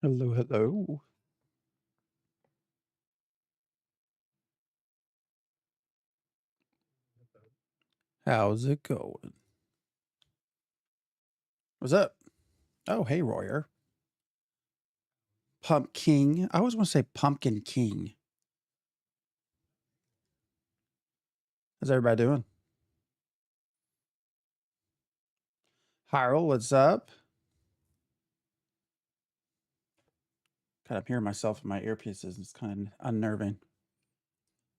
Hello, hello. How's it going? What's up? Oh, hey, Royer. Pumpkin. I always want to say Pumpkin King. How's everybody doing? Hyrule, what's up? God, I'm hearing myself in my earpieces. It's kind of unnerving.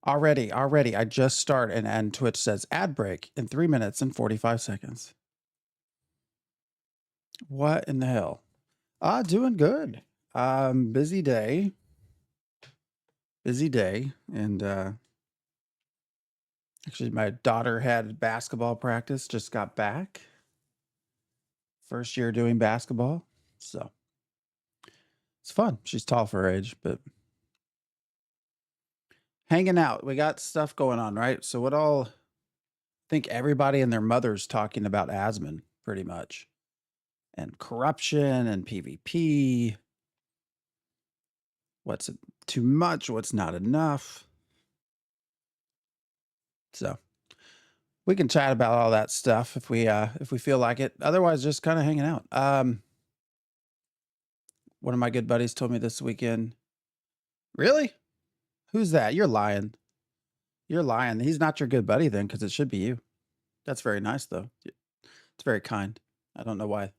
Already. I just start and Twitch says ad break in 3 minutes and 45 seconds. What in the hell? Doing good. Busy day. And actually my daughter had basketball practice, just got back. First year doing basketball. So it's fun. She's tall for her age, but hanging out. We got stuff going on, right? So what all think everybody and their mother's talking about Asmon pretty much. And corruption and PvP. What's too much, what's not enough. So we can chat about all that stuff if we feel like it. Otherwise, just kind of hanging out. One of my good buddies told me this weekend. Really? Who's that? You're lying. You're lying. He's not your good buddy then, because it should be you. That's very nice, though. It's very kind. I don't know why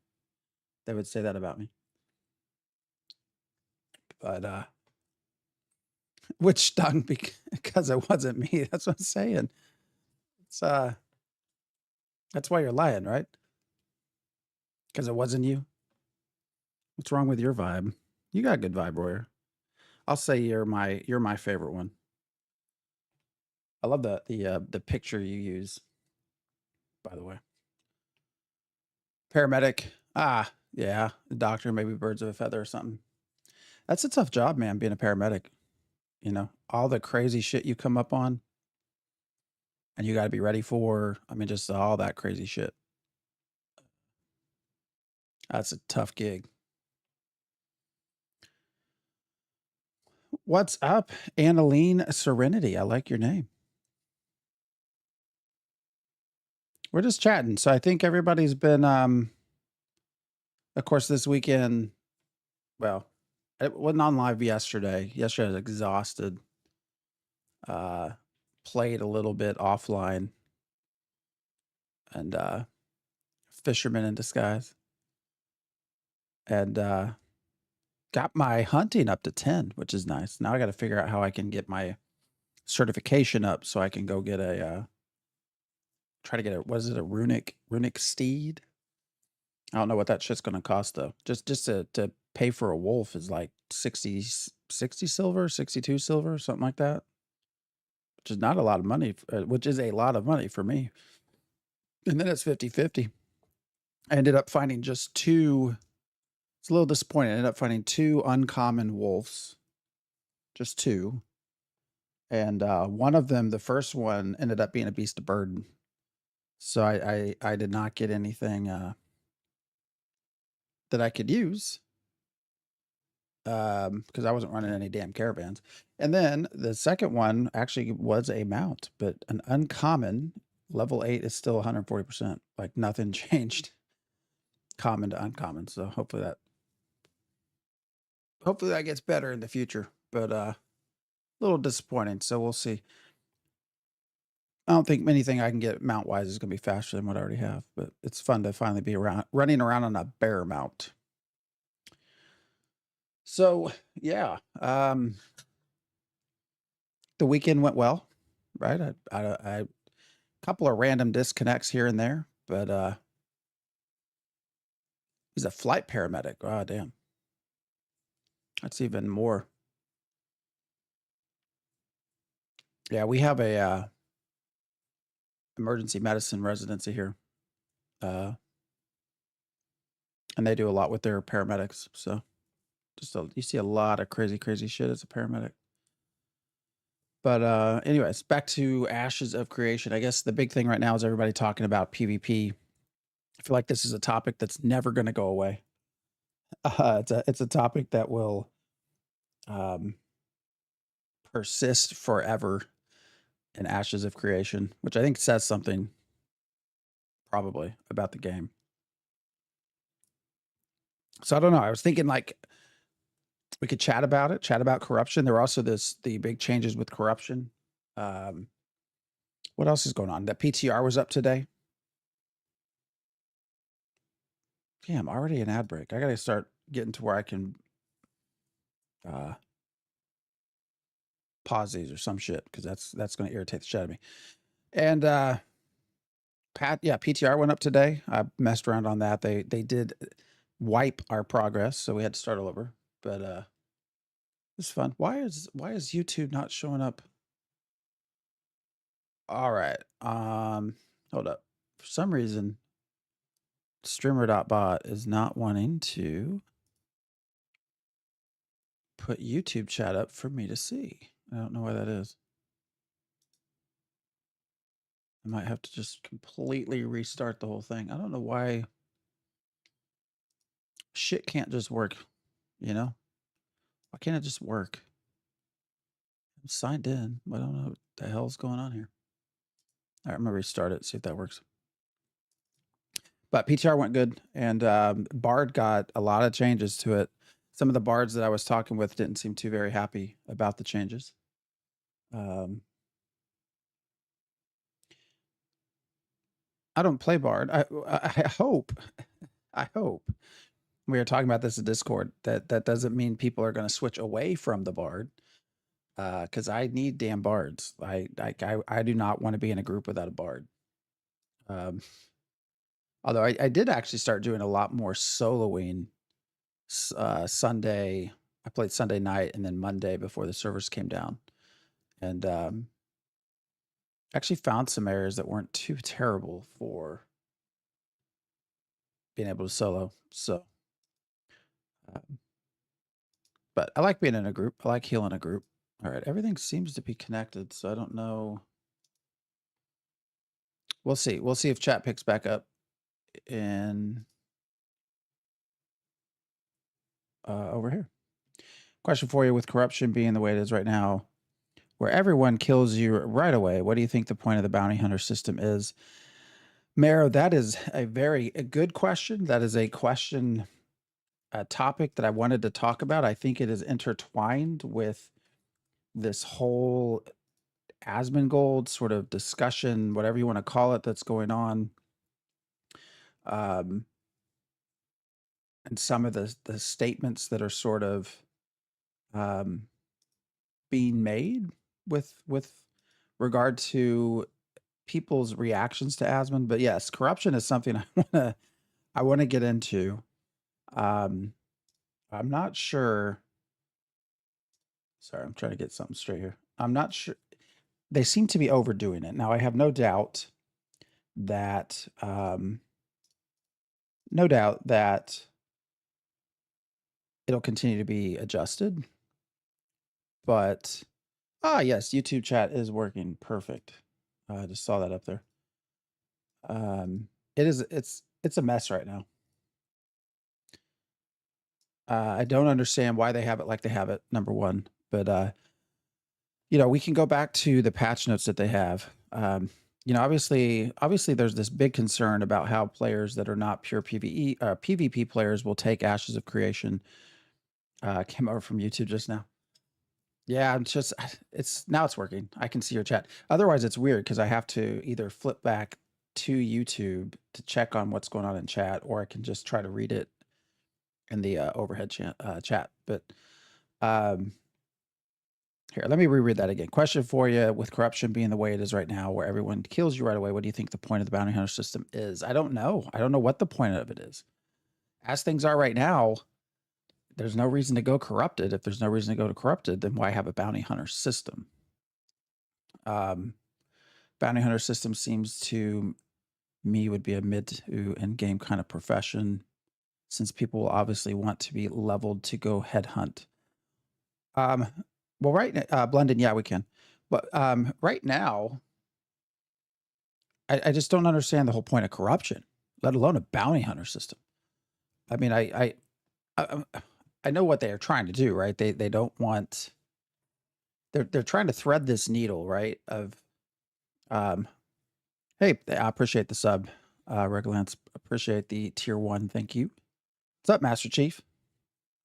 they would say that about me. But which stung because it wasn't me. That's what I'm saying. It's that's why you're lying, right? Because it wasn't you. What's wrong with your vibe? You got a good vibe, Royer. I'll say you're my favorite one. I love the picture you use, by the way. Paramedic. Yeah. The doctor, maybe birds of a feather or something. That's a tough job, man, being a paramedic. You know, all the crazy shit you come up on and you got to be ready for. I mean, just all that crazy shit. That's a tough gig. What's up, Annaline Serenity? I like your name. We're just chatting. So I think everybody's been, of course, this weekend. Well, it wasn't on live yesterday. Yesterday I was exhausted. Played a little bit offline and fisherman in disguise. And got my hunting up to 10, which is nice. Now I got to figure out how I can get my certification up so I can go get a try to get a runic steed. I don't know what that shit's going to cost though. Just to pay for a wolf is like 60 silver, 62 silver, something like that. Which is not a lot of money, which is a lot of money for me. And then it's 50-50. I ended up finding just two. It's a little disappointing. I ended up finding two uncommon wolves. Just two. And one of them, the first one, ended up being a beast of burden. So I did not get anything that I could use because I wasn't running any damn caravans. And then the second one actually was a mount, but an uncommon level 8 is still 140%. Like nothing changed common to uncommon. So hopefully that gets better in the future. But a little disappointing. So we'll see. I don't think anything I can get mount wise is going to be faster than what I already have, but it's fun to finally be running around on a bear mount. So yeah, the weekend went well, right? I couple of random disconnects here and there, but he's a flight paramedic. Oh damn, that's even more. Yeah, we have a emergency medicine residency here, and they do a lot with their paramedics. So you see a lot of crazy shit as a paramedic. But anyways, back to Ashes of Creation. I guess the big thing right now is everybody talking about PvP. I feel like this is a topic that's never going to go away. It's a topic that will um, persist forever in Ashes of Creation, which I think says something probably about the game. So I don't know. I was thinking like we could chat about it, chat about corruption. There were also the big changes with corruption. Um, what else is going on? That PTR was up today. Damn, already an ad break. I gotta start getting to where I can pause these or some shit because that's gonna irritate the shit out of me. And PTR went up today. I messed around on that. They did wipe our progress, so we had to start all over. But it's fun. Why is YouTube not showing up? All right. Hold up. For some reason, streamer.bot is not wanting to put YouTube chat up for me to see. I don't know why that is. I might have to just completely restart the whole thing. I don't know why shit can't just work, you know? Why can't it just work? I'm signed in. I don't know what the hell's going on here. All right, I'm gonna restart it, see if that works. But PTR went good, and Bard got a lot of changes to it. Some of the bards that I was talking with didn't seem too very happy about the changes. I don't play Bard. I hope, I hope we were talking about this in Discord. That doesn't mean people are going to switch away from the Bard. Because I need damn bards. I do not want to be in a group without a bard. Although I did actually start doing a lot more soloing. Sunday, I played Sunday night and then Monday before the servers came down, and actually found some areas that weren't too terrible for being able to solo. So, but I like being in a group. I like healing a group. All right, everything seems to be connected, so I don't know. We'll see. We'll see if chat picks back up in over here. Question for you: with corruption being the way it is right now, where everyone kills you right away, what do you think the point of the bounty hunter system is? Marrow, that is a very good question. That is a question, a topic that I wanted to talk about. I think it is intertwined with this whole Asmongold sort of discussion, whatever you want to call it, that's going on. And some of the statements that are sort of being made with regard to people's reactions to Asmon. But yes, corruption is something I want to get into. I'm not sure. Sorry, I'm trying to get something straight here. I'm not sure. They seem to be overdoing it. Now, I have no doubt that it'll continue to be adjusted. But yes, YouTube chat is working perfect. I just saw that up there. It's a mess right now. I don't understand why they have it like they have it, number one. But we can go back to the patch notes that they have. Obviously there's this big concern about how players that are not pure PvE PvP players will take Ashes of Creation. Came over from YouTube just now. Yeah, it's working. I can see your chat. Otherwise, it's weird because I have to either flip back to YouTube to check on what's going on in chat, or I can just try to read it in the overhead chat. But here, let me reread that again. Question for you: with corruption being the way it is right now, where everyone kills you right away, what do you think the point of the bounty hunter system is? I don't know. I don't know what the point of it is. As things are right now, there's no reason to go corrupted. If there's no reason to go to corrupted, then why have a bounty hunter system? Bounty hunter system seems to me would be a mid to end game kind of profession, since people will obviously want to be leveled to go headhunt. Well, right, Blendon, yeah, we can. But right now, I just don't understand the whole point of corruption, let alone a bounty hunter system. I mean, I know what they are trying to do, right? They don't want they're trying to thread this needle, right? Of um hey, I appreciate the sub, Reglance. Appreciate the tier 1. Thank you. What's up, Master Chief?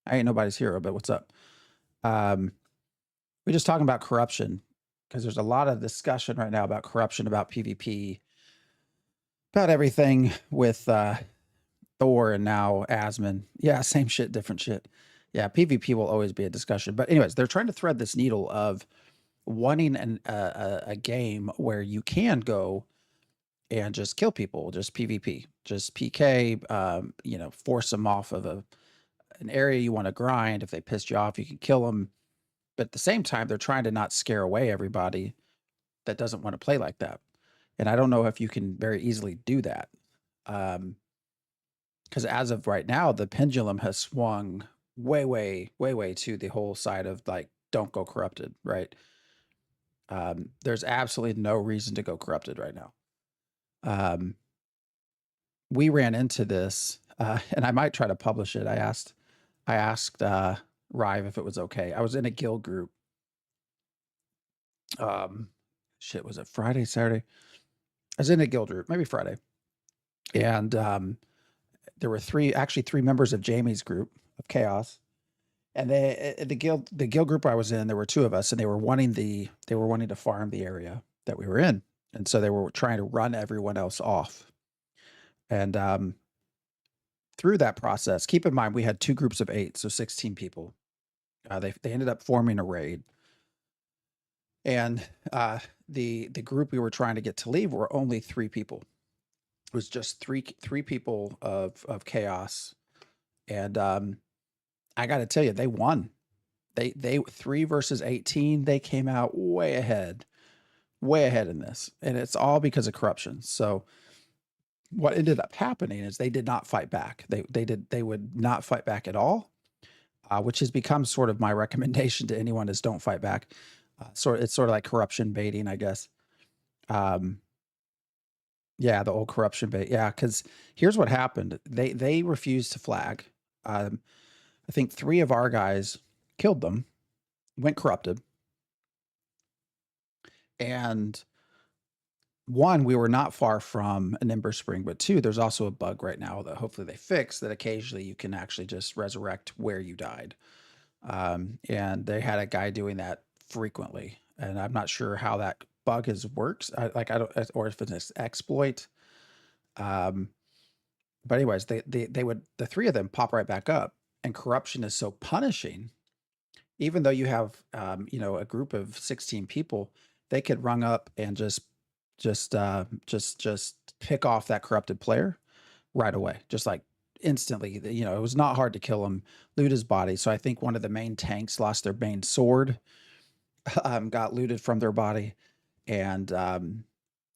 I ain't nobody's hero, but what's up? We're just talking about corruption because there's a lot of discussion right now about corruption, about PvP, about everything with Thor and now Asmon. Yeah, same shit, different shit. Yeah, PvP will always be a discussion. But anyways, they're trying to thread this needle of wanting a game where you can go and just kill people, just PvP, just PK, force them off of an area you want to grind. If they pissed you off, you can kill them. But at the same time, they're trying to not scare away everybody that doesn't want to play like that. And I don't know if you can very easily do that. Because as of right now, the pendulum has swung way to the whole side of like, don't go corrupted, right? There's absolutely no reason to go corrupted right now. We ran into this, and I might try to publish it. I asked Rive if it was okay. I was in a guild group. Was it Friday, Saturday? I was in a guild group, maybe Friday, and there were three members of Jamie's group of Chaos, and the guild group I was in, there were 2 of us, and they were wanting to farm the area that we were in, and so they were trying to run everyone else off. And through that process, keep in mind we had 2 groups of 8, so 16 people. They ended up forming a raid, and the group we were trying to get to leave were only 3 people. It was just three people of Chaos, and I got to tell you, they won. They 3 versus 18. They came out way ahead in this, and it's all because of corruption. So what ended up happening is they did not fight back. They would not fight back at all, which has become sort of my recommendation to anyone is don't fight back. It's sort of like corruption baiting, I guess. Yeah, the old corruption bait. Yeah, because here's what happened. They refused to flag. I think 3 of our guys killed them, went corrupted, and 1, we were not far from an Ember Spring, but 2, there's also a bug right now that hopefully they fix that occasionally you can actually just resurrect where you died. And they had a guy doing that frequently, and I'm not sure how that bug works. I don't, or if it's an exploit. But anyways, they would, the 3 of them pop right back up, and corruption is so punishing. Even though you have a group of 16 people, they could rung up and just pick off that corrupted player right away, just like instantly. It was not hard to kill him, loot his body. So I think one of the main tanks lost their main sword, got looted from their body, and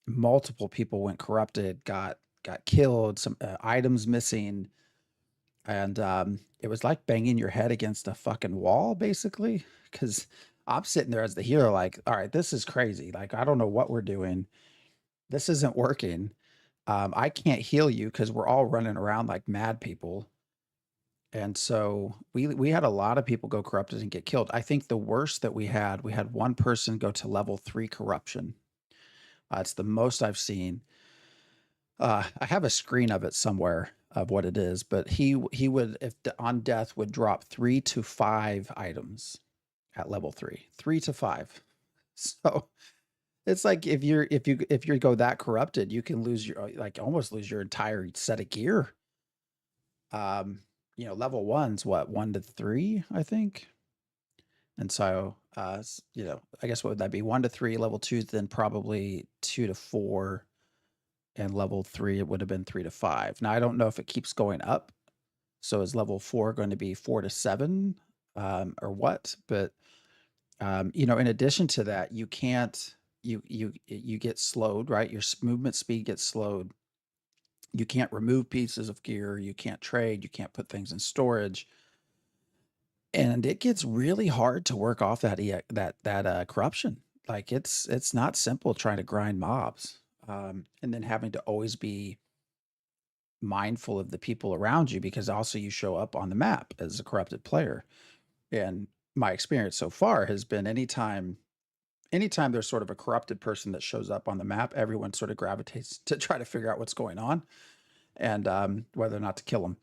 multiple people went corrupted, got killed, some items missing, and it was like banging your head against a fucking wall, basically. Because I'm sitting there as the hero, like, all right, this is crazy. Like, I don't know what we're doing. This isn't working. I can't heal you because we're all running around like mad people. And so we had a lot of people go corrupted and get killed. I think the worst that we had 1 person go to level 3 corruption. It's the most I've seen. I have a screen of it somewhere of what it is, but he would, if on death, would drop 3 to 5 items at level 3, 3 to 5. So it's like if you go that corrupted, you can lose your almost lose your entire set of gear. Level 1's what, 1 to 3, I think. And so I guess what would that be? 1 to 3, level 2, then probably 2 to 4, and level 3 it would have been 3 to 5. Now I don't know if it keeps going up. So is level 4 going to be 4 to 7 or what? But in addition to that, you can't you get slowed, right? Your movement speed gets slowed. You can't remove pieces of gear, you can't trade, you can't put things in storage. And it gets really hard to work off that corruption. Like it's not simple trying to grind mobs. And then having to always be mindful of the people around you, because also you show up on the map as a corrupted player. And my experience so far has been anytime there's sort of a corrupted person that shows up on the map, everyone sort of gravitates to try to figure out what's going on, and whether or not to kill them.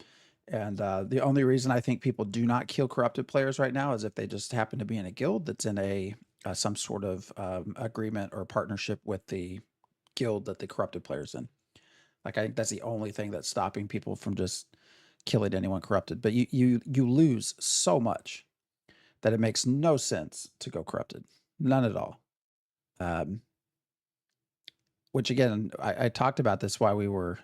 And the only reason I think people do not kill corrupted players right now is if they just happen to be in a guild that's in a some sort of agreement or partnership with the guild that the corrupted player's in. Like, I think that's the only thing that's stopping people from just killing anyone corrupted. But you lose so much that it makes no sense to go corrupted, none at all. Um, which again, I talked about this while we were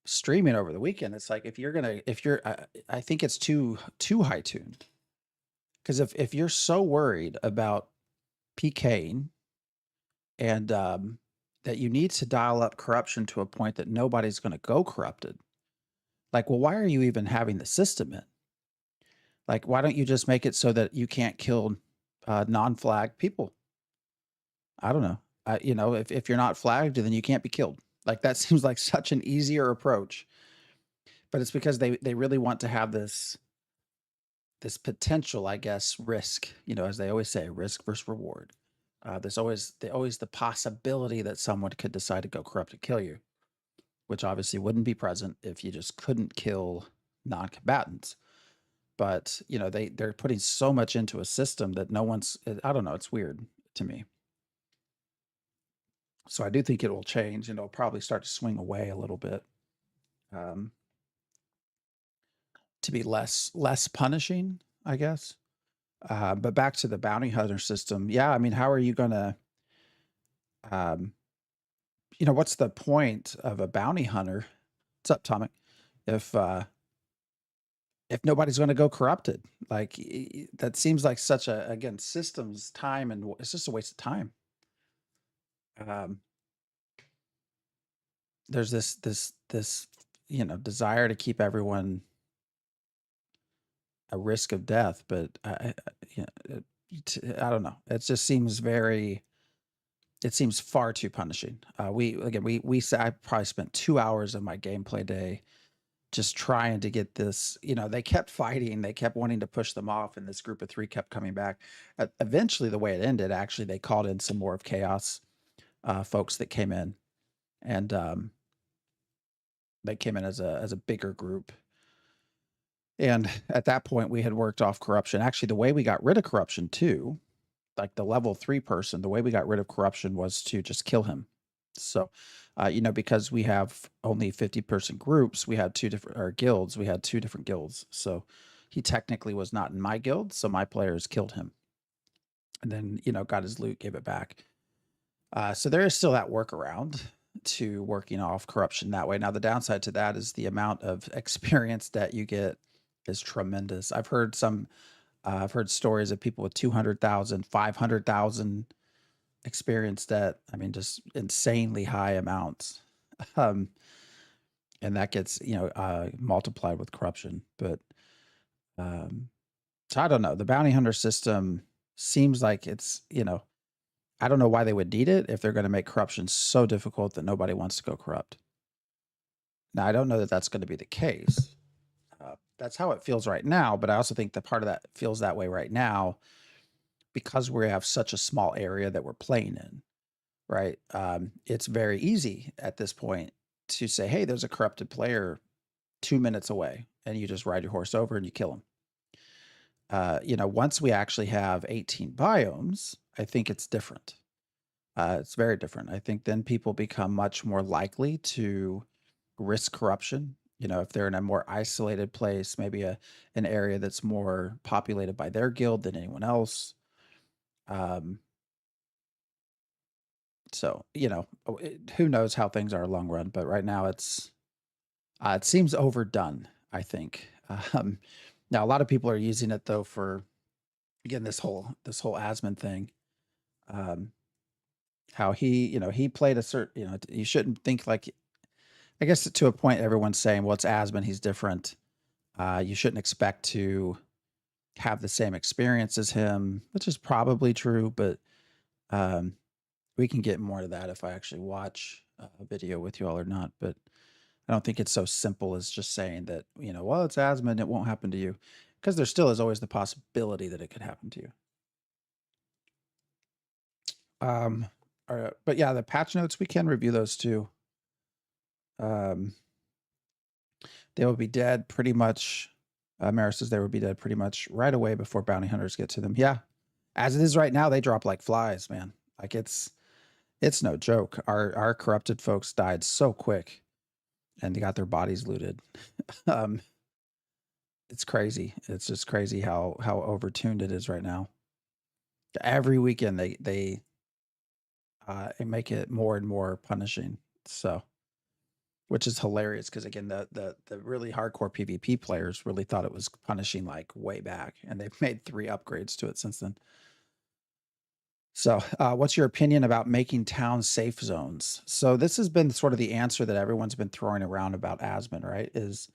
streaming over the weekend. It's like, if you're, I think it's too high tuned, because if you're so worried about PKing and that you need to dial up corruption to a point that nobody's going to go corrupted, like, well, why are you even having the system in? Like, why don't you just make it so that you can't kill non-flagged people? I don't know. If you're not flagged, then you can't be killed. Like, that seems like such an easier approach. But it's because they really want to have this potential, I guess, risk, as they always say, risk versus reward. There's always the possibility that someone could decide to go corrupt and kill you, which obviously wouldn't be present if you just couldn't kill non-combatants. But they're putting so much into a system that no one's, I don't know, it's weird to me. So I do think it will change, and it'll probably start to swing away a little bit, to be less punishing, I guess. But back to the bounty hunter system. Yeah, I mean, how are you gonna, what's the point of a bounty hunter? What's up, Tomic? If nobody's going to go corrupted, like, that seems like such a, again, systems time, and it's just a waste of time. There's this desire to keep everyone a risk of death, but I don't know. It just seems it seems far too punishing. I probably spent 2 hours of my gameplay day just trying to get this. They kept fighting, they kept wanting to push them off, and this group of 3 kept coming back. Eventually, the way it ended, actually, they called in some more of Chaos folks that came in, and they came in as a bigger group. And at that point, we had worked off corruption. Actually, the way we got rid of corruption too, like the level 3 person, the way we got rid of corruption was to just kill him. So, because we have only 50-person groups, we had 2 different, or guilds. We had 2 different guilds. So he technically was not in my guild. So my players killed him, and then, got his loot, gave it back. So there is still that workaround to working off corruption that way. Now, the downside to that is the amount of experience that you get is tremendous. I've heard stories of people with 200,000, 500,000 experience, that, I mean, just insanely high amounts. And that gets, multiplied with corruption. But so I don't know. The bounty hunter system seems like it's, I don't know why they would need it if they're going to make corruption so difficult that nobody wants to go corrupt. Now, I don't know that that's going to be the case. That's how it feels right now, but I also think that part of that feels that way right now because we have such a small area that we're playing in, right? It's very easy at this point to say, hey, there's a corrupted player 2 minutes away, and you just ride your horse over and you kill him. Once we actually have 18 biomes, I think it's different. It's very different. I think then people become much more likely to risk corruption. If they're in a more isolated place, maybe an area that's more populated by their guild than anyone else. So, who knows how things are long run, but right now it seems overdone, I think. Now, a lot of people are using it though for, again, this whole Asmon thing. How he played a certain, you shouldn't think like, I guess to a point, everyone's saying, well, it's Asmon, he's different. You shouldn't expect to have the same experience as him, which is probably true, but we can get more to that if I actually watch video with you all or not, but I don't think it's so simple as just saying that, well, it's asthma and it won't happen to you, because there still is always the possibility that it could happen to you. But yeah, the patch notes, we can review those too. They will be dead pretty much. Mara says they will be dead pretty much right away before bounty hunters get to them. Yeah, as it is right now, they drop like flies, man. Like it's no joke. Our corrupted folks died so quick, and they got their bodies looted. It's crazy. It's just crazy how overtuned it is right now. Every weekend they make it more and more punishing. So, which is hilarious because again, the really hardcore PvP players really thought it was punishing like way back, and they've made 3 upgrades to it since then. So, what's your opinion about making towns safe zones? So, this has been sort of the answer that everyone's been throwing around about Asmon, right? Is,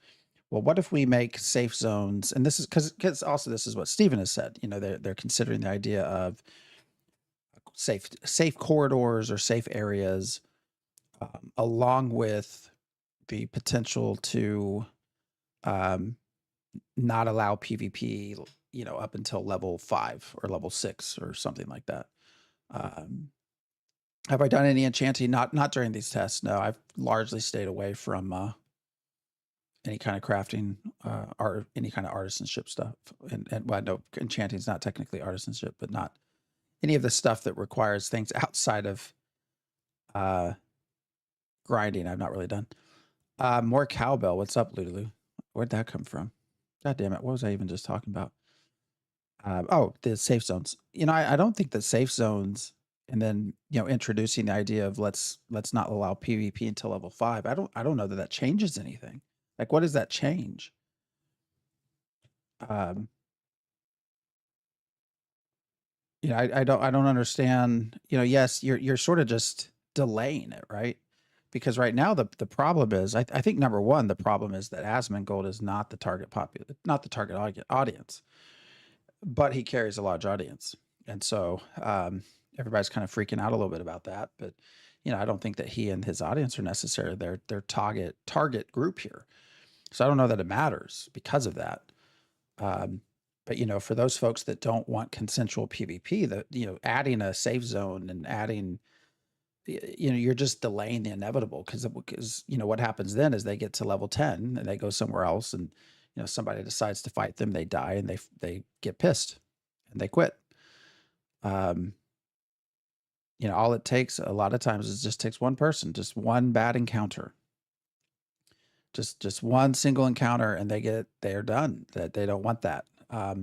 well, what if we make safe zones? And this is because also this is what Steven has said. They're considering the idea of safe corridors or safe areas, along with the potential to not allow PvP, up until level 5 or level 6 or something like that. Have I done any enchanting? Not during these tests. No, I've largely stayed away from any kind of crafting or any kind of artisanship stuff. And well, no, enchanting is not technically artisanship, but not any of the stuff that requires things outside of grinding. I've not really done. More cowbell. What's up, Lulu? Where'd that come from? God damn it! What was I even just talking about? Oh, the safe zones. I don't think that safe zones, and then introducing the idea of let's not allow PvP until level 5. I don't know that changes anything. Like, what does that change? I don't understand. Yes, you're sort of just delaying it, right? Because right now the problem is, I think number one, the problem is that Asmongold is not the target not the target audience, but he carries a large audience, and so everybody's kind of freaking out a little bit about that. But I don't think that he and his audience are necessarily their target group here. So I don't know that it matters because of that. But for those folks that don't want consensual PvP, that adding a safe zone and adding, you're just delaying the inevitable, because what happens then is they get to level 10 and they go somewhere else, and somebody decides to fight them, they die, and they get pissed and they quit. All it takes a lot of times is just takes one person, just one bad encounter, just one single encounter, and they're done. That they don't want that. I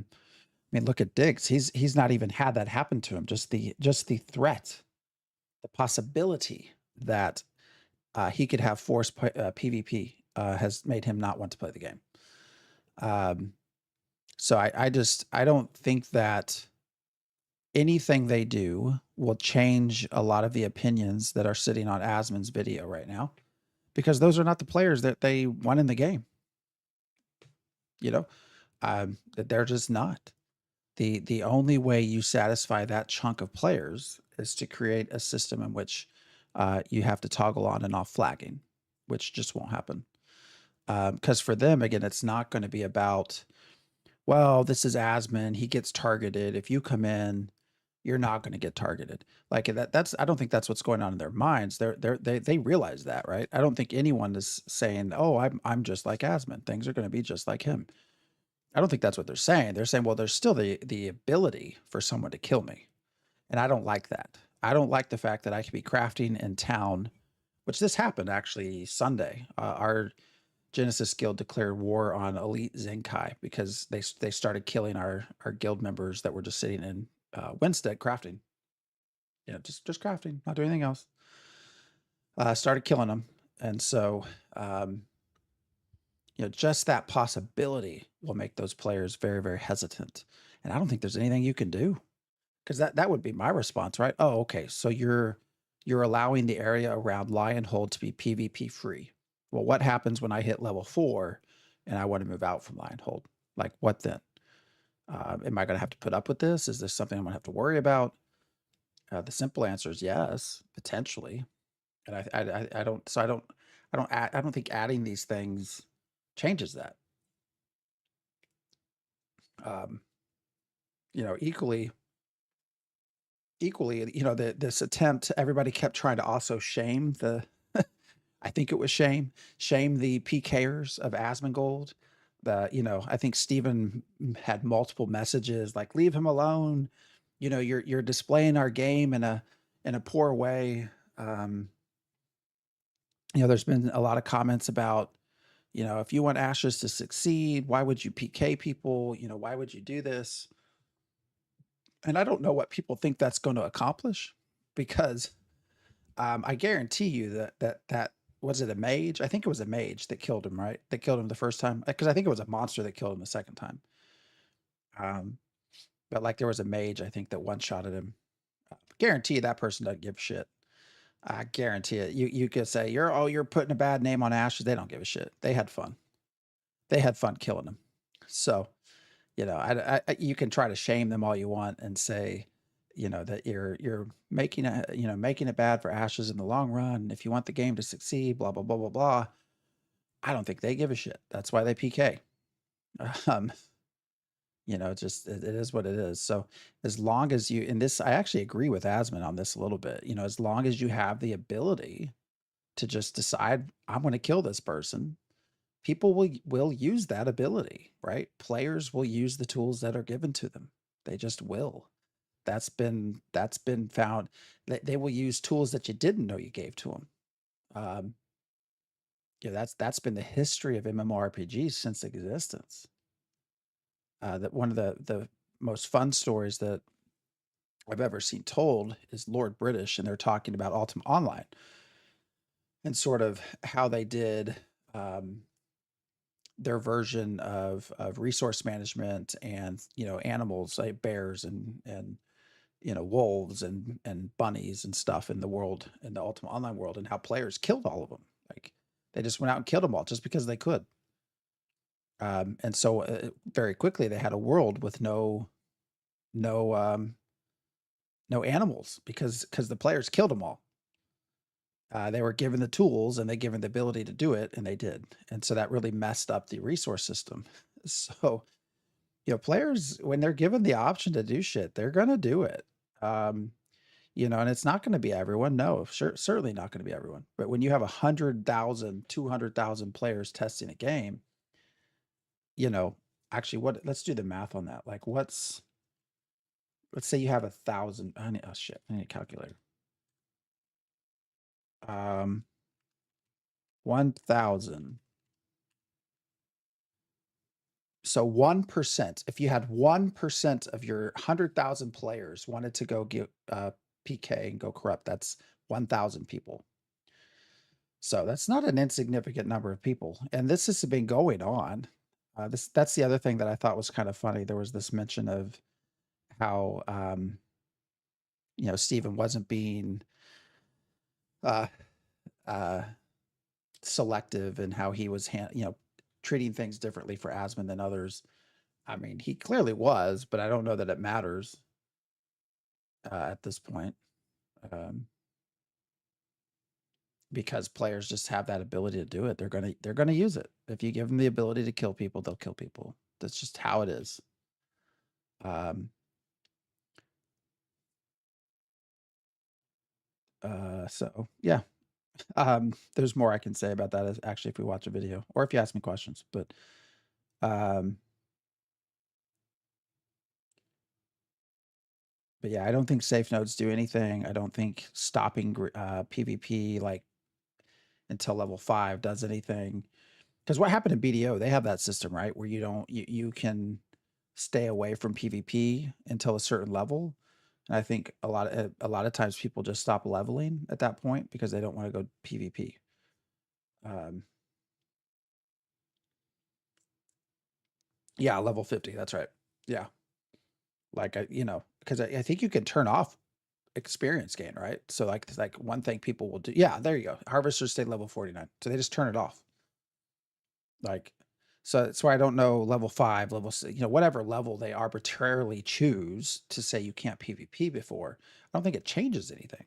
mean, look at Diggs. He's not even had that happen to him. Just the threat, the possibility that he could have forced PvP has made him not want to play the game. So I don't think that anything they do will change a lot of the opinions that are sitting on Asmon's video right now, because those are not the players that they want in the game. That they're just not. The only way you satisfy that chunk of players is to create a system in which you have to toggle on and off flagging, which just won't happen. Because for them, again, it's not going to be about, well, this is Asmon, he gets targeted. If you come in, you're not going to get targeted. Like that's I don't think that's what's going on in their minds. They realize that, right? I don't think anyone is saying, oh, I'm just like Asmon, things are going to be just like him. I don't think that's what they're saying. They're saying, well, there's still the ability for someone to kill me. And I don't like that. I don't like the fact that I could be crafting in town, which this happened actually Sunday. Our Genesis Guild declared war on Elite Zenkai because they started killing our guild members that were just sitting in Winstead crafting. Just crafting, not doing anything else. Started killing them. And so just that possibility will make those players very, very hesitant. And I don't think there's anything you can do, because that would be my response, right? Oh, okay. So you're allowing the area around Lionhold to be PvP free. Well, what happens when I hit level 4 and I want to move out from Lionhold? Like, what then? Am I going to have to put up with this? Is this something I'm going to have to worry about? The simple answer is yes, potentially. And I don't, so I don't think adding these things changes that. Um, equally, this attempt, everybody kept trying to also shame the, I think it was shame the PKers of Asmongold. I think Steven had multiple messages like, leave him alone. You're displaying our game in a poor way. There's been a lot of comments about, if you want Ashes to succeed, why would you PK people? Why would you do this? And I don't know what people think that's going to accomplish, because I guarantee you that was it a mage? I think it was a mage that killed him, right? That killed him the first time, because I think it was a monster that killed him the second time. But like there was a mage, I think, that one shot at him. Guarantee that person doesn't give a shit. I guarantee it. You could say you're putting a bad name on Ashes. They don't give a shit. They had fun. They had fun killing him. So, you can try to shame them all you want and say, that you're making it bad for Ashes in the long run. If you want the game to succeed, blah blah blah blah blah. I don't think they give a shit. That's why they PK. Um, it is what it is. So as long as you, in this, I actually agree with Asmon on this a little bit. As long as you have the ability to just decide, I'm going to kill this person, people will use that ability, right? Players will use the tools that are given to them. They just will. That's been found. They will use tools that you didn't know you gave to them. That's been the history of MMORPGs since existence. That one of the most fun stories that I've ever seen told is Lord British, and they're talking about Ultima Online and sort of how they did their version of resource management, and animals like bears and wolves and bunnies and stuff in the world, in the Ultima Online world, and how players killed all of them. Like they just went out and killed them all just because they could. And so very quickly they had a world with no no animals, because the players killed them all. They were given the tools and they given the ability to do it, and they did. And so that really messed up the resource system. So, players, when they're given the option to do shit, they're gonna do it. And it's not going to be everyone. No, certainly not going to be everyone. But when you have 100,000, 200,000 players testing a game, actually, let's do the math on that. Like, let's say you have 1,000. Oh shit, I need a calculator. 1,000. So 1%, if you had 1% of your 100,000 players wanted to go get PK and go corrupt, that's 1,000 people. So that's not an insignificant number of people. And this has been going on. That's the other thing that I thought was kind of funny. There was this mention of how Steven wasn't being uh, uh, selective, and how he was treating things differently for Asmon than others. I mean, he clearly was, but I don't know that it matters at this point, because players just have that ability to do it. They're gonna use it. If you give them the ability to kill people, they'll kill people. That's just how it is. So yeah. There's more I can say about that, actually, if we watch a video or if you ask me questions. But yeah, I don't think safe nodes do anything. I don't think stopping PvP like until level 5 does anything. Because what happened in BDO, they have that system, right, where you can stay away from PvP until a certain level. And I think a lot of times people just stop leveling at that point because they don't want to go PvP. Yeah, level 50. That's right. Yeah. Like because I think you can turn off experience gain, right? So like one thing people will do. Yeah, there you go. Harvesters stay level 49. So they just turn it off. Like, so that's why I don't know level 5, level 6, whatever level they arbitrarily choose to say you can't PvP before. I don't think it changes anything.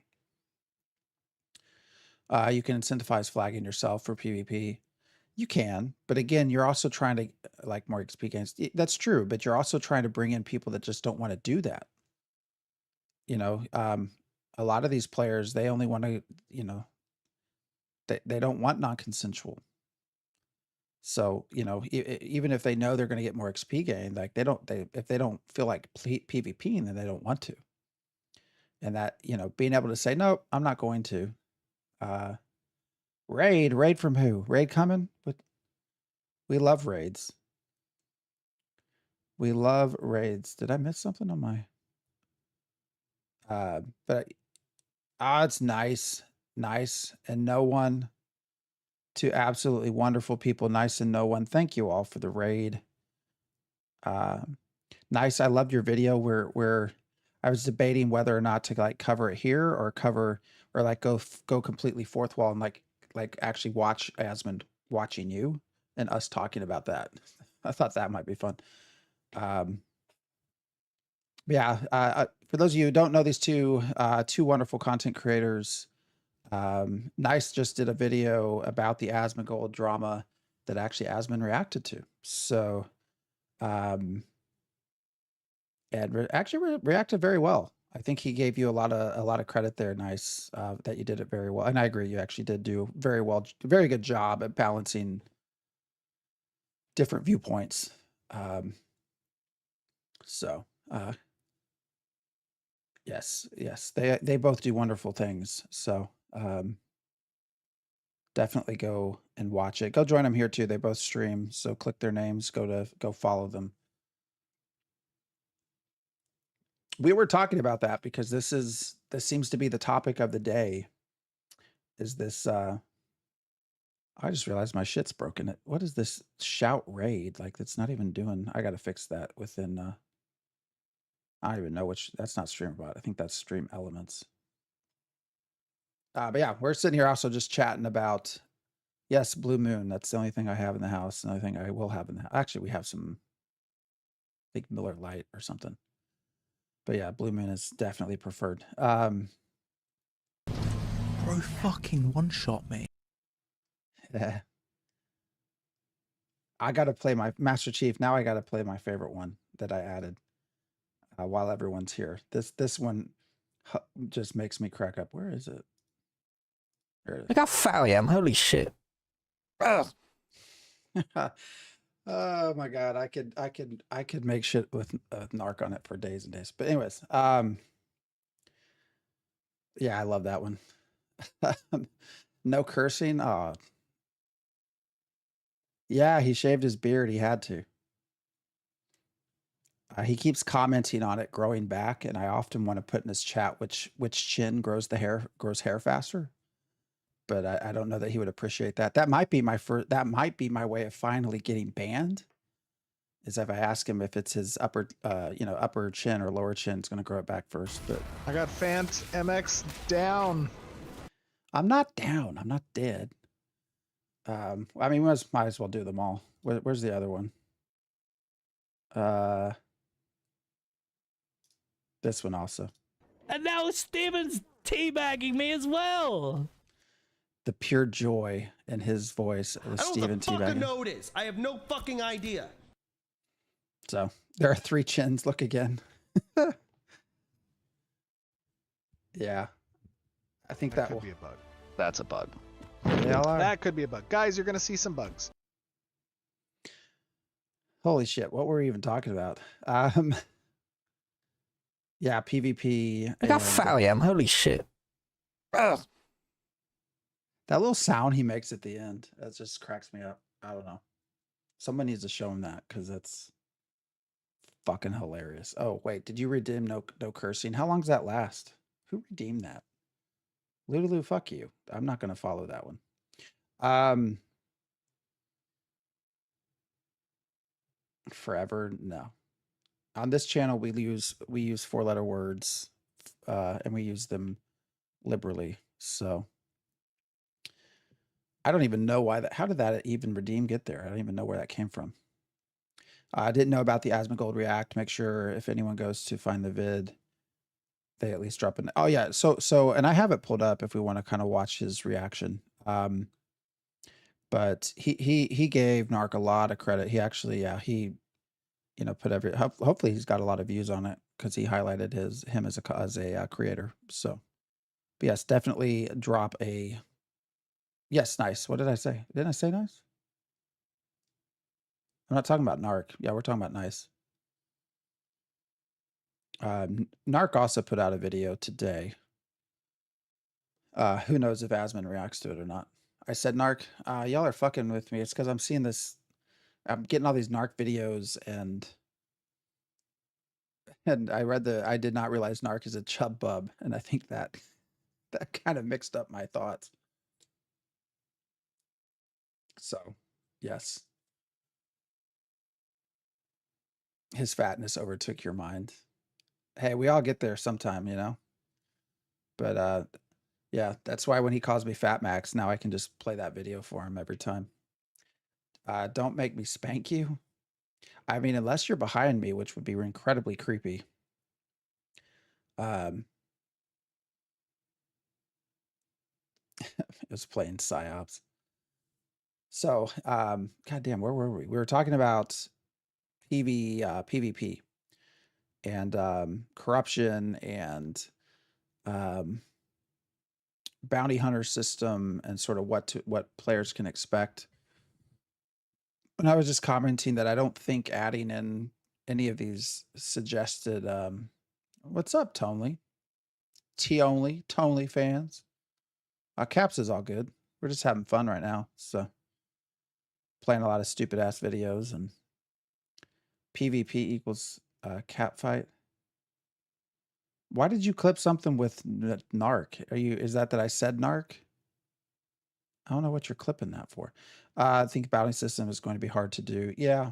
You can incentivize flagging yourself for PvP. You can, but again, you're also trying to like more XP gains. That's true, but you're also trying to bring in people that just don't want to do that. You know, a lot of these players, they only want to, you know, they don't want non-consensual. So, you know, even if they know they're going to get more XP gain, like if they don't feel like PvPing, then they don't want to. And that, you know, being able to say, nope, I'm not going to. Raid from who? Raid coming? But we love raids. We love raids. Did I miss something on my? But it's nice, and no one. To absolutely wonderful people, nice and no one. Thank you all for the raid. Nice. I loved your video where I was debating whether or not to like cover it here or like go completely fourth wall and like actually watch Asmund watching you and us talking about that. I thought that might be fun. Yeah. For those of you who don't know these two wonderful content creators, Nice just did a video about the Asmongold drama that actually Asmund reacted to. So, and actually reacted very well. I think he gave you a lot of credit there. Nice, that you did it very well. And I agree, you actually did do very well, very good job at balancing different viewpoints. So, yes, they both do wonderful things. So, definitely go and watch it. Go join them here too. They both stream. So click their names, go follow them. We were talking about that because this seems to be the topic of the day. Is this I just realized my shit's broken. What is this shout raid? Like that's not even doing. I gotta fix that within I don't even know which that's not StreamBot. I think that's Stream Elements. But yeah, we're sitting here also just chatting about yes, Blue Moon. That's the only thing I have in the house. The only thing I will have in the house. Actually, we have some I think Miller Lite or something. But yeah, Blue Moon is definitely preferred. Bro fucking one-shot me. Yeah. I got to play my Master Chief. Now I got to play my favorite one that I added while everyone's here. This one just makes me crack up. Where is it? There it is. Look how fat I am. Holy shit. Oh my god, I could make shit with narc on it for days and days. But anyways, yeah, I love that one. No cursing. Oh, yeah, he shaved his beard. He had to. He keeps commenting on it growing back, and I often want to put in his chat which chin grows hair faster. But I don't know that he would appreciate that. That might be my way of finally getting banned. Is if I ask him if it's his upper chin or lower chin, it's going to grow it back first. But I got Fant MX down. I'm not down. I'm not dead. I mean, might as well do them all. Where's the other one? This one also. And now Steven's teabagging me as well. The pure joy in his voice of Steven teabagging. I don't know what the fuck a node is. I have no fucking idea. So there are 3 chins. Look again. Yeah. I think that could be a bug. That's a bug. They all are. That could be a bug. Guys, you're going to see some bugs. Holy shit. What were we even talking about? Yeah, PvP. Look how fat I am. Holy shit. That little sound he makes at the end, that just cracks me up. I don't know. Someone needs to show him that because that's fucking hilarious. Oh, wait. Did you redeem no cursing? How long does that last? Who redeemed that? Lulu, fuck you. I'm not going to follow that one. Forever, no. On this channel, we use 4-letter words, and we use them liberally. So I don't even know why how did that even redeem get there? I don't even know where that came from. I didn't know about the Asmongold React. Make sure if anyone goes to find the vid, they at least drop in. Oh yeah, so and I have it pulled up if we want to kind of watch his reaction. But he gave Narc a lot of credit. He actually, yeah, he put hopefully he's got a lot of views on it because he highlighted him as a creator. So, but yes, definitely drop a yes. Nice. What did I say? Didn't I say nice? I'm not talking about Narc. Yeah, we're talking about nice. Narc also put out a video today. Who knows if Asmon reacts to it or not? I said, Narc, y'all are fucking with me. It's because I'm seeing this. I'm getting all these Narc videos, and I did not realize Narc is a chub bub, and I think that kind of mixed up my thoughts. So, yes, his fatness overtook your mind. Hey, we all get there sometime. But yeah, that's why when he calls me Fat Max, now I can just play that video for him every time. Don't make me spank you. I mean, unless you're behind me, which would be incredibly creepy. It was playing psyops. So, goddamn, where were we? We were talking about PvP and corruption and bounty hunter system and sort of what players can expect. And I was just commenting that I don't think adding in any of these suggested what's up, Tonely? Tonely fans. Caps is all good. We're just having fun right now. So playing a lot of stupid ass videos, and PvP equals cap fight. Why did you clip something with Narc? Is that I said Narc? I don't know what you're clipping that for. I think bounty system is going to be hard to do. Yeah.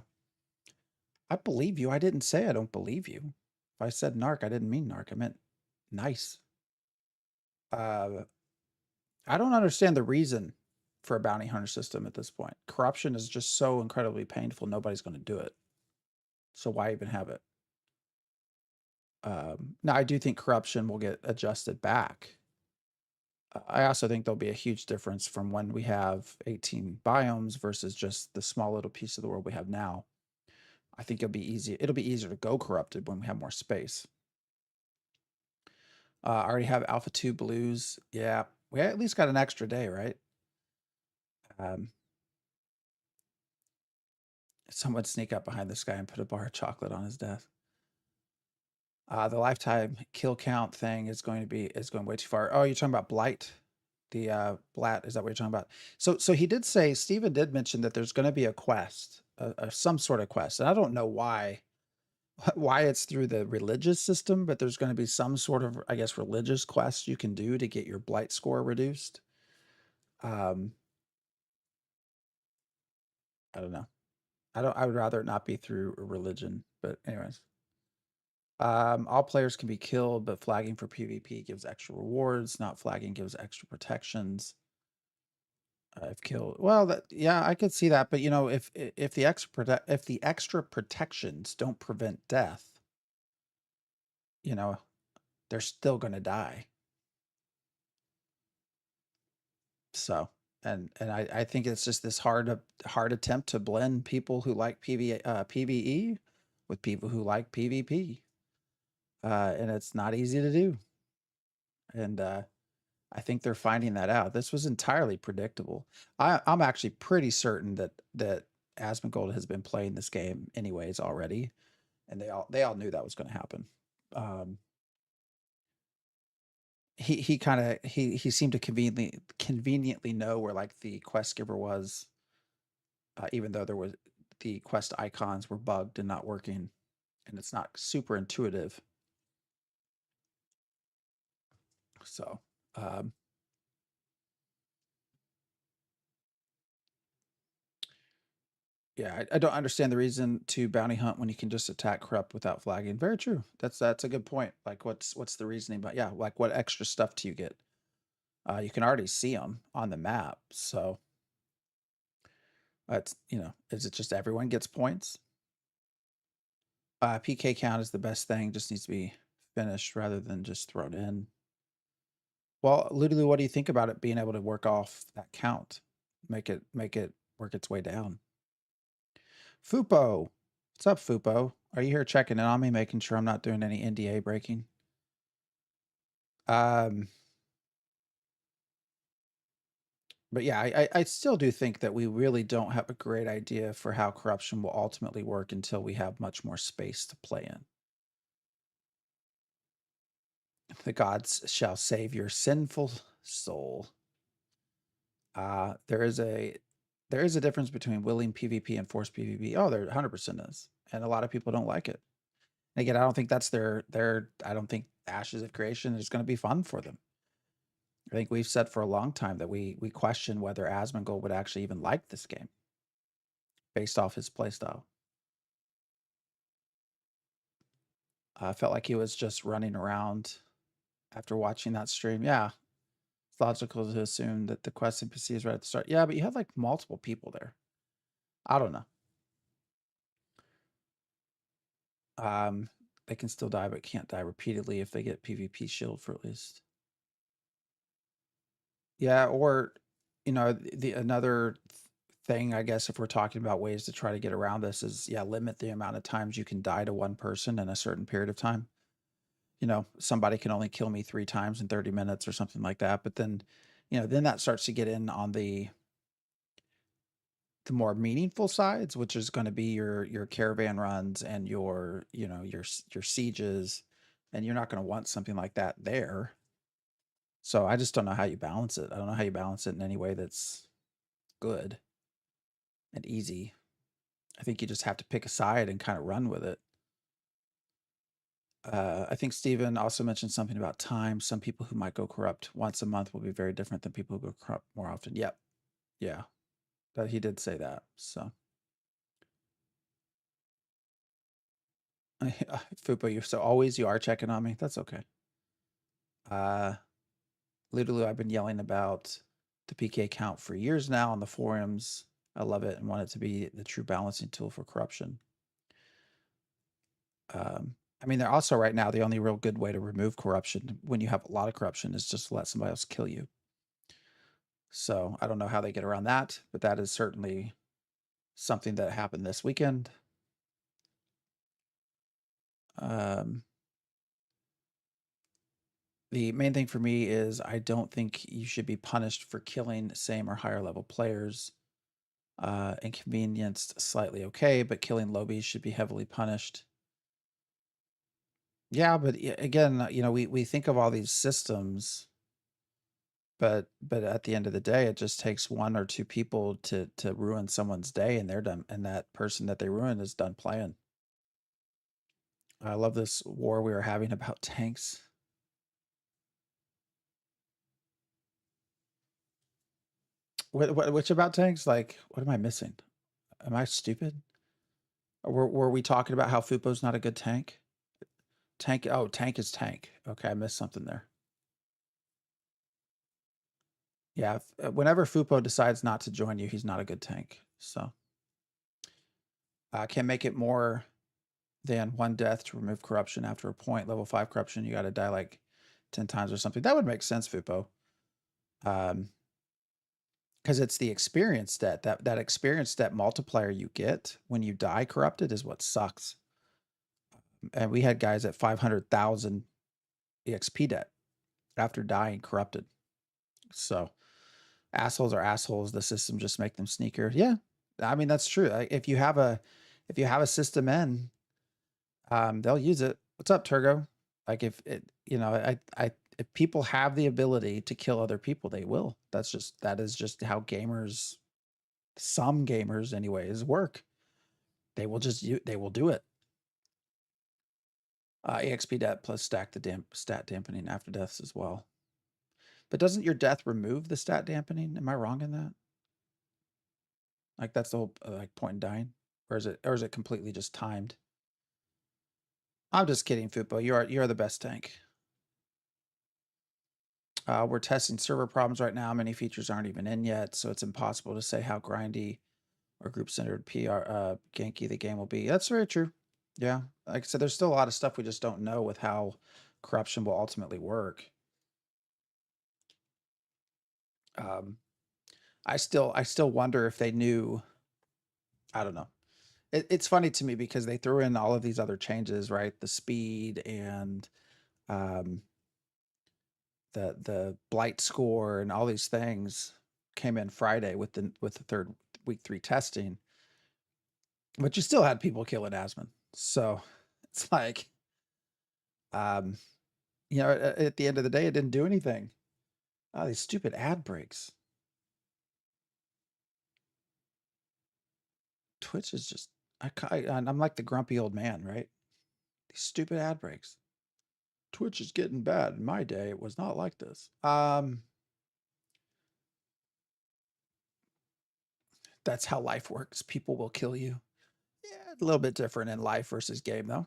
I believe you. I didn't say I don't believe you. If I said Narc, I didn't mean Narc. I meant nice. I don't understand the reason for a bounty hunter system at this point. Corruption is just so incredibly painful. Nobody's going to do it. So why even have it? Now, I do think corruption will get adjusted back. I also think there'll be a huge difference from when we have 18 biomes versus just the small little piece of the world we have now. I think it'll be easy. It'll be easier to go corrupted when we have more space. I already have Alpha 2 blues. Yeah, we at least got an extra day, right? Someone sneak up behind this guy and put a bar of chocolate on his desk. The lifetime kill count thing is going way too far. Oh, you're talking about Blight? The Blat, is that what you're talking about? So he did say, Steven did mention that there's going to be a quest, some sort of quest. And I don't know why it's through the religious system, but there's going to be some sort of, I guess, religious quest you can do to get your Blight score reduced. I don't know. I would rather it not be through a religion, but anyways. All players can be killed, but flagging for PvP gives extra rewards. Not flagging gives extra protections. I've killed. Well, yeah, I could see that, but if the extra protections don't prevent death, they're still going to die. So, and I think it's just this hard attempt to blend people who like PvE with people who like PvP. And it's not easy to do. And I think they're finding that out. This was entirely predictable. I'm actually pretty certain that Asmongold has been playing this game anyways already, and they all knew that was going to happen. He seemed to conveniently know where like the quest giver was, even though the quest icons were bugged and not working, and it's not super intuitive. So, yeah, I don't understand the reason to bounty hunt when you can just attack corrupt without flagging. Very true. That's a good point. Like, what's the reasoning? But yeah, like what extra stuff do you get? You can already see them on the map. So, it's is it just everyone gets points? PK count is the best thing. Just needs to be finished rather than just thrown in. Well, literally, what do you think about it being able to work off that count? Make it work its way down. Fupo. What's up, Fupo? Are you here checking in on me, making sure I'm not doing any NDA breaking? But yeah, I still do think that we really don't have a great idea for how corruption will ultimately work until we have much more space to play in. The gods shall save your sinful soul. There is a difference between willing PvP and forced PvP. Oh, there 100% is, and a lot of people don't like it. And again, I don't think that's their. I don't think Ashes of Creation is going to be fun for them. I think we've said for a long time that we question whether Asmongold would actually even like this game based off his playstyle. I felt like he was just running around after watching that stream. Yeah, it's logical to assume that the quest NPC is right at the start. Yeah, but you had like multiple people there. I don't know. They can still die, but can't die repeatedly if they get PvP shield for at least. Yeah, or you know, the another thing, I guess, if we're talking about ways to try to get around this is, yeah, limit the amount of times you can die to one person in a certain period of time. You know, somebody can only kill me 3 times in 30 minutes or something like that. But then, you know, then that starts to get in on the more meaningful sides, which is going to be your caravan runs and your, you know, your sieges, and you're not going to want something like that there. So I just don't know how you balance it. I don't know how you balance it in any way that's good and easy. I think you just have to pick a side and kind of run with it. I think Steven also mentioned something about time. Some people who might go corrupt once a month will be very different than people who go corrupt more often. Yep. Yeah. But he did say that. So Fupo, you are checking on me. That's okay. Literally, I've been yelling about the PK count for years now on the forums. I love it and want it to be the true balancing tool for corruption. I mean, they're also right now, the only real good way to remove corruption when you have a lot of corruption is just to let somebody else kill you. So I don't know how they get around that, but that is certainly something that happened this weekend. The main thing for me is I don't think you should be punished for killing same or higher level players. Inconvenienced slightly okay, but killing lobies should be heavily punished. Yeah, but again, you know, we think of all these systems, but at the end of the day, it just takes 1 or 2 people to ruin someone's day, and they're done, and that person that they ruined is done playing. I love this war we were having about tanks. Which about tanks? Like, what am I missing? Am I stupid? Were we talking about how Fupo's not a good tank? Tank, oh, tank is tank. Okay, I missed something there. Yeah, whenever Fupo decides not to join you, he's not a good tank. So I can make it more than 1 death to remove corruption after a point. Level 5 corruption, you got to die like 10 times or something. That would make sense, Fupo. Because it's the experience stat. That experience stat multiplier you get when you die corrupted is what sucks. And we had guys at 500,000 EXP debt after dying corrupted. So assholes are assholes. The system just make them sneaker. Yeah, I mean that's true. If you have a system in, they'll use it. What's up, Turgo? Like if it, you know, if people have the ability to kill other people, they will. That is just how gamers, some gamers anyways, work. They will do it. EXP debt plus stack the stat dampening after deaths as well. But doesn't your death remove the stat dampening? Am I wrong in that? Like that's the whole like point in dying, or is it completely just timed? I'm just kidding, Fupo. You're the best tank. We're testing server problems right now. Many features aren't even in yet, so it's impossible to say how grindy or group-centered ganky the game will be. That's very true. Yeah, like I said, there's still a lot of stuff we just don't know with how corruption will ultimately work. I still wonder if they knew. I don't know. It's funny to me because they threw in all of these other changes, right? The speed and um, the blight score and all these things came in Friday with the third week 3 testing, but you still had people killing Asmon. So it's like, you know, at the end of the day, it didn't do anything. Oh, these stupid ad breaks. Twitch is just, I'm like the grumpy old man, right? These stupid ad breaks. Twitch is getting bad. In my day, it was not like this. That's how life works. People will kill you. Yeah, a little bit different in life versus game, though.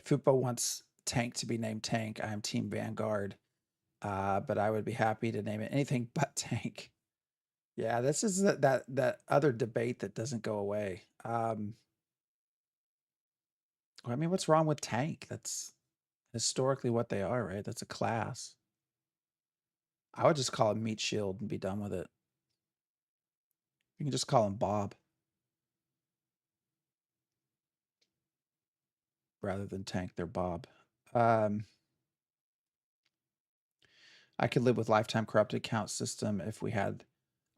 Fupo wants Tank to be named Tank. I am Team Vanguard, but I would be happy to name it anything but Tank. Yeah, this is that other debate that doesn't go away. I mean, what's wrong with Tank? That's historically what they are, right? That's a class. I would just call him Meat Shield and be done with it. You can just call him Bob rather than Tank. They're Bob. I could live with lifetime corrupted count system if we had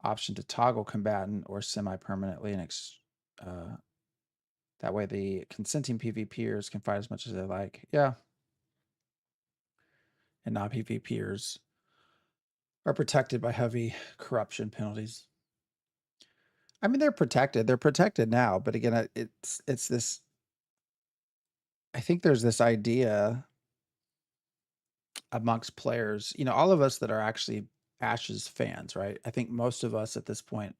option to toggle combatant or semi-permanently and that way the consenting PvPers can fight as much as they like. Yeah. And non-PvPers are protected by heavy corruption penalties. I mean, they're protected. They're protected now, but again, it's this. I think there's this idea amongst players, you know, all of us that are actually Ashes fans, right? I think most of us at this point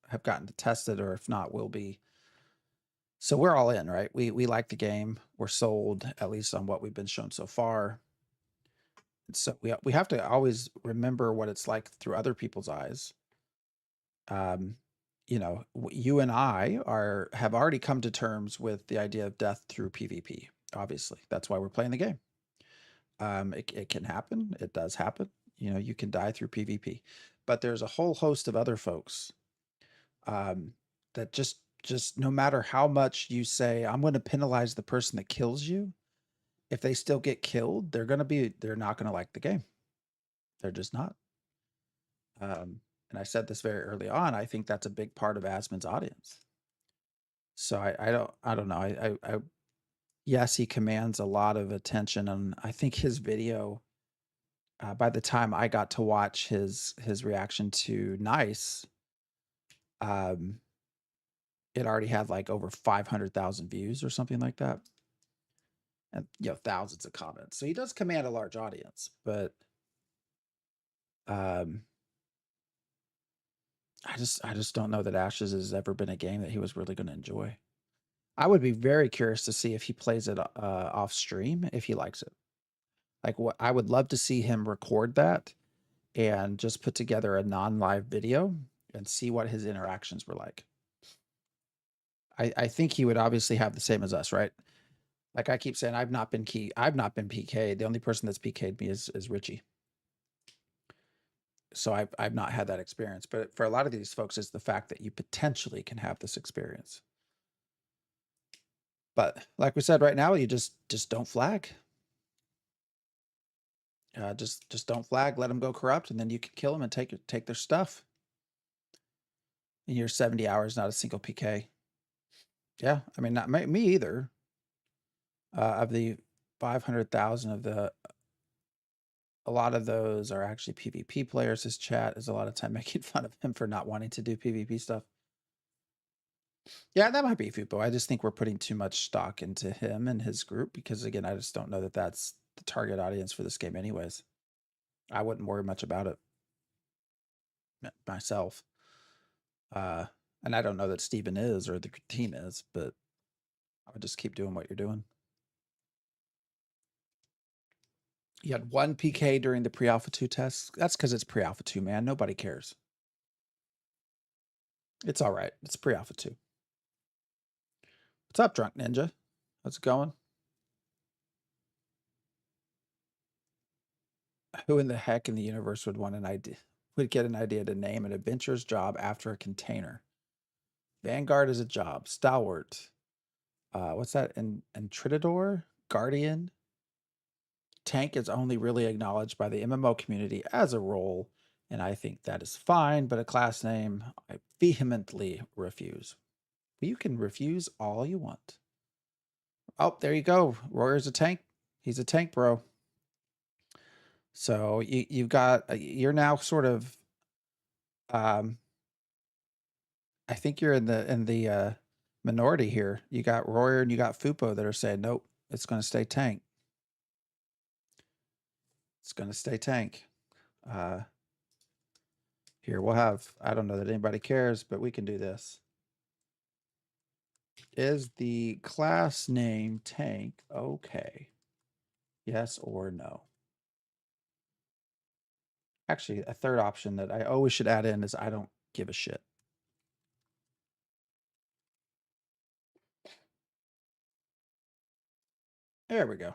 have gotten to test it, or if not, will be. So we're all in, right? We like the game. We're sold, at least on what we've been shown so far. And so we have to always remember what it's like through other people's eyes. You know, you and I have already come to terms with the idea of death through PvP. Obviously, that's why we're playing the game. It can happen. It does happen. You know, you can die through PvP, but there's a whole host of other folks that just no matter how much you say, I'm going to penalize the person that kills you, if they still get killed, they're not going to like the game. They're just not. And I said this very early on. I think that's a big part of Asmon's audience. So I don't know. Yes, he commands a lot of attention, and I think his video, by the time I got to watch his reaction to Nice, it already had like over 500,000 views or something like that, and you know, thousands of comments. So he does command a large audience, but I just don't know that Ashes has ever been a game that he was really going to enjoy. I would be very curious to see if he plays it off stream, if he likes it. Like, what I would love to see him record that and just put together a non-live video and see what his interactions were like. I think he would obviously have the same as us, right? Like I keep saying, I've not been PK'd. The only person that's PK'd me is Richie. So I've not had that experience, but for a lot of these folks, it's the fact that you potentially can have this experience. But like we said, right now, you just don't flag. Just don't flag. Let them go corrupt, and then you can kill them and take their stuff. In your 70 hours, not a single PK. Yeah, I mean, not me either. Of the 500,000 of a lot of those are actually PvP players. His chat is a lot of time making fun of him for not wanting to do PvP stuff. Yeah, that might be Fupo. I just think we're putting too much stock into him and his group because, again, I just don't know that that's the target audience for this game anyways. I wouldn't worry much about it myself. And I don't know that Steven is or the team is, but I would just keep doing what you're doing. You had 1 PK during the pre-alpha 2 tests. That's because it's pre-alpha 2, man. Nobody cares. It's all right. It's pre-alpha 2. What's up, Drunk Ninja? How's it going? Who in the heck in the universe would want an idea? Would get an idea to name an adventurer's job after a container? Vanguard is a job. Stalwart. What's that? Entritador? Guardian? Tank is only really acknowledged by the MMO community as a role, and I think that is fine, but a class name I vehemently refuse. But you can refuse all you want. Oh, there you go. Royer's a tank. He's a tank, bro. So you've got you're now sort of I think you're in the minority here. You got Royer and you got Fupo that are saying nope, it's going to stay tank. It's going to stay tank. Here we'll have, I don't know that anybody cares, but we can do this. Is the class name tank okay? Yes or no? Actually, a third option that I always should add in is I don't give a shit. There we go.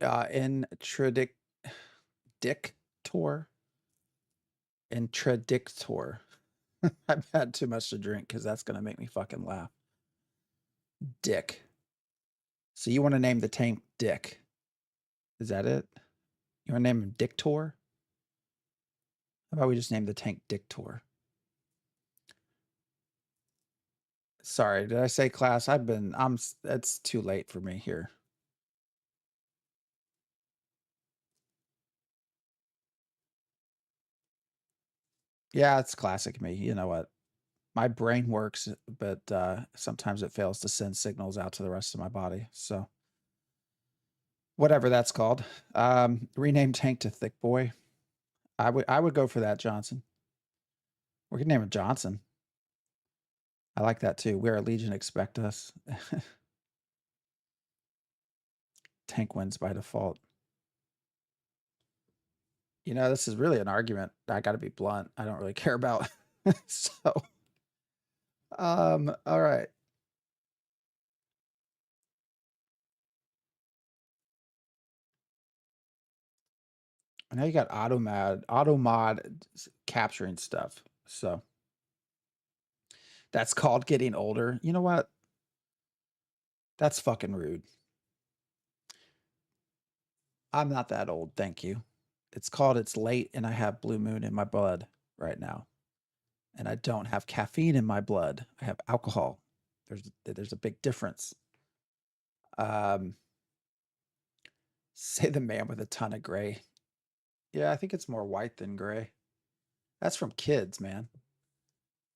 Intradictor. Intradictor. I've had too much to drink because that's going to make me fucking laugh. Dick. So you want to name the tank Dick? Is that it? You want to name him Dictor? How about we just name the tank Dictor? Sorry, did I say class? It's too late for me here. Yeah, it's classic me. You know what? My brain works, but sometimes it fails to send signals out to the rest of my body. So whatever that's called. Rename tank to Thick Boy. I would go for that, Johnson. We can name it Johnson. I like that too. Where Legion expect us. Tank wins by default. You know, this is really an argument. I got to be blunt. I don't really care about. So, all right. Now you got automod capturing stuff. So that's called getting older. You know what? That's fucking rude. I'm not that old, thank you. It's called it's late and I have blue moon in my blood right now. And I don't have caffeine in my blood. I have alcohol. There's a big difference. Say the man with a ton of gray. Yeah, I think it's more white than gray. That's from kids, man.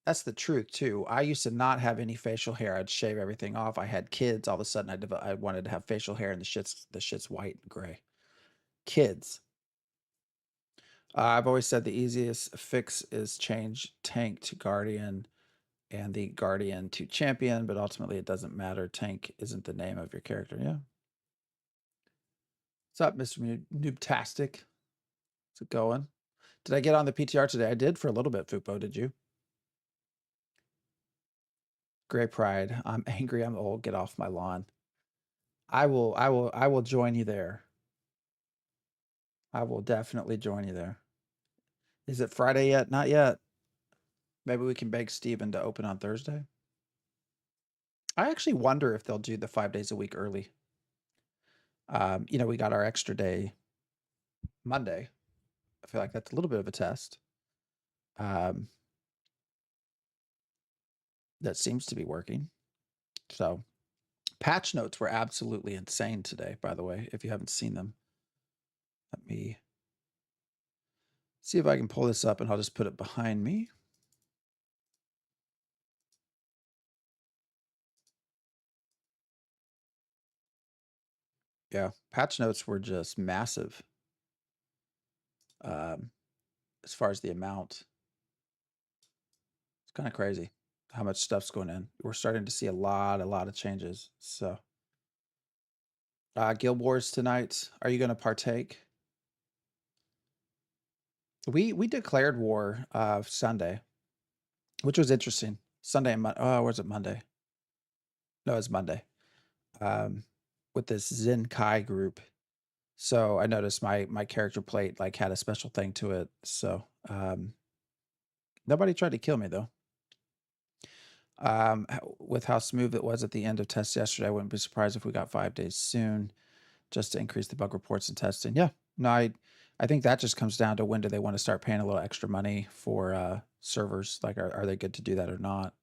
That's the truth too. I used to not have any facial hair. I'd shave everything off. I had kids. All of a sudden, I wanted to have facial hair, and the shit's white and gray. Kids. I've always said the easiest fix is change tank to guardian, and the guardian to champion. But ultimately, it doesn't matter. Tank isn't the name of your character. Yeah. What's up, Mr. Noobtastic? How's it going? Did I get on the PTR today? I did for a little bit, Fupo. Did you? Gray pride. I'm angry. I'm old. Get off my lawn. I will join you there. I will definitely join you there. Is it Friday yet? Not yet. Maybe we can beg Steven to open on Thursday. I actually wonder if they'll do the 5 days a week early. You know, we got our extra day Monday. I feel like that's a little bit of a test. That seems to be working. So patch notes were absolutely insane today, by the way, if you haven't seen them. Let me see if I can pull this up and I'll just put it behind me. Yeah, patch notes were just massive. As far as the amount, it's kind of crazy how much stuff's going in. We're starting to see a lot of changes. So, Guild Wars tonight. Are you going to partake? We declared war Sunday, which was interesting. Sunday and Monday. Oh, was it Monday? No, it's Monday. with this Zenkai group. So I noticed my character plate like had a special thing to it. So nobody tried to kill me though. With how smooth it was at the end of tests yesterday, I wouldn't be surprised if we got 5 days soon, just to increase the bug reports and testing. Yeah, no, I think that just comes down to when do they want to start paying a little extra money for servers? Like, are they good to do that or not?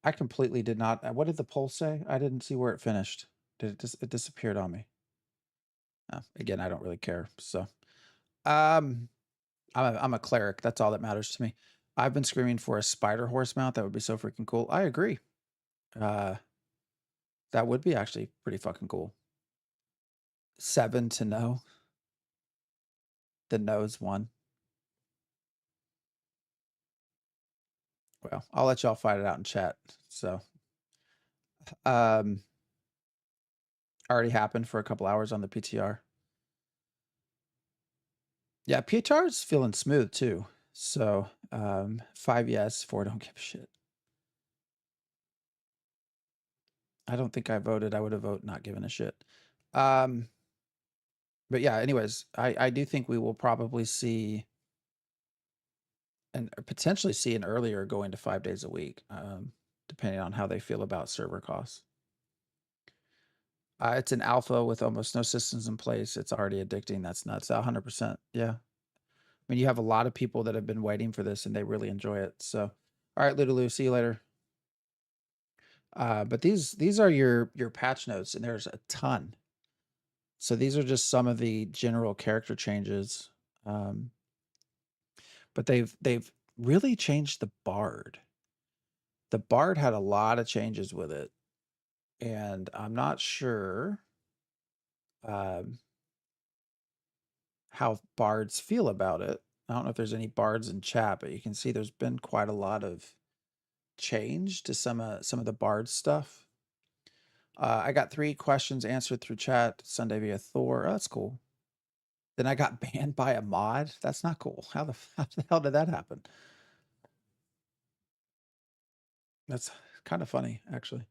I completely did not. What did the poll say? I didn't see where it finished. Did it disappeared on me? Again, I don't really care. So, I'm a cleric. That's all that matters to me. I've been screaming for a spider horse mount. That would be so freaking cool. I agree. That would be actually pretty fucking cool. 7 to no. The no's won. Well, I'll let y'all fight it out in chat. So, already happened for a couple hours on the PTR. Yeah, PTR is feeling smooth too. So, 5 yes, 4 don't give a shit. I don't think I voted. I would have voted not giving a shit. But yeah, anyways, I do think we will probably see and potentially see an earlier going to 5 days a week, depending on how they feel about server costs. It's an alpha with almost no systems in place. It's already addicting. That's nuts. 100%. Yeah. I mean, you have a lot of people that have been waiting for this and they really enjoy it. So, all right, Ludaloo, see you later. But these are your patch notes, and there's a ton. So these are just some of the general character changes. But they've really changed the Bard. The Bard had a lot of changes with it, and I'm not sure how Bards feel about it. I don't know if there's any Bards in chat, but you can see there's been quite a lot of change to some of the Bard stuff. I got 3 questions answered through chat Sunday via Thor. Oh, that's cool. Then I got banned by a mod. That's not cool. How the hell did that happen? That's kind of funny, actually.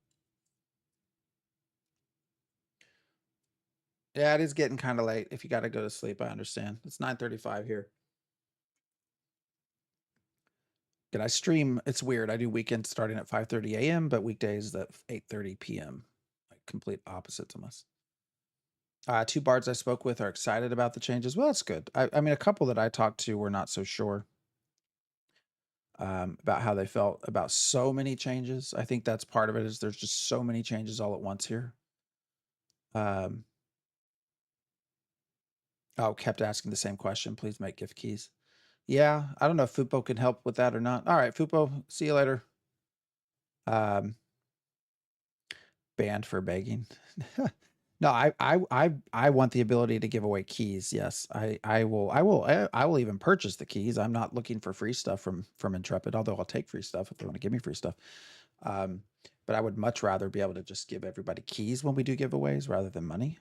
Yeah, it is getting kind of late. If you got to go to sleep, I understand. It's 9:35 here. Did I stream? It's weird. I do weekends starting at 5:30 a.m., but weekdays at 8:30 p.m. Like complete opposites of us. 2 bards I spoke with are excited about the changes. Well, that's good. I mean, a couple that I talked to were not so sure about how they felt about so many changes. I think that's part of it. Is there's just so many changes all at once here. Kept asking the same question. Please make gift keys. Yeah, I don't know if Fupo can help with that or not. All right, Fupo, see you later. Banned for begging. No, I want the ability to give away keys. Yes, I will even purchase the keys. I'm not looking for free stuff from Intrepid, although I'll take free stuff if they want to give me free stuff. But I would much rather be able to just give everybody keys when we do giveaways rather than money.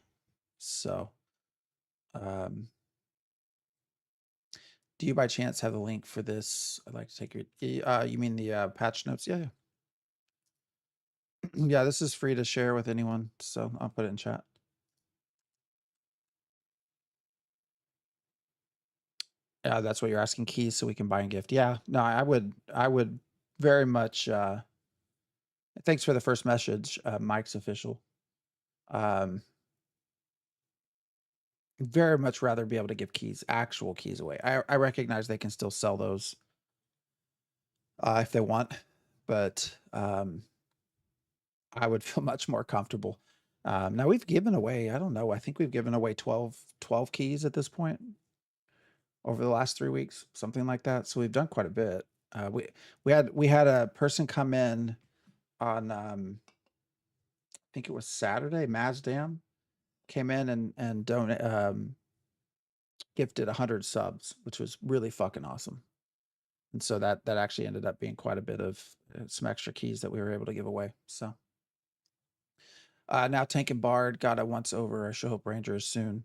So, do you by chance have the link for this? I'd like to take your. You mean the patch notes? Yeah, yeah. Yeah, this is free to share with anyone, so I'll put it in chat. Yeah, that's what you're asking, keys so we can buy and gift. Yeah, no, I would very much. Thanks for the first message, Mike's official. Very much rather be able to give keys, actual keys away. I recognize they can still sell those if they want, but I would feel much more comfortable. Now we've given away, I don't know, I think we've given away 12 keys at this point over the last 3 weeks, something like that. So we've done quite a bit. We had a person come in on I think it was Saturday. Mazdam came in and gifted 100 subs, which was really fucking awesome. And so that actually ended up being quite a bit of some extra keys that we were able to give away. So now Tank and Bard got a once over. I sure hope Ranger is soon.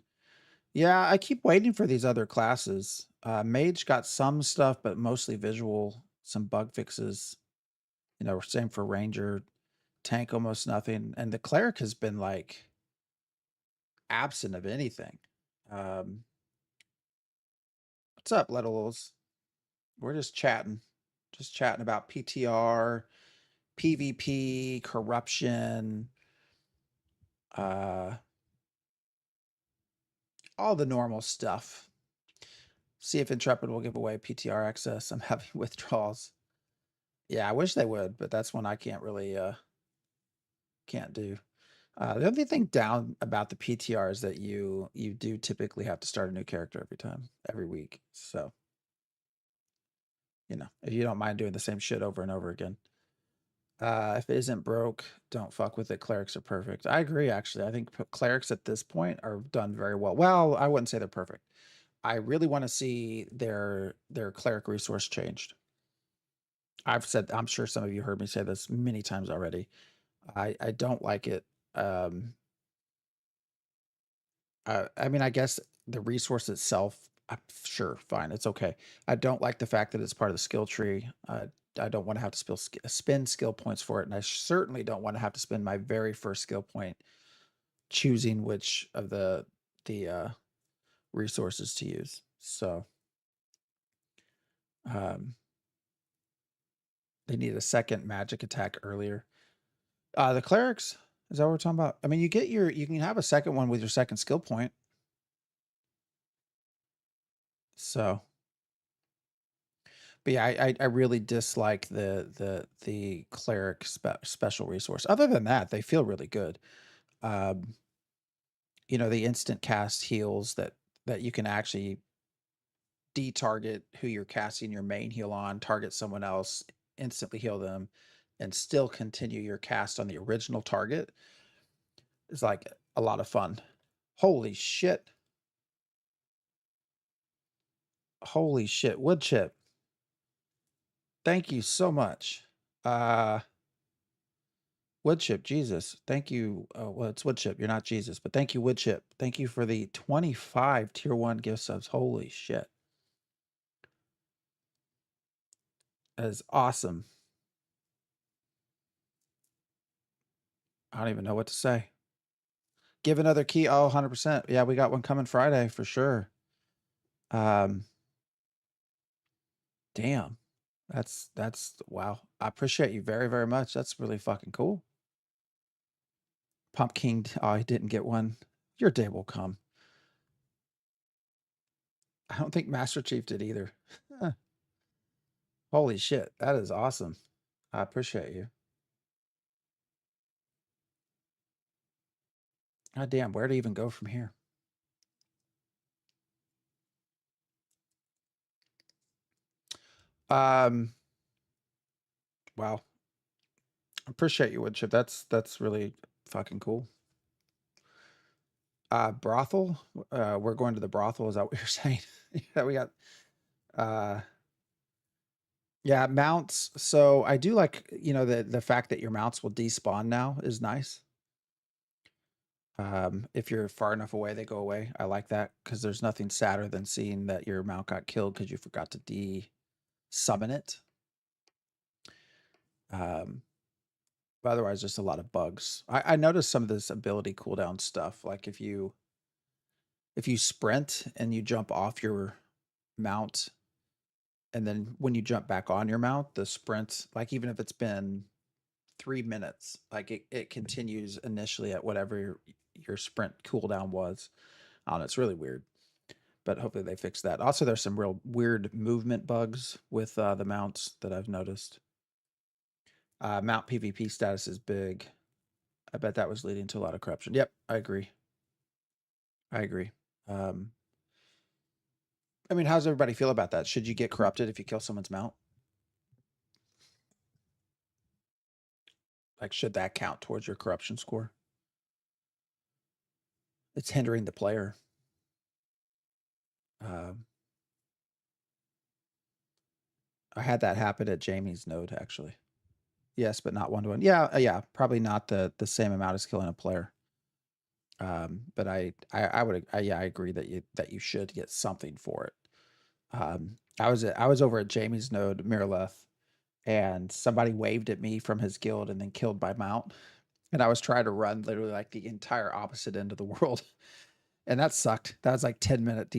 Yeah, I keep waiting for these other classes. Mage got some stuff, but mostly visual, some bug fixes. You know, same for Ranger. Tank almost nothing. And the Cleric has been like absent of anything. What's up, Littles? We're just chatting. Just chatting about PTR, PvP, corruption, all the normal stuff. See if Intrepid will give away PTR access. I'm having withdrawals. Yeah, I wish they would, but that's one I can't really can't do. The only thing down about the PTR is that you do typically have to start a new character every week. So, you know, if you don't mind doing the same shit over and over again. If it isn't broke, don't fuck with it. Clerics are perfect. I agree, actually. I think clerics at this point are done very well. Well, I wouldn't say they're perfect. I really want to see their cleric resource changed. I've said, I'm sure some of you heard me say this many times already. I don't like it. I mean, I guess the resource itself, I'm sure, fine, it's okay. I don't like the fact that it's part of the skill tree. I don't want to have to spend skill points for it, and I certainly don't want to have to spend my very first skill point choosing which of the resources to use. So, they need a second magic attack earlier. The clerics, is that what we're talking about? I mean, you can have a second one with your second skill point. So, but yeah, I really dislike the cleric special resource. Other than that, they feel really good. You know, the instant cast heals that you can actually de-target who you're casting your main heal on, target someone else, instantly heal them, and still continue your cast on the original target is like a lot of fun. Holy shit. Holy shit. Wood chip. Thank you so much. Woodchip, Jesus. Thank you. Well, it's Woodchip. You're not Jesus, but thank you, Woodchip. Thank you for the 25 tier 1 gift subs. Holy shit. That is awesome. I don't even know what to say. Give another key. Oh, 100%. Yeah, we got one coming Friday for sure. Damn. That's wow. I appreciate you very, very much. That's really fucking cool. Pumpkin. Oh, I didn't get one. Your day will come. I don't think Master Chief did either. Holy shit. That is awesome. I appreciate you. God damn, where to even go from here? Wow. Appreciate you, Woodchip. That's really fucking cool. Brothel. We're going to the brothel. Is that what you're saying? Yeah, we got yeah, mounts. So I do like, you know, the fact that your mounts will despawn now is nice. If you're far enough away, they go away. I like that because there's nothing sadder than seeing that your mount got killed because you forgot to de-summon it. But otherwise, just a lot of bugs. I noticed some of this ability cooldown stuff. Like if you sprint and you jump off your mount, and then when you jump back on your mount, the sprint, like even if it's been 3 minutes, like it continues initially at whatever your sprint cooldown was. I don't know, it's really weird. But hopefully they fix that. Also, there's some real weird movement bugs with the mounts that I've noticed. Mount PvP status is big. I bet that was leading to a lot of corruption. Yep, I agree. I agree. I mean, how does everybody feel about that? Should you get corrupted if you kill someone's mount? Like, should that count towards your corruption score? It's hindering the player. I had that happen at Jamie's node, actually. Yes, but not 1-to-1. Yeah, yeah, probably not the same amount as killing a player. But I agree that you should get something for it. I was over at Jamie's node, Miraleth, and somebody waved at me from his guild and then killed my mount. And I was trying to run literally like the entire opposite end of the world. And that sucked. That was like 10-minute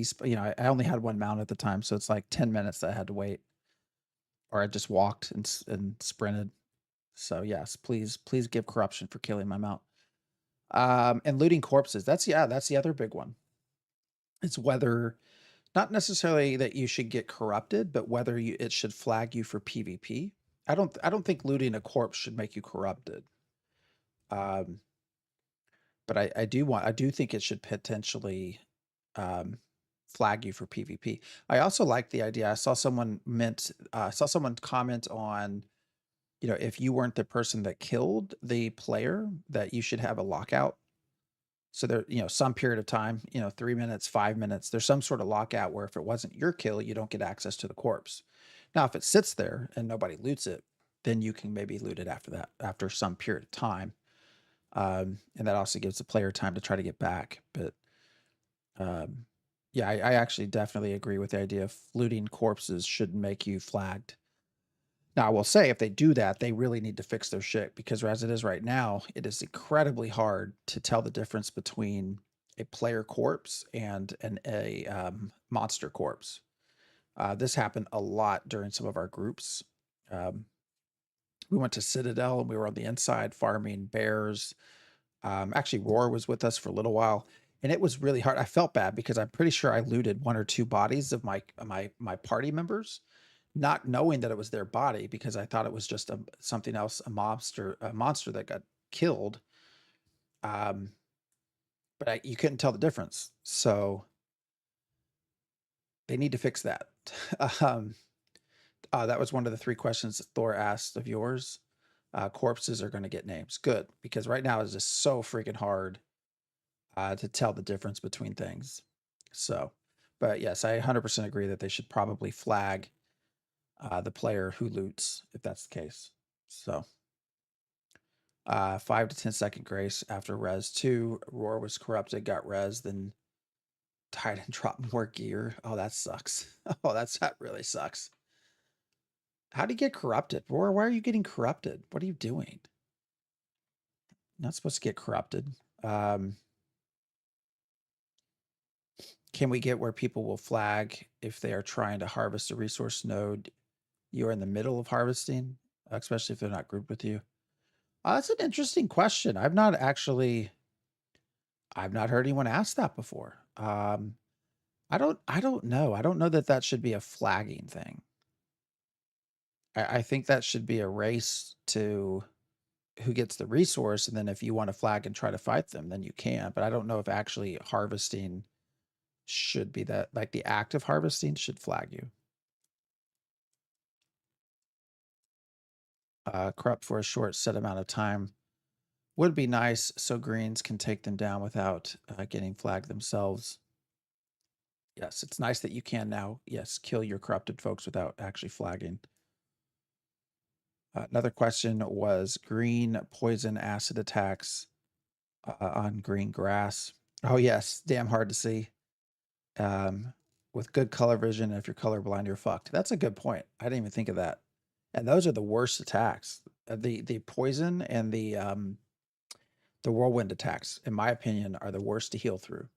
I only had one mount at the time, so it's like 10 minutes that I had to wait. Or I just walked and sprinted. So yes, please give corruption for killing my mount. And looting corpses. That's the other big one. It's whether, not necessarily that you should get corrupted, but whether it should flag you for PvP. I don't think looting a corpse should make you corrupted. But I do think it should potentially flag you for PvP. I also like the idea. I saw someone comment on, if you weren't the person that killed the player, that you should have a lockout. So there, some period of time, 3 minutes, 5 minutes, there's some sort of lockout where if it wasn't your kill, you don't get access to the corpse. Now, if it sits there and nobody loots it, then you can maybe loot it after some period of time. And that also gives the player time to try to get back. But yeah, I actually definitely agree with the idea of looting corpses should make you flagged. Now, I will say, if they do that, they really need to fix their shit, because as it is right now, it is incredibly hard to tell the difference between a player corpse and a monster corpse. This happened a lot during some of our groups. We went to Citadel and we were on the inside farming bears. Actually, Roar was with us for a little while, and it was really hard. I felt bad because I'm pretty sure I looted 1 or 2 bodies of my party members, not knowing that it was their body, because I thought it was just something else, a monster that got killed. But you couldn't tell the difference. So they need to fix that. That was one of the 3 questions that Thor asked of yours. Corpses are going to get names. Good, because right now it's just so freaking hard to tell the difference between things. So, but yes, I 100% agree that they should probably flag the player who loots, if that's the case. So 5 to 10 second grace after res 2. Roar was corrupted, got res, then died and dropped more gear. Oh, that sucks. Oh, that really sucks. How do you get corrupted? Roar, why are you getting corrupted? What are you doing? Not supposed to get corrupted. Can we get where people will flag if they are trying to harvest a resource node you're in the middle of harvesting, especially if they're not grouped with you? That's an interesting question. I've not heard anyone ask that before. I don't know. I don't know that should be a flagging thing. I think that should be a race to who gets the resource, and then if you want to flag and try to fight them, then you can. But I don't know if actually harvesting should be that, like the act of harvesting should flag you. Corrupt for a short set amount of time would be nice, so greens can take them down without getting flagged themselves. Yes, it's nice that you can now, yes, kill your corrupted folks without actually flagging. Another question was green poison acid attacks on green grass. Oh yes, damn hard to see. With good color vision, if you're colorblind, you're fucked. That's a good point. I didn't even think of that. And those are the worst attacks. The poison and the whirlwind attacks, in my opinion, are the worst to heal through,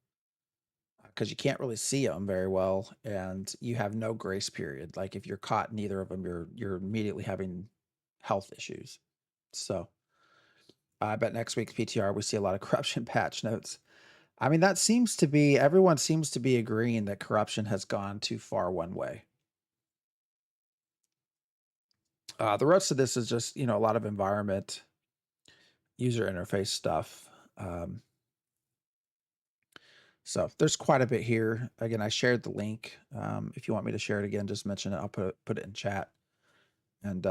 because you can't really see them very well, and you have no grace period. Like if you're caught in either of them, you're immediately having health issues. So I bet next week's PTR we see a lot of corruption patch notes. I mean, everyone seems to be agreeing that corruption has gone too far one way. The rest of this is just, a lot of environment, user interface stuff. So there's quite a bit here. Again, I shared the link. If you want me to share it again, just mention it. I'll put it in chat. And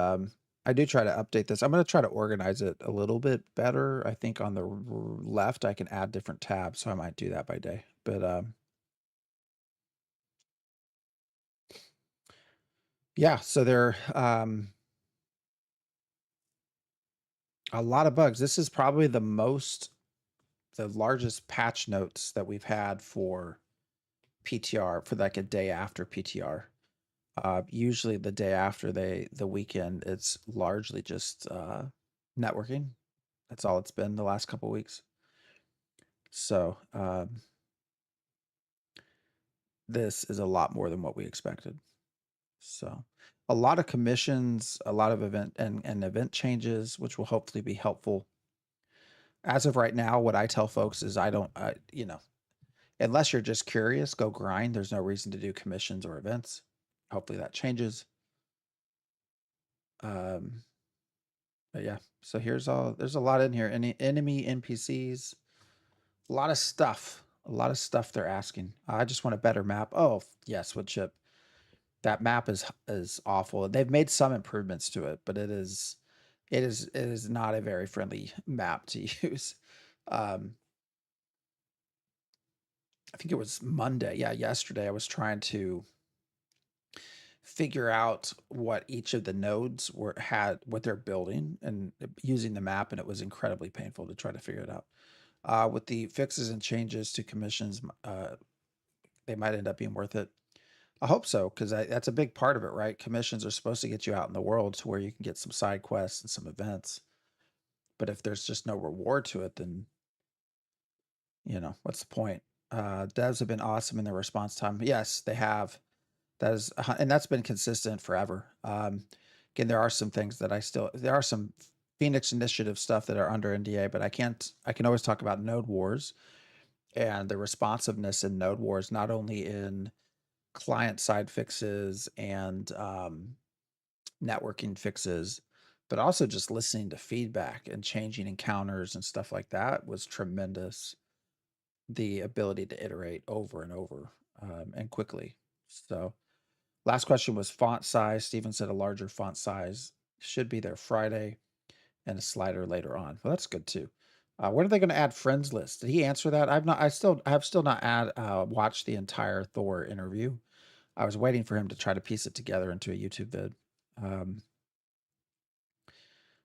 I do try to update this. I'm going to try to organize it a little bit better. I think on the left, I can add different tabs, so I might do that by day. But yeah, so there a lot of bugs. This is probably the largest patch notes that we've had for PTR, for like a day after PTR. Usually the day after the weekend, it's largely just networking. That's all it's been the last couple weeks. So this is a lot more than what we expected. So a lot of commissions, a lot of event and event changes, which will hopefully be helpful. As of right now, what I tell folks is I don't, you know, unless you're just curious, go grind. There's no reason to do commissions or events. Hopefully that changes. But yeah, so there's a lot in here. Any enemy NPCs, a lot of stuff. A lot of stuff they're asking. I just want a better map. Oh, yes, wood chip. That map is awful. They've made some improvements to it, but it is not a very friendly map to use. I think it was Monday. Yeah, yesterday I was trying to figure out what each of the nodes had what they're building and using the map, and it was incredibly painful to try to figure it out. With the fixes and changes to commissions, they might end up being worth it. I hope so, because that's a big part of it, right? Commissions are supposed to get you out in the world to where you can get some side quests and some events. But if there's just no reward to it, then, you know, what's the point? Devs have been awesome in their response time. Yes, they have. That is, and that's been consistent forever. Again, there are some things that there are some Phoenix Initiative stuff that are under NDA, but I can always talk about Node Wars and the responsiveness in Node Wars, not only in client side fixes and networking fixes, but also just listening to feedback and changing encounters and stuff like that was tremendous. The ability to iterate over and over and quickly. So last question was font size. Steven said a larger font size should be there Friday and a slider later on. Well, that's good too. When are they going to add friends list? Did he answer that? I have still not watched the entire Thor interview. I was waiting for him to try to piece it together into a YouTube vid.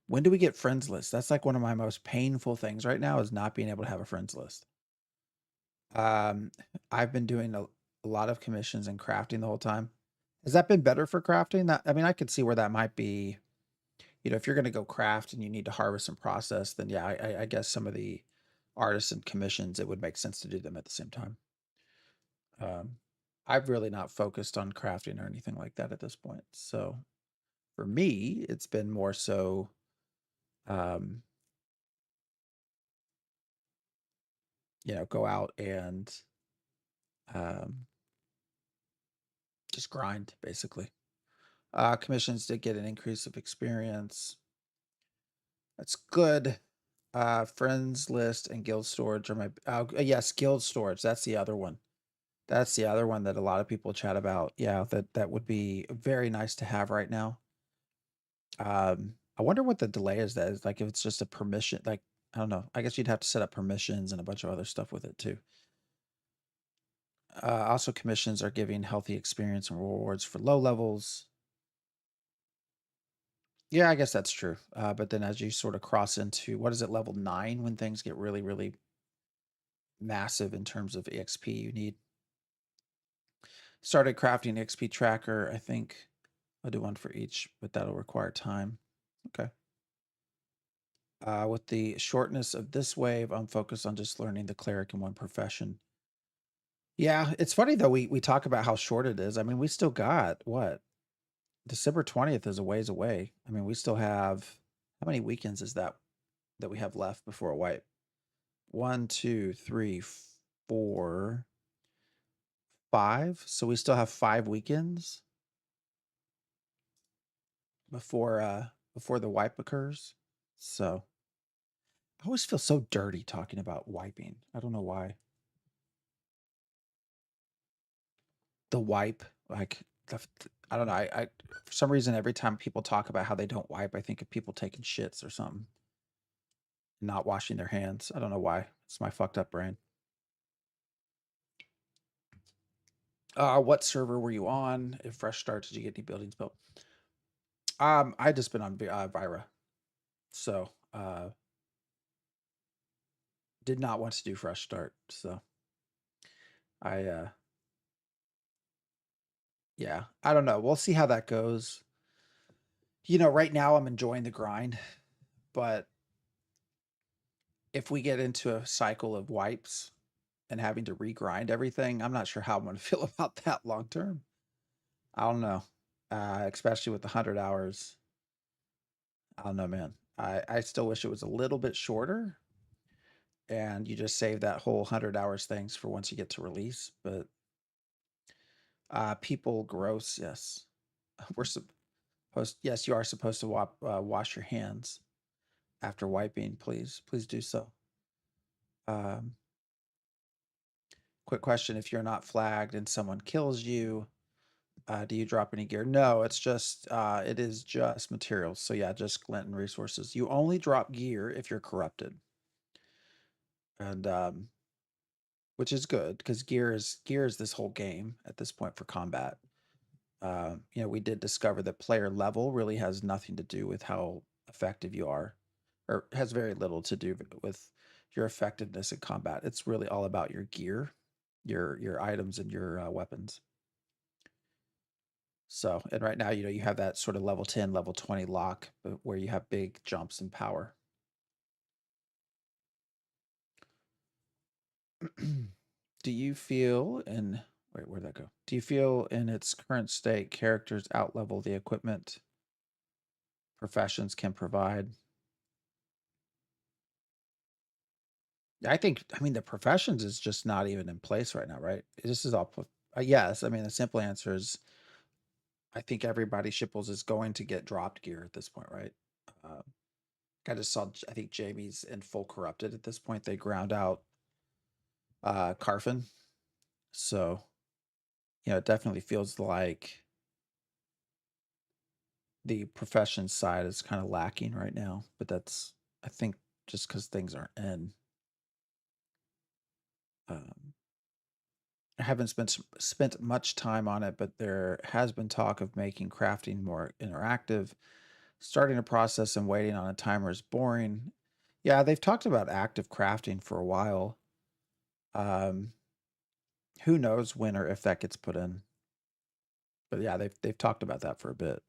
When do we get friends list? That's like one of my most painful things right now is not being able to have a friends list. I've been doing a lot of commissions and crafting the whole time. Has that been better for crafting? I mean, I could see where that might be. You know, if you're going to go craft and you need to harvest and process, then yeah, I guess some of the artisan commissions, it would make sense to do them at the same time. I've really not focused on crafting or anything like that at this point. So for me, it's been more so, you know, go out and just grind basically. Commissions did get an increase of experience. That's good. Friends list and guild storage are my yes, guild storage. That's the other one. That's the other one that a lot of people chat about. Yeah, that would be very nice to have right now. I wonder what the delay is. That is like if it's just a permission. Like I don't know. I guess you'd have to set up permissions and a bunch of other stuff with it too. Also, commissions are giving healthy experience and rewards for low levels. Yeah, I guess that's true. But then as you sort of cross into what is it, level 9, when things get really, really massive in terms of EXP you need. Started crafting XP tracker. I think I'll do one for each, but that'll require time. Okay. With the shortness of this wave, I'm focused on just learning the cleric in one profession. Yeah, it's funny though. We talk about how short it is. I mean, we still got what? December 20th is a ways away. I mean, we still have how many weekends is that we have left before a wipe? 1, 2, 3, 4, 5. So we still have 5 weekends before the wipe occurs. So I always feel so dirty talking about wiping. I don't know why. The wipe, like I don't know. I for some reason every time people talk about how they don't wipe, I think of people taking shits or something, not washing their hands. I don't know why. It's my fucked up brain. What server were you on? If fresh start, did you get any buildings built? I just been on Vira, so did not want to do fresh start. So I Yeah, I don't know. We'll see how that goes. You know, right now I'm enjoying the grind, but if we get into a cycle of wipes and having to regrind everything, I'm not sure how I'm going to feel about that long term. I don't know. Especially with the 100 hours. I don't know, man. I still wish it was a little bit shorter and you just save that whole 100 hours things for once you get to release. But people gross, yes. We're supposed, yes, you are supposed to wash your hands after wiping. Please do so. Quick question: if you're not flagged and someone kills you, do you drop any gear? No, it's just it is just materials. So yeah, just glint and resources. You only drop gear if you're corrupted, and which is good because gear is this whole game at this point for combat. You know, we did discover that player level really has nothing to do with how effective you are, or has very little to do with your effectiveness in combat. It's really all about your gear, your items, and your weapons. So, and right now, you know, you have that sort of level 10, level 20 lock where you have big jumps in power. Do you feel in, wait, where'd that go? Do you feel in its current state, characters outlevel the equipment professions can provide? I think, I mean, the professions is just not even in place right now, right? This is all, yes. I mean, the simple answer is I think everybody shipples is going to get dropped gear at this point, right? I just saw, I think Jamie's in full corrupted at this point. They ground out Carfin. So, you know, it definitely feels like the profession side is kind of lacking right now, but that's, I think, just because things aren't in. I haven't spent much time on it, but there has been talk of making crafting more interactive. Starting a process and waiting on a timer is boring. Yeah, they've talked about active crafting for a while. Who knows when or if that gets put in? But yeah, they've talked about that for a bit.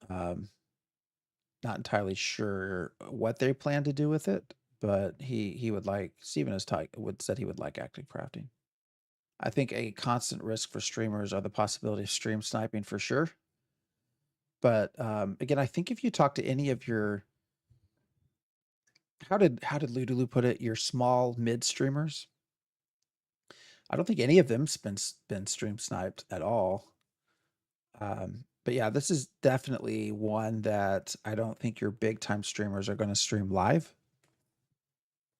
Not entirely sure what they plan to do with it, but he would like, Steven has said he would like active crafting. I think a constant risk for streamers are the possibility of stream sniping for sure. But again, I think if you talk to any of your, how did Ludulu put it, your small mid streamers, I don't think any of them's been stream sniped at all. But yeah, this is definitely one that I don't think your big time streamers are going to stream live.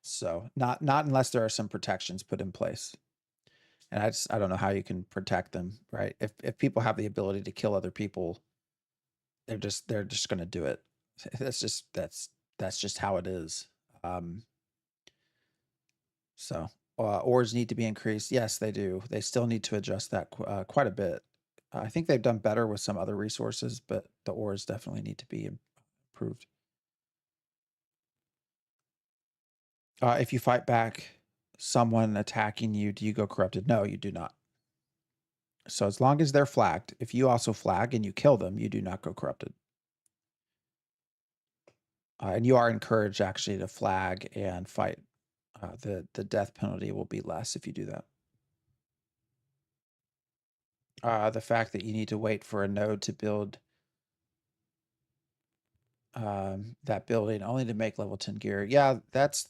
So not unless there are some protections put in place. And I don't know how you can protect them, right? If people have the ability to kill other people, they're just going to do it. That's just how it is. So ores need to be increased. Yes, they do. They still need to adjust that quite a bit. I think they've done better with some other resources, but the ores definitely need to be improved. If you fight back someone attacking you, do you go corrupted? No, you do not. So as long as they're flagged, if you also flag and you kill them, you do not go corrupted. And you are encouraged actually to flag and fight. The death penalty will be less if you do that. The fact that you need to wait for a node to build that building only to make level 10 gear. Yeah, that's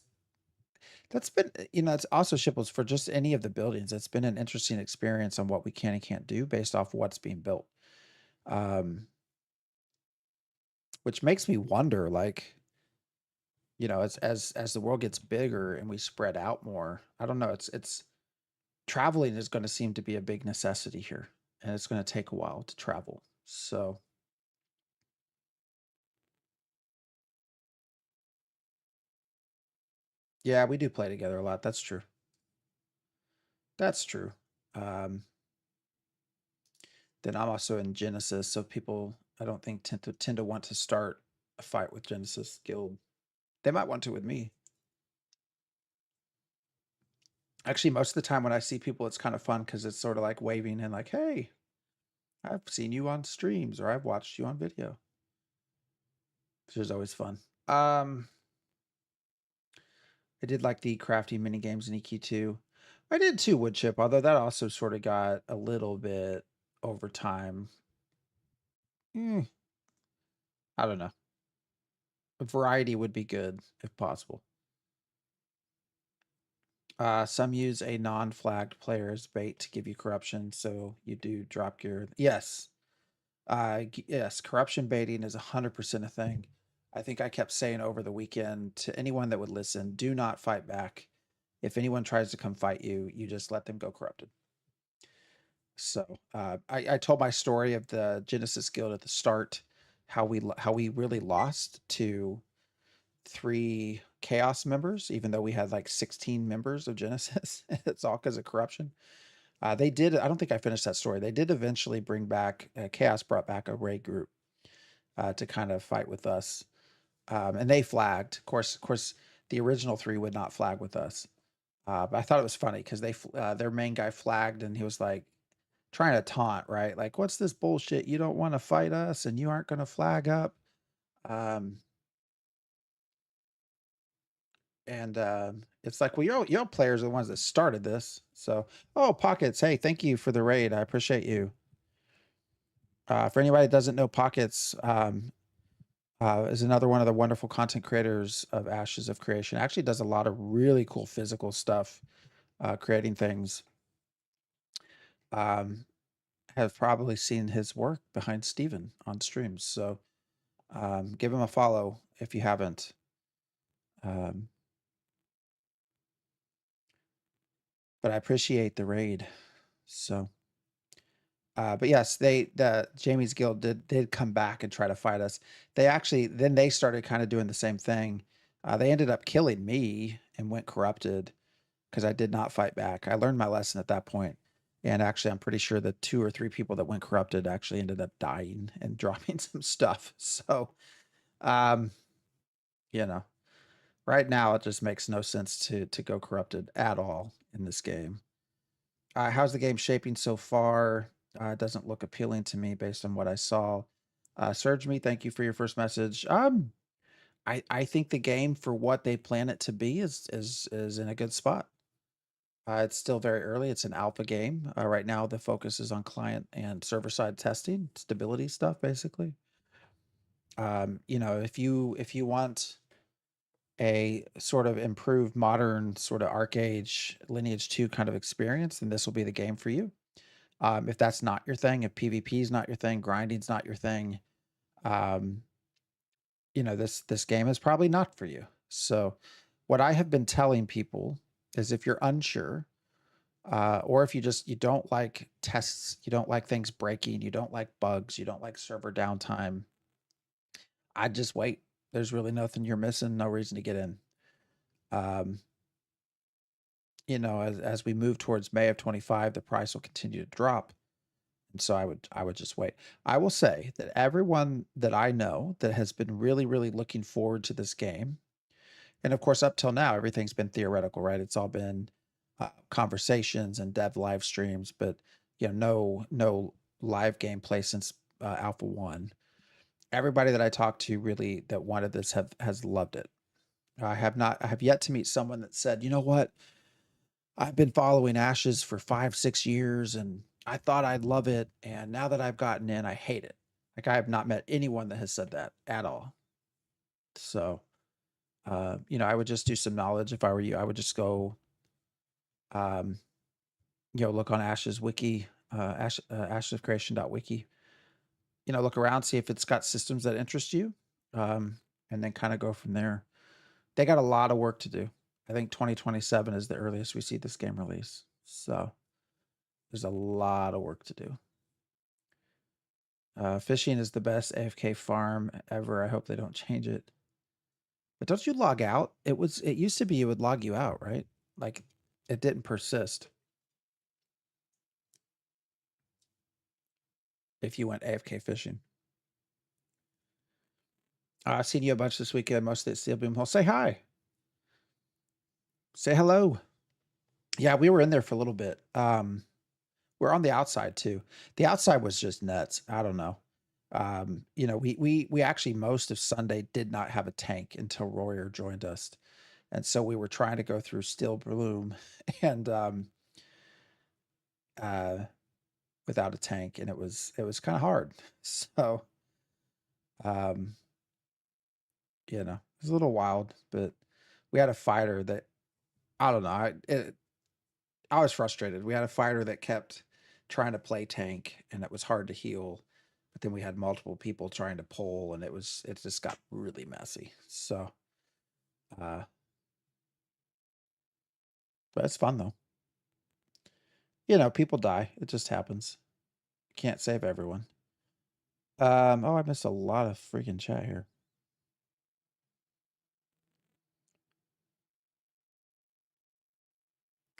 been, you know, it's also shipples for just any of the buildings. It's been an interesting experience on what we can and can't do based off what's being built. Which makes me wonder, like, you know, as the world gets bigger and we spread out more, I don't know, it's traveling is going to seem to be a big necessity here, and it's going to take a while to travel. So yeah, we do play together a lot. That's true. That's true. Then I'm also in Genesis, so people I don't think tend to want to start a fight with Genesis Guild. They might want to with me. Actually, most of the time when I see people, it's kind of fun because it's sort of like waving and like, hey. I've seen you on streams or I've watched you on video. Which is always fun. I did like the crafty mini games in EQ2. I did too, Woodchip, although that also sort of got a little bit over time. I don't know. A variety would be good if possible. Some use a non-flagged player as bait to give you corruption, so you do drop your... Yes. Yes, corruption baiting is 100% a thing. I think I kept saying over the weekend to anyone that would listen, do not fight back. If anyone tries to come fight you, you just let them go corrupted. So I told my story of the Genesis Guild at the start, how we really lost to 3 Chaos members, even though we had like 16 members of Genesis. It's all because of corruption. They did. I don't think I finished that story. They did eventually bring back Chaos brought back a raid group to kind of fight with us, and they flagged. Of course, the original 3 would not flag with us. But I thought it was funny because their main guy flagged and he was like trying to taunt, right? Like, what's this bullshit? You don't want to fight us and you aren't going to flag up. It's like, well, your players are the ones that started this. So, oh, Pockets, hey, thank you for the raid. I appreciate you. For anybody that doesn't know, Pockets is another one of the wonderful content creators of Ashes of Creation. Actually does a lot of really cool physical stuff, creating things. Have probably seen his work behind Steven on streams. So give him a follow if you haven't. But I appreciate the raid. So, but yes, the Jamie's Guild did come back and try to fight us. Then they started kind of doing the same thing. They ended up killing me and went corrupted because I did not fight back. I learned my lesson at that point. And actually, I'm pretty sure the 2 or 3 people that went corrupted actually ended up dying and dropping some stuff. So, you know, right now it just makes no sense to go corrupted at all in this game. How's the game shaping so far? It doesn't look appealing to me based on what I saw. Surge Me, thank you for your first message. I think the game for what they plan it to be is in a good spot. It's still very early. It's an alpha game. Right now, the focus is on client and server side testing, stability stuff, basically. You know, if you want a sort of improved modern sort of ArcAge Lineage 2 kind of experience, then this will be the game for you. If that's not your thing, if PvP is not your thing, grinding's not your thing, you know, this game is probably not for you. So what I have been telling people is if you're unsure, or if you don't like tests, you don't like things breaking, you don't like bugs, you don't like server downtime, I'd just wait. There's really nothing you're missing, no reason to get in. You know, as we move towards May of 25, the price will continue to drop. And so I would just wait. I will say that everyone that I know that has been really, really looking forward to this game, and of course, up till now, everything's been theoretical, right? It's all been conversations and dev live streams, but you know, no live gameplay since Alpha 1. Everybody that I talked to really that wanted this has loved it. I have yet to meet someone that said, you know what, I've been following Ashes for 5-6 years and I thought I'd love it, and now that I've gotten in, I hate it. Like, I have not met anyone that has said that at all. So you know, I would just do some knowledge. If I were you, I would just go you know, look on Ashes wiki, ashescreation.wiki, you know, look around, see if it's got systems that interest you, and then kind of go from there. They got a lot of work to do. I think 2027 is the earliest we see this game release. So there's a lot of work to do. Fishing is the best AFK farm ever. I hope they don't change it. But don't you log out? It used to be it would log you out, right? Like, it didn't persist if you went AFK fishing. I've seen you a bunch this weekend, mostly at Steel Boom Hole. Say hi. Say hello. Yeah, we were in there for a little bit. We're on the outside too. The outside was just nuts. I don't know. You know, we actually most of Sunday did not have a tank until Royer joined us. And so we were trying to go through Steel Bloom and without a tank, and it was kind of hard. So you know, it was a little wild, but we had a fighter that I don't know. I was frustrated. We had a fighter that kept trying to play tank, and it was hard to heal. But then we had multiple people trying to pull, and it just got really messy. So, but it's fun though. You know, people die. It just happens. Can't save everyone. Oh, I missed a lot of freaking chat here.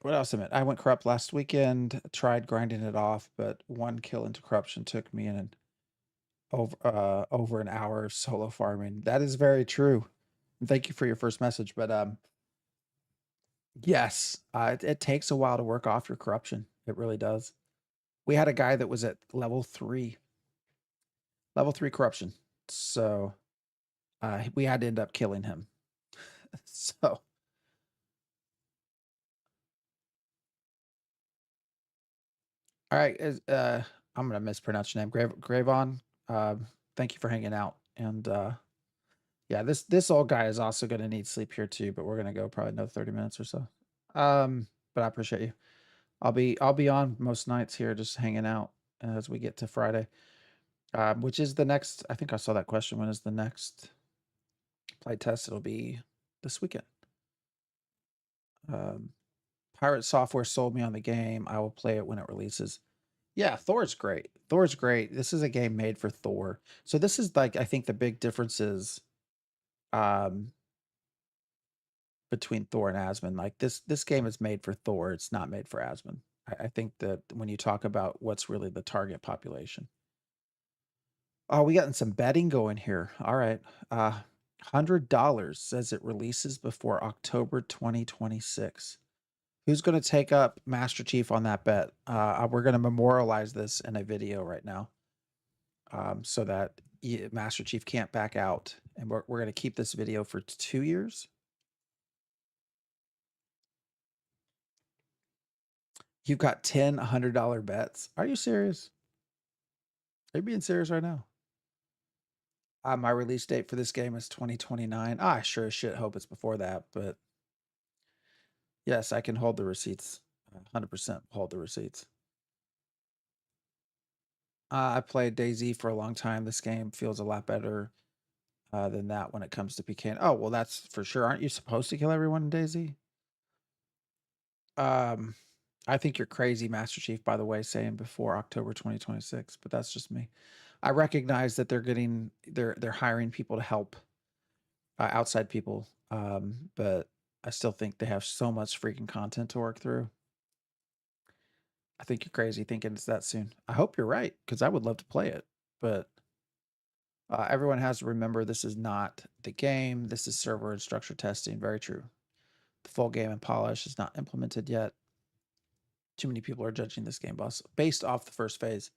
What else? I went corrupt last weekend. Tried grinding it off, but one kill into corruption took me in an over an hour of solo farming. That is very true. And thank you for your first message. But yes, it takes a while to work off your corruption. It really does. We had a guy that was at level 3 corruption, so we had to end up killing him. So. All right, I'm gonna mispronounce your name, Gravon. Thank you for hanging out, and yeah, this old guy is also gonna need sleep here too, but we're gonna go probably another 30 minutes or so. But I appreciate you. I'll be on most nights here, just hanging out as we get to Friday, which is the next. I think I saw that question. When is the next play test? It'll be this weekend. Pirate Software sold me on the game. I will play it when it releases. Yeah, Thor's great. Thor's great. This is a game made for Thor. So this is like, I think the big difference is between Thor and Asmon. Like this game is made for Thor. It's not made for Asmon. I think that when you talk about what's really the target population. Oh, we gotten some betting going here. All right. $100 says it releases before October 2026. Who's going to take up Master Chief on that bet? We're going to memorialize this in a video right now, so that Master Chief can't back out. And we're going to keep this video for 2 years. You've got 10 $100 bets. Are you serious? Are you being serious right now? My release date for this game is 2029. I sure as shit hope it's before that, but yes, I can hold the receipts. 100% hold the receipts. I played DayZ for a long time. This game feels a lot better than that when it comes to PK. Oh, well, that's for sure. Aren't you supposed to kill everyone in DayZ? I think you're crazy, Master Chief, by the way, saying before October 2026, but that's just me. I recognize that they're hiring people to help, outside people, but I still think they have so much freaking content to work through. I think you're crazy thinking it's that soon. I hope you're right, because I would love to play it, but everyone has to remember this is not the game. This is server and structure testing. Very true. The full game and polish is not implemented yet. Too many people are judging this game, boss, based off the first phase.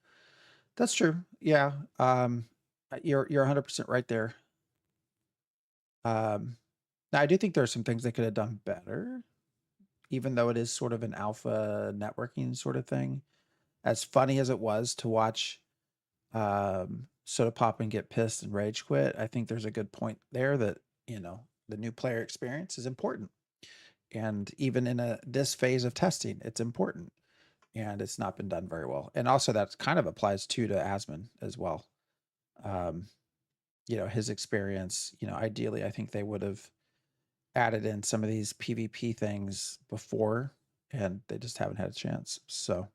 That's true. Yeah. You're 100% right there. Now I do think there are some things they could have done better, even though it is sort of an alpha networking sort of thing. As funny as it was to watch Soda Pop and get pissed and rage quit, I think there's a good point there that, you know, the new player experience is important. And even in this phase of testing, it's important. And it's not been done very well. And also that kind of applies to Asmon as well. You know, his experience, you know, ideally, I think they would have added in some of these PvP things before, and they just haven't had a chance. So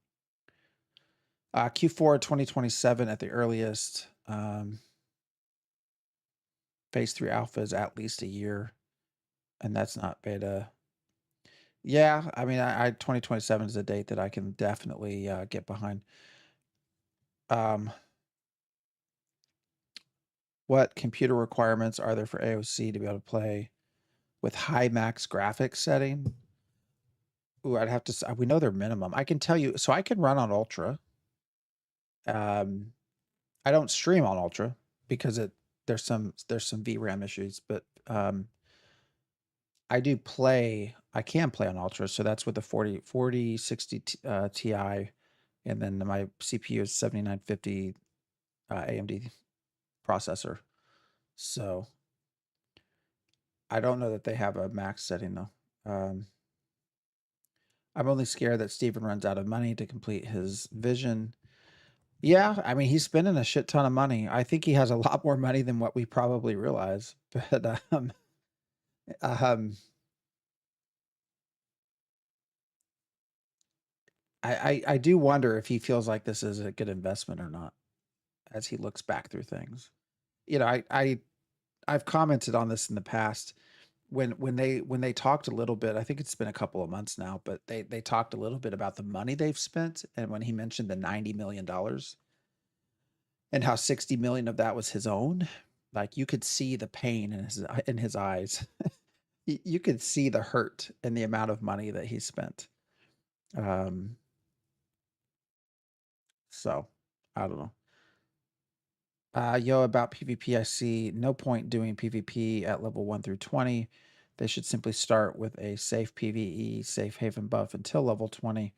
Q4 2027 at the earliest. Phase 3 alpha is at least a year, and that's not beta. Yeah, I mean, I 2027 is a date that I can definitely get behind. What computer requirements are there for AOC to be able to play with high max graphics setting? Ooh, I'd have to. We know their minimum. I can tell you. So I can run on Ultra. I don't stream on Ultra because there's some VRAM issues, but I do play. I can play on Ultra, so that's with the 4060 Ti, and then my CPU is 7950 AMD processor. So I don't know that they have a max setting though. I'm only scared that Steven runs out of money to complete his vision. Yeah, I mean, he's spending a shit ton of money. I think he has a lot more money than what we probably realize. But um, I do wonder if he feels like this is a good investment or not as he looks back through things. You know, I've commented on this in the past when they talked a little bit. I think it's been a couple of months now, but they talked a little bit about the money they've spent, and when he mentioned the $90 million and how 60 million of that was his own, like you could see the pain in his eyes. You could see the hurt in the amount of money that he spent. So I don't know. Yo, about PvP, I see no point doing PvP at level 1 through 20. They should simply start with a safe PvE, safe haven buff until level 20.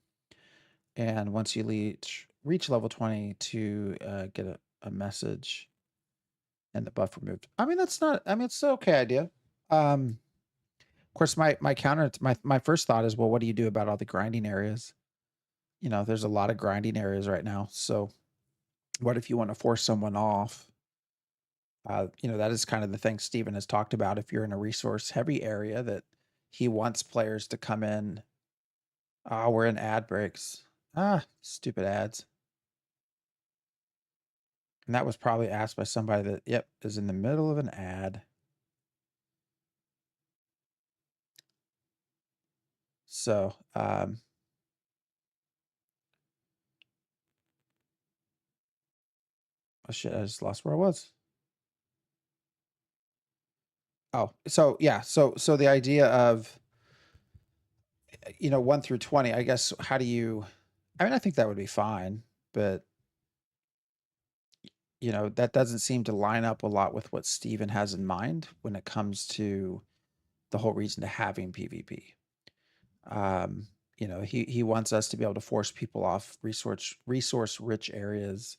And once you reach level 20 to get a message and the buff removed. I mean, it's an okay idea. Of course, my counter, my first thought is, well, what do you do about all the grinding areas? You know, there's a lot of grinding areas right now. So what if you want to force someone off? You know, that is kind of the thing Steven has talked about. If you're in a resource heavy area that he wants players to come in. We're in ad breaks. Stupid ads. And that was probably asked by somebody that, yep, is in the middle of an ad. So, oh shit, I just lost where I was. Oh, so yeah, so the idea of, you know, 1 through 20, I guess, how do you, I mean, I think that would be fine, but you know, that doesn't seem to line up a lot with what Steven has in mind when it comes to the whole reason to having PvP. You know, he wants us to be able to force people off resource rich areas.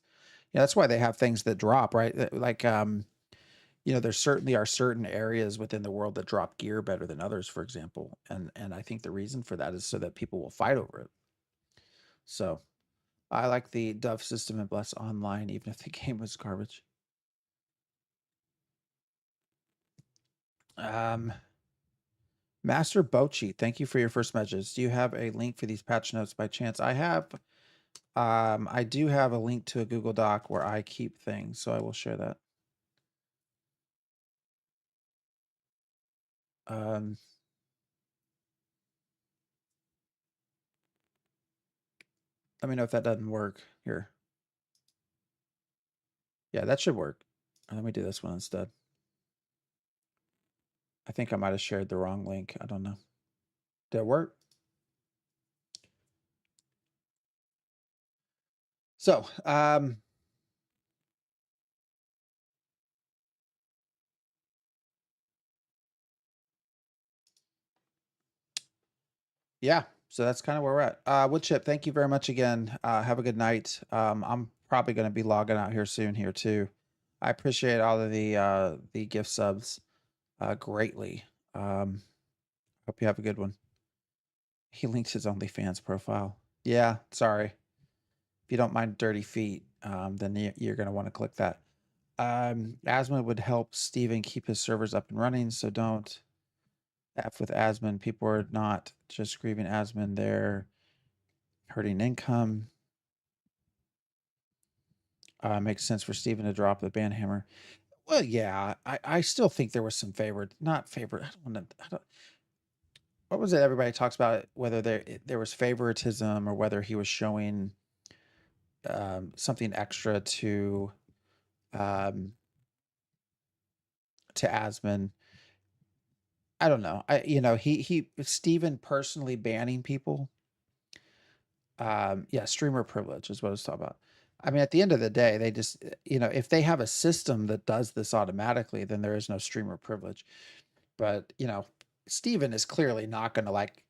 Yeah, that's why they have things that drop, right? Like you know, there certainly are certain areas within the world that drop gear better than others, for example. And I think the reason for that is so that people will fight over it. So I like the Dove system in Bless Online, even if the game was garbage. Master Bochi, thank you for your first message. Do you have a link for these patch notes by chance? I have. I do have a link to a Google Doc where I keep things, so I will share that. Let me know if that doesn't work here. Yeah, that should work. Let me do this one instead. I think I might have shared the wrong link. I don't know. Did it work? So, yeah, so that's kind of where we're at. Woodchip, thank you very much again. Have a good night. I'm probably going to be logging out here soon here too. I appreciate all of the gift subs greatly. Hope you have a good one. He linked his OnlyFans profile. Yeah, sorry. If you don't mind dirty feet, then you're going to want to click that. Asmon would help Steven keep his servers up and running, so don't F with Asmon. People are not just grieving Asmon, they're hurting income. Makes sense for Steven to drop the banhammer. Well, yeah, I still think there was some not favorite. What was it everybody talks about? Whether there was favoritism or whether he was showing something extra to Asmon. I don't know. Steven personally banning people. Yeah, streamer privilege is what I was talking about. I mean, at the end of the day, they just, if they have a system that does this automatically, then there is no streamer privilege. But, Steven is clearly not going to like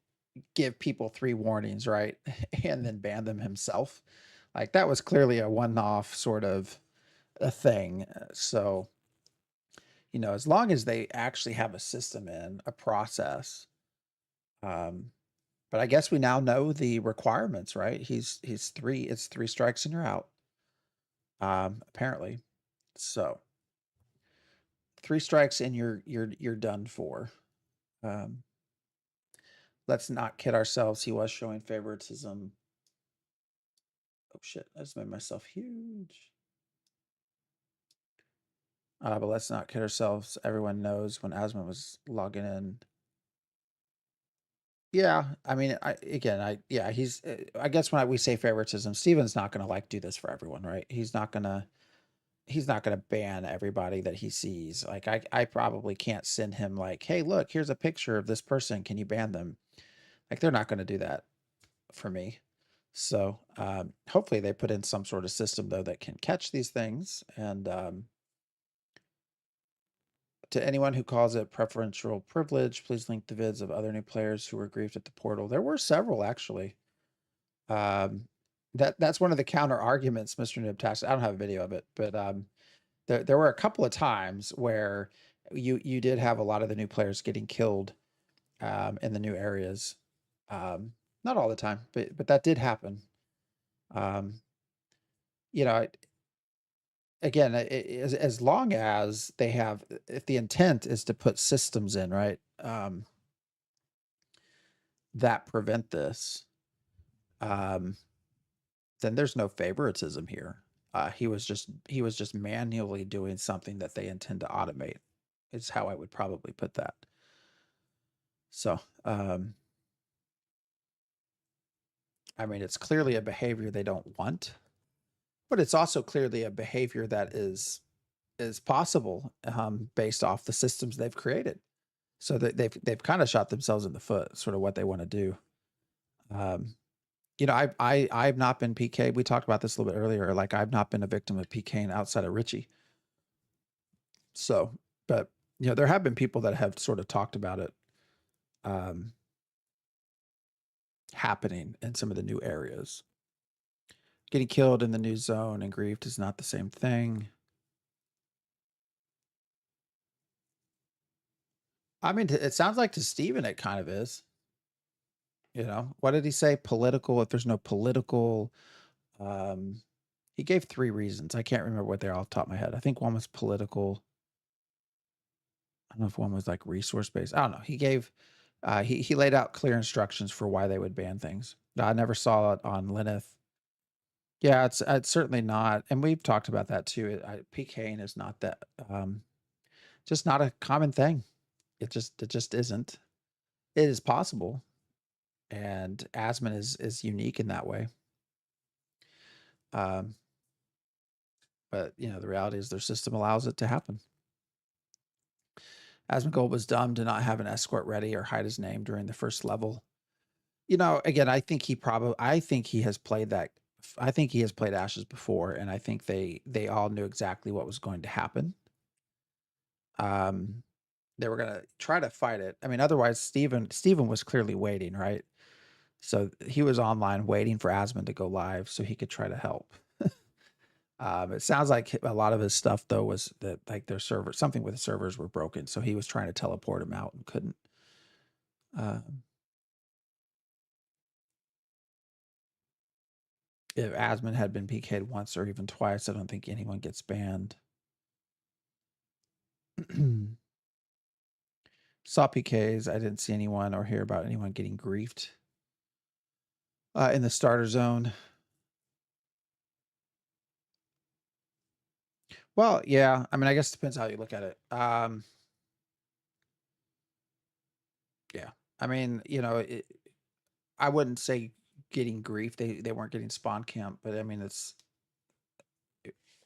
give people 3 warnings, right? And then ban them himself. Like that was clearly a one-off sort of a thing. So, as long as they actually have a system in a process, but I guess we now know the requirements, right? It's 3 strikes and you're out. Apparently. So 3 strikes and you're done for. Let's not kid ourselves. He was showing favoritism. Oh shit, I just made myself huge. But let's not kid ourselves. Everyone knows when Asmon was logging in. Yeah, I mean, I guess when we say favoritism, Steven's not going to like do this for everyone, right? He's not going to ban everybody that he sees. Like I probably can't send him like, hey, look, here's a picture of this person. Can you ban them? Like they're not going to do that for me. So hopefully they put in some sort of system though that can catch these things. And to anyone who calls it preferential privilege, please link the vids of other new players who were griefed at the portal. There were several actually. That's one of the counter arguments, Mr. Nibtax. I don't have a video of it, but there were a couple of times where you did have a lot of the new players getting killed in the new areas. Not all the time, but that did happen. Again, as long as they have, if the intent is to put systems in, right, that prevent this, then there's no favoritism here. He was just manually doing something that they intend to automate. Is how I would probably put that. So, I mean, it's clearly a behavior they don't want, but it's also clearly a behavior that is possible based off the systems they've created. So that they've kind of shot themselves in the foot, sort of what they want to do. I've not been PK. We talked about this a little bit earlier. Like I've not been a victim of PKing outside of Richie. So, but there have been people that have sort of talked about it happening in some of the new areas. Getting killed in the new zone and griefed is not the same thing. I mean, it sounds like to Steven it kind of is. What did he say? Political. If there's no political, he gave 3 reasons. I can't remember what they're off the top of my head. I think one was political. I don't know if one was like resource based. I don't know. He gave, he laid out clear instructions for why they would ban things. I never saw it on Lineth. Yeah, it's certainly not. And we've talked about that too. PKing is not that, just not a common thing. It just isn't. It is possible. And Asmon is unique in that way. But the reality is their system allows it to happen. Asmongold was dumb to not have an escort ready or hide his name during the first level. Again, I think he has played that. I think he has played Ashes before, and I think they all knew exactly what was going to happen. They were gonna try to fight it. I mean, otherwise, Steven was clearly waiting, right? So he was online waiting for Asmon to go live so he could try to help. It sounds like a lot of his stuff though was that like their server, something with the servers were broken, so he was trying to teleport him out and couldn't. If Asmon had been PK'd once or even twice, I don't think anyone gets banned. Saw PKs. I didn't see anyone or hear about anyone getting griefed in the starter zone. Well, yeah. I mean, I guess it depends how you look at it. Yeah. I mean, I wouldn't say getting grief. They weren't getting spawn camp, but I mean, it's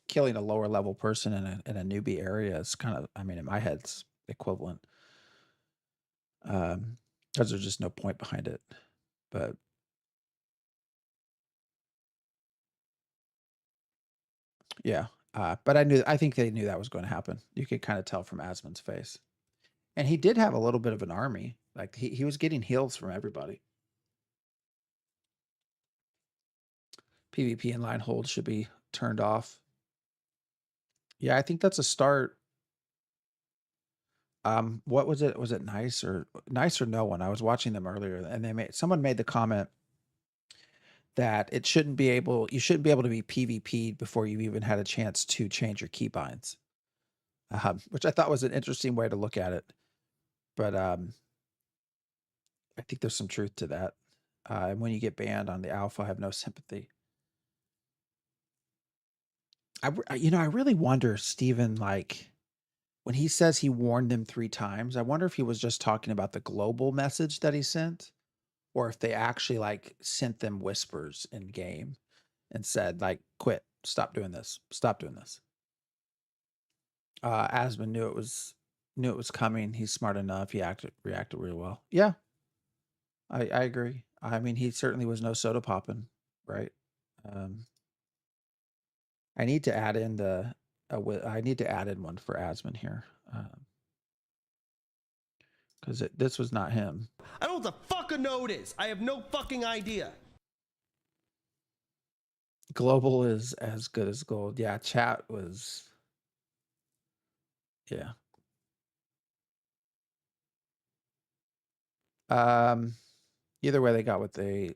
killing a lower level person in a newbie area is kind of, I mean, in my head, it's equivalent. Because there's just no point behind it. But yeah, but I think they knew that was going to happen. You could kind of tell from Asmon's face. And he did have a little bit of an army. Like he was getting heals from everybody. PvP inline hold should be turned off. Yeah, I think that's a start. What was it? Was it nice or no one? I was watching them earlier and someone made the comment that you shouldn't be able to be PvP'd before you even had a chance to change your keybinds. Which I thought was an interesting way to look at it. But I think there's some truth to that. And when you get banned on the alpha, I have no sympathy. I really wonder, Steven, like when he says he warned them 3 times, I wonder if he was just talking about the global message that he sent, or if they actually like sent them whispers in game and said like, quit, stop doing this. Asmon knew it was coming. He's smart enough. He reacted really well. Yeah, I agree. I mean, he certainly was no soda popping, right? I need to add in I need to add in one for Asmon here. Because this was not him. I don't know what the fuck a node is. I have no fucking idea. Global is as good as gold. Yeah, chat was. Yeah. Either way, they got what they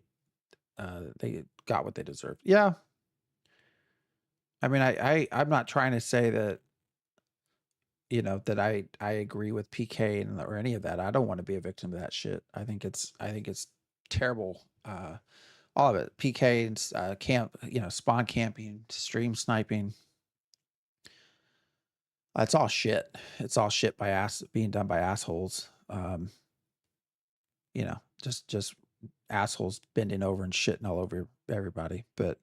deserved. Yeah. I mean, I'm not trying to say that, that I agree with PK or any of that. I don't want to be a victim of that shit. I think it's terrible. All of it. PK and camp, spawn camping, stream sniping. It's all shit. It's all shit being done by assholes. Just assholes bending over and shitting all over everybody. But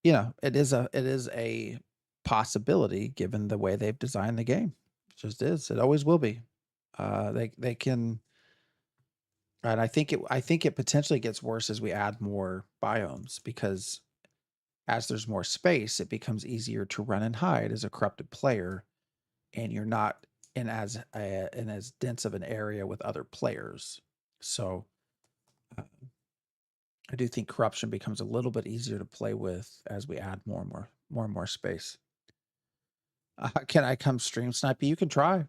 it is a possibility given the way they've designed the game. It just is. It always will be. They can, and I think it potentially gets worse as we add more biomes, because as there's more space, it becomes easier to run and hide as a corrupted player, and you're not in as dense of an area with other players. So I do think corruption becomes a little bit easier to play with as we add more and more space. Can I come stream snipe you? You can try.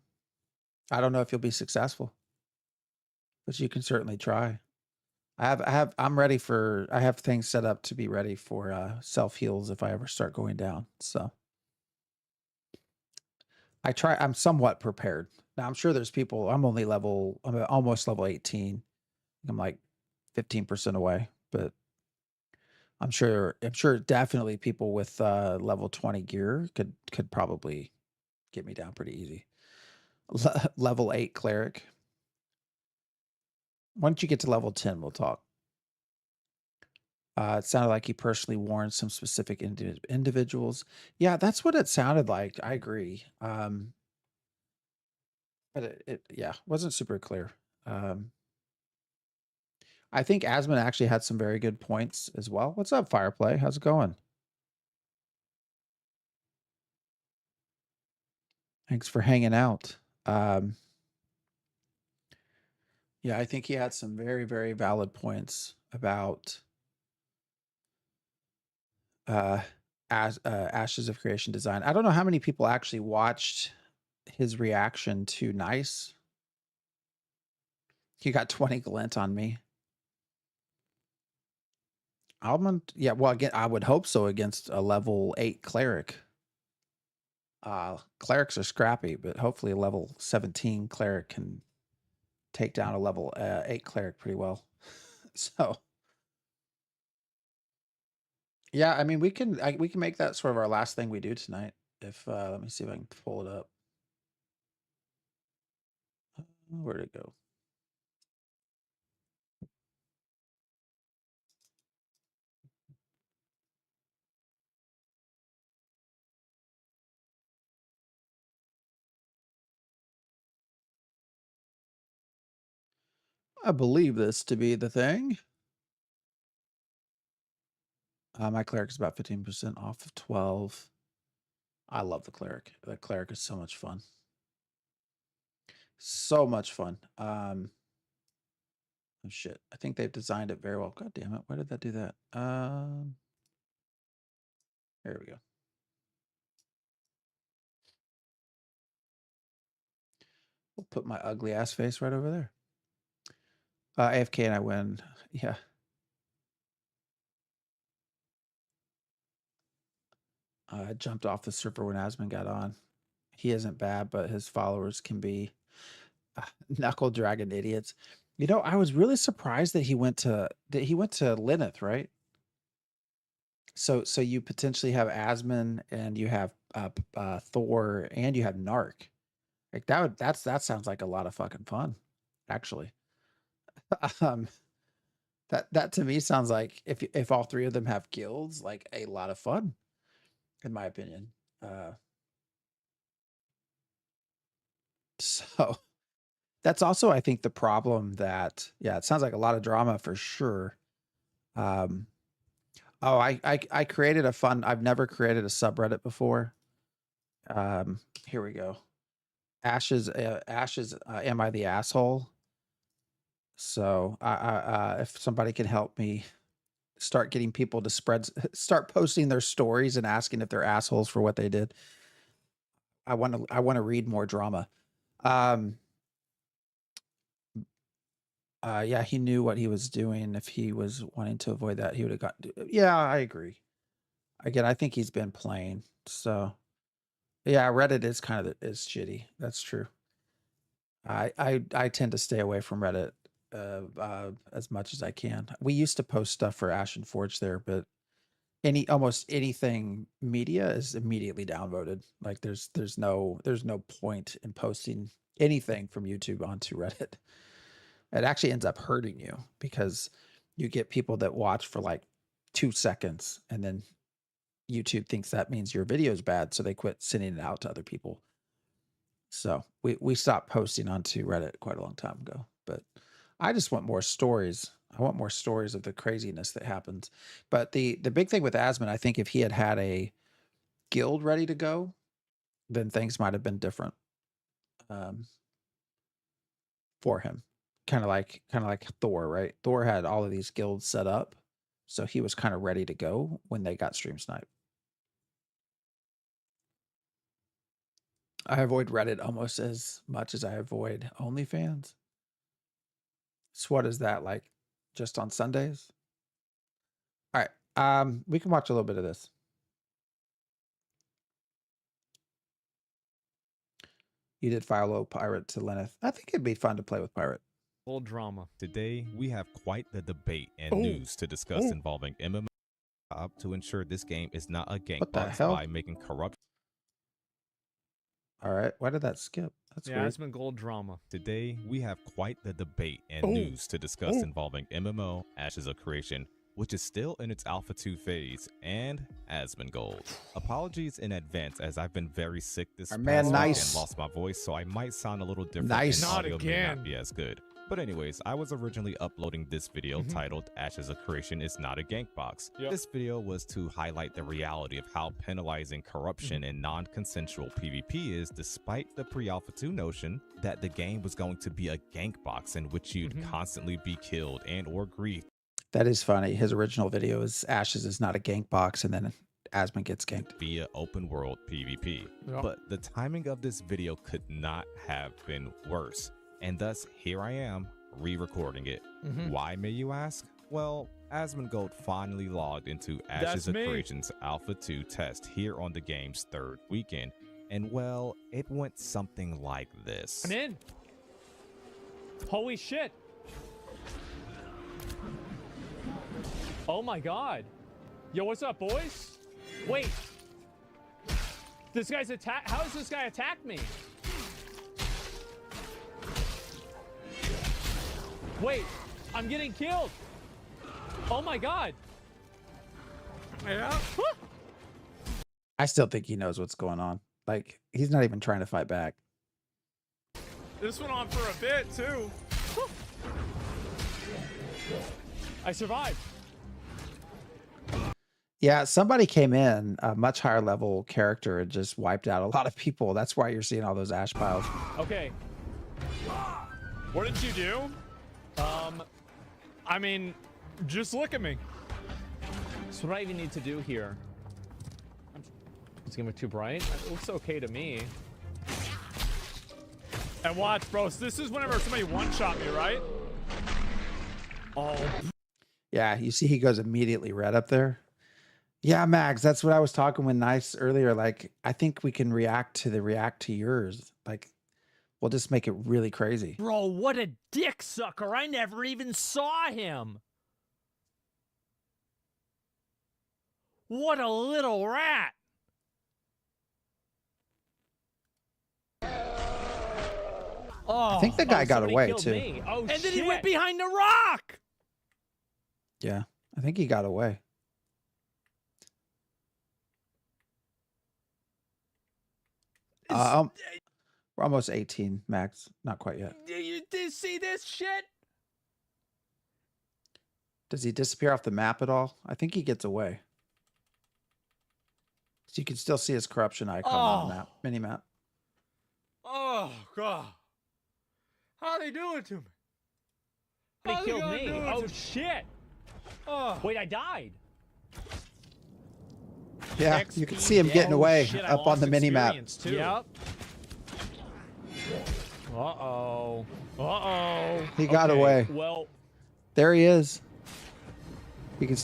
I don't know if you'll be successful, but you can certainly try. I'm ready for, I have things set up to be ready for self heals if I ever start going down. So I'm somewhat prepared. Now I'm sure there's people, I'm almost level 18. I'm like 15% away, but I'm sure definitely people with level 20 gear could probably get me down pretty easy. Level 8 cleric. Once you get to level 10, we'll talk. It sounded like he personally warned some specific individuals. Yeah, that's what it sounded like. I agree. But it wasn't super clear. I think Asmon actually had some very good points as well. What's up, Fireplay? How's it going? Thanks for hanging out. Yeah, I think he had some very, very valid points about Ashes of Creation Design. I don't know how many people actually watched his reaction to Nice. He got 20 glint on me. Almond, yeah, well, again, I would hope so against a level 8 cleric. Clerics are scrappy, but hopefully a level 17 cleric can take down a level 8 cleric pretty well. So yeah, I mean, we can make that sort of our last thing we do tonight. If let me see if I can pull it up. Where'd it go? I believe this to be the thing. My cleric is about 15% off of 12. I love the cleric. The cleric is so much fun. So much fun. Oh shit. I think they've designed it very well. God damn it. Why did that do that? Here we go. We'll put my ugly ass face right over there. AFK and I win. Yeah. I jumped off the server when Asmon got on. He isn't bad, but his followers can be knuckle dragon idiots. You know, I was really surprised that he went to Lilith, right? So you potentially have Asmon and you have Thor and you have Narc. Like that sounds like a lot of fucking fun, actually. That to me sounds like if all three of them have guilds, like a lot of fun, in my opinion. So that's also, I think, the problem that, yeah, it sounds like a lot of drama for sure. Oh, I created a fun, I've never created a subreddit before. Here we go. Ashes, am I the asshole? So if somebody can help me start getting people to start posting their stories and asking if they're assholes for what they did. I want to read more drama. Yeah, he knew what he was doing. If he was wanting to avoid that, he would have got. Yeah, I agree. Again, I think he's been playing. So, yeah, Reddit is kind of is shitty. That's true. I tend to stay away from Reddit as much as I can. We used to post stuff for Ashen Forge there, but almost anything media is immediately downvoted. Like there's no point in posting anything from YouTube onto Reddit. It actually ends up hurting you because you get people that watch for like 2 seconds and then YouTube thinks that means your video is bad, so they quit sending it out to other people. So we stopped posting onto Reddit quite a long time ago, but I just want more stories. I want more stories of the craziness that happens. But the big thing with Asmon, I think if he had had a guild ready to go, then things might have been different for him. Kind of like Thor, right? Thor had all of these guilds set up, so he was kind of ready to go when they got stream snipe. I avoid Reddit almost as much as I avoid OnlyFans. So what is that like? Just on Sundays? All right. We can watch a little bit of this. You did follow Pirate to Lilith. I think it'd be fun to play with Pirate. Full drama. Today, we have quite the debate and news to discuss involving MMO to ensure this game is not a gankbox by making corruption. All right. Why did that skip? That's weird. Asmon Gold drama. Today, we have quite the debate and news to discuss involving MMO Ashes of Creation, which is still in its Alpha 2 phase, and Asmon Gold. Apologies in advance as I've been very sick this past week and lost my voice, so I might sound a little different and audio may not be as good. But anyways, I was originally uploading this video titled Ashes of Creation is not a gankbox. This video was to highlight the reality of how penalizing corruption and non-consensual PvP is, despite the pre-Alpha 2 notion that the game was going to be a gankbox in which you'd constantly be killed and or griefed. That is funny. His original video is Ashes is not a gank box, and then Asmon gets ganked via open world PvP. But the timing of this video could not have been worse. And thus, here I am, re-recording it. Why, may you ask? Well, Asmon Gold finally logged into Ashes of Creation's Alpha 2 test here on the game's 3rd weekend. And well, it went something like this. I'm in. Holy shit. Oh my god. Yo, what's up, boys? Wait. This guy's how does this guy attack me? Wait, I'm getting killed. Oh my god. Yeah. I still think he knows what's going on. Like, he's not even trying to fight back. This went on for a bit too. I survived. Yeah, somebody came in, a much higher level character, and just wiped out a lot of people. That's why you're seeing all those ash piles. Okay. What did you do? I mean, just look at me. So what do I even need to do here? It's gonna be too bright. It looks okay to me. And watch, bro. So this is whenever somebody one-shot me, right? Oh, Yeah, you see he goes immediately red up there. Yeah, Max, that's what I was talking with Nice earlier. Like, I think we can react to yours. Like, we'll just make it really crazy. Bro, what a dick sucker. I never even saw him. What a little rat. Oh, I think the guy got somebody away killed too. me. Oh, and shit. then he went behind the rock. Yeah, I think he got away. We're almost 18, Max. Not quite yet. You see this shit? Does he disappear off the map at all? I think he gets away. So you can still see his corruption icon on the map, mini map. Oh, God. How'd they do it to me? They How's he killed gonna me. do it Oh, to- shit. Oh. Wait, I died. Yeah, you can XP see him getting dead. away Oh, shit, I up on lost the mini map. experience, too. Yep. Uh-oh. Uh-oh. He got Okay, away. Well, There he is. You can.